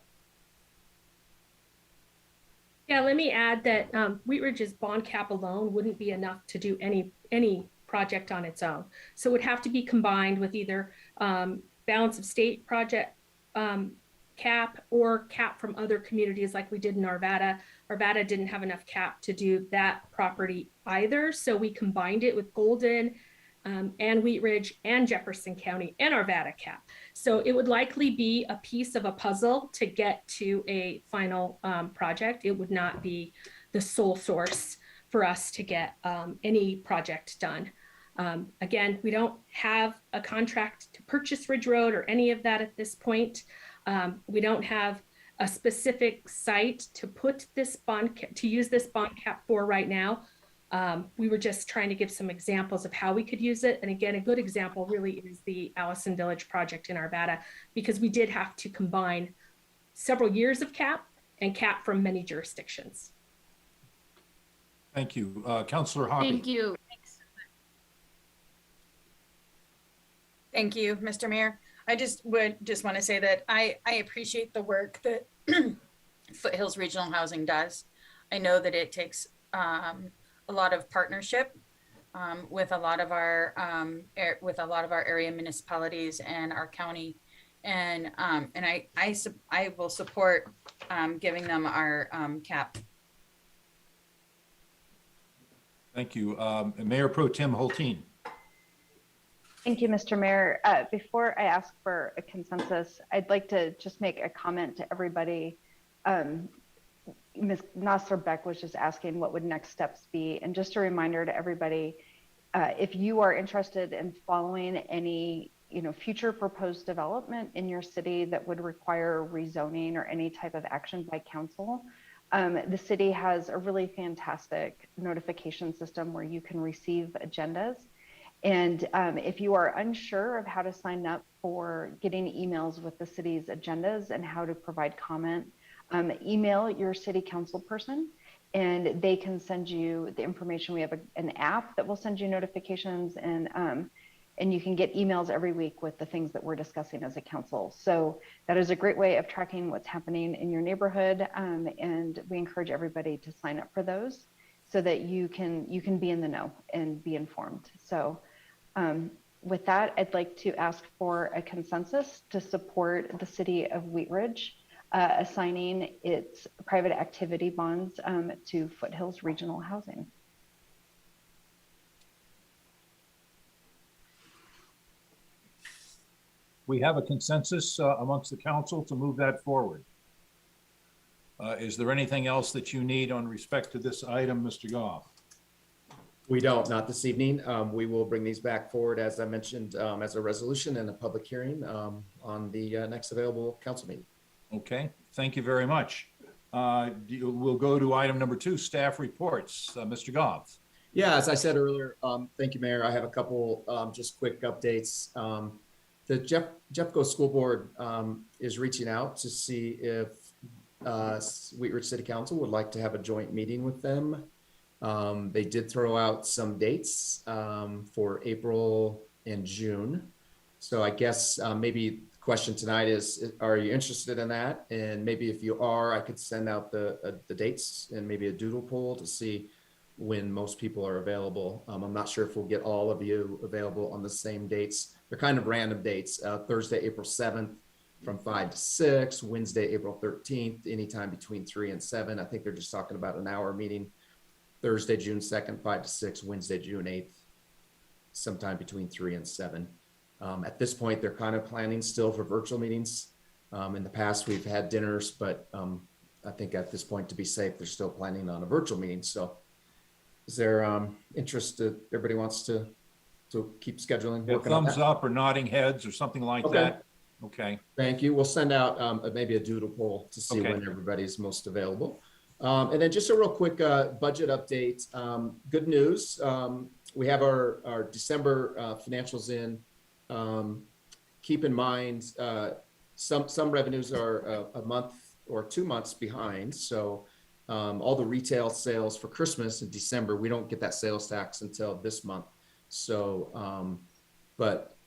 Yeah, let me add that Wheat Ridge's bond cap alone wouldn't be enough to do any project on its own. So it would have to be combined with either balance of state project cap or cap from other communities like we did in Arvada. Arvada didn't have enough cap to do that property either. So we combined it with Golden and Wheat Ridge and Jefferson County and Arvada cap. So it would likely be a piece of a puzzle to get to a final project. It would not be the sole source for us to get any project done. Again, we don't have a contract to purchase Ridge Road or any of that at this point. We don't have a specific site to put this to use this bond cap for right now. We were just trying to give some examples of how we could use it. And again, a good example really is the Allison Village project in Arvada, because we did have to combine several years of cap and cap from many jurisdictions. Thank you. Councillor Hobby. Thank you. Thank you, Mr. Mayor. I would just want to say that I appreciate the work that Foothills Regional Housing does. I know that it takes a lot of partnership with a lot of our area municipalities and our county, and I will support giving them our cap. Thank you. Mayor Pro Tem Hulteen. Thank you, Mr. Mayor. Before I ask for a consensus, I'd like to just make a comment to everybody. Ms. Nasser Beck was just asking what would next steps be. And just a reminder to everybody, if you are interested in following any future proposed development in your city that would require rezoning or any type of action by council, the city has a really fantastic notification system where you can receive agendas. And if you are unsure of how to sign up for getting emails with the city's agendas and how to provide comment, email your city council person and they can send you the information. We have an app that will send you notifications, and you can get emails every week with the things that we're discussing as a council. So that is a great way of tracking what's happening in your neighborhood. And we encourage everybody to sign up for those so that you can be in the know and be informed. So with that, I'd like to ask for a consensus to support the city of Wheat Ridge assigning its private activity bonds to Foothills Regional Housing. We have a consensus amongst the council to move that forward. Is there anything else that you need on respect to this item, Mr. Goff? We don't, not this evening. We will bring these back forward, as I mentioned, as a resolution and a public hearing on the next available council meeting. Okay, thank you very much. We'll go to item number 2, staff reports. Mr. Goff. Yeah, as I said earlier, thank you, Mayor. I have a couple just quick updates. The Jeffco School Board is reaching out to see if Wheat Ridge City Council would like to have a joint meeting with them. They did throw out some dates for April and June. So I guess maybe the question tonight is, are you interested in that? And maybe if you are, I could send out the dates and maybe a doodle poll to see when most people are available. I'm not sure if we'll get all of you available on the same dates. They're kind of random dates. Thursday, April 7th from 5 to 6, Wednesday, April 13th, anytime between 3 and 7. I think they're just talking about an hour meeting. Thursday, June 2nd, 5 to 6, Wednesday, June 8th, sometime between 3 and 7. At this point, they're kind of planning still for virtual meetings. In the past, we've had dinners, but I think at this point, to be safe, they're still planning on a virtual meeting. So is there interest that everybody wants to keep scheduling? Yeah, thumbs up or nodding heads or something like that. Okay. Thank you. We'll send out maybe a doodle poll to see when everybody's most available. And then just a real quick budget update. Good news. We have our December financials in. Keep in mind, some revenues are a month or 2 months behind. So all the retail sales for Christmas in December, we don't get that sales tax until this month. So, but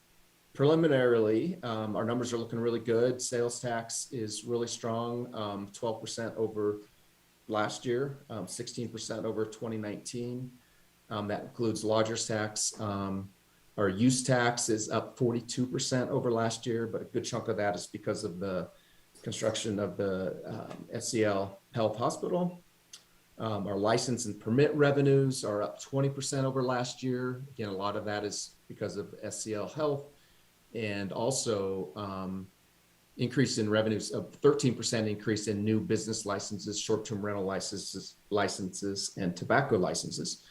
preliminarily, our numbers are looking really good. Sales tax is really strong, 12% over last year, 16% over 2019. That includes lodger's tax. Our use tax is up 42% over last year, but a good chunk of that is because of the construction of the SCL Health Hospital. Our license and permit revenues are up 20% over last year. Again, a lot of that is because of SCL Health. And also increase in revenues of 13% increase in new business licenses, short-term rental licenses, and tobacco licenses.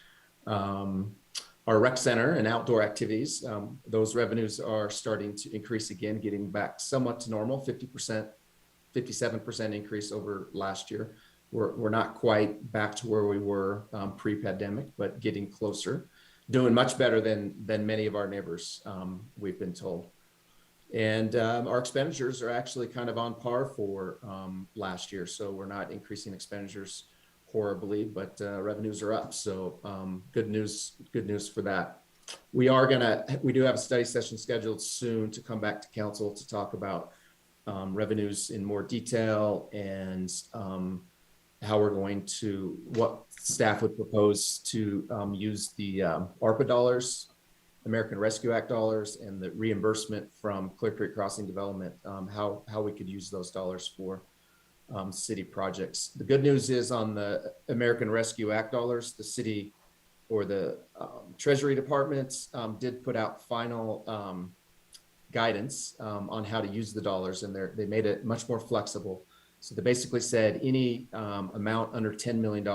Our rec center and outdoor activities, those revenues are starting to increase again, getting back somewhat to normal, 50%, 57% increase over last year. We're not quite back to where we were pre-pandemic, but getting closer, doing much better than many of our neighbors, we've been told. And our expenditures are actually kind of on par for last year. So we're not increasing expenditures horribly, but revenues are up. So good news for that. We do have a study session scheduled soon to come back to council to talk about revenues in more detail and how we're going to, what staff would propose to use the ARPA dollars, American Rescue Act dollars, and the reimbursement from Clear Creek Crossing Development, how we could use those dollars for city projects. The good news is on the American Rescue Act dollars, the city or the Treasury Department did put out final guidance on how to use the dollars, and they made it much more flexible. So they basically said any amount under $10 million,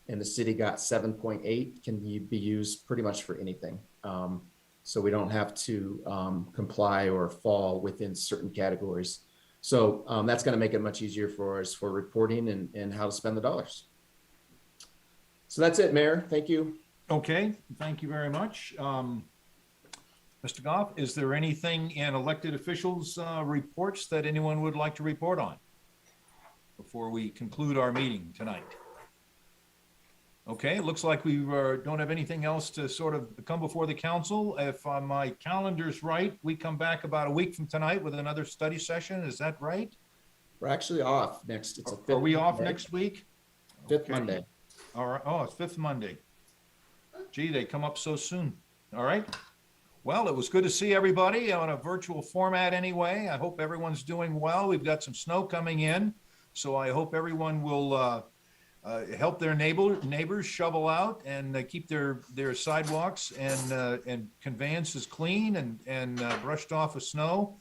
and the city got 7.8, can be used pretty much for anything. So we don't have to comply or fall within certain categories. So that's going to make it much easier for us for reporting and how to spend the dollars. So that's it, Mayor. Thank you. Okay, thank you very much. Mr. Goff, is there anything in elected officials' reports that anyone would like to report on before we conclude our meeting tonight? Okay, it looks like we don't have anything else to sort of come before the council. If my calendar's right, we come back about a week from tonight with another study session. Is that right? We're actually off next. Are we off next week? Fifth Monday. All right. Oh, it's fifth Monday. Gee, they come up so soon. All right. Well, it was good to see everybody on a virtual format anyway. I hope everyone's doing well. We've got some snow coming in, so I hope everyone will help their neighbors shovel out and keep their sidewalks and conveyances clean and brushed off of snow.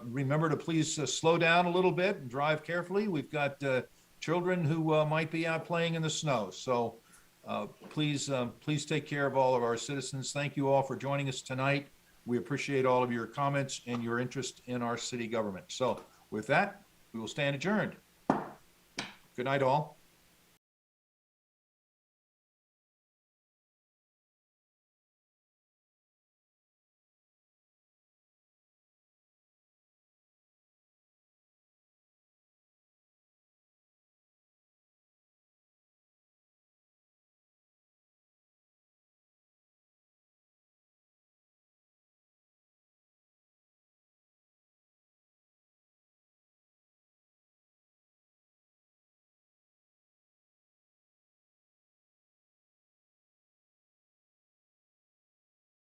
Remember to please slow down a little bit and drive carefully. We've got children who might be out playing in the snow. So please take care of all of our citizens. Thank you all for joining us tonight. We appreciate all of your comments and your interest in our city government. So with that, we will stand adjourned. Good night, all.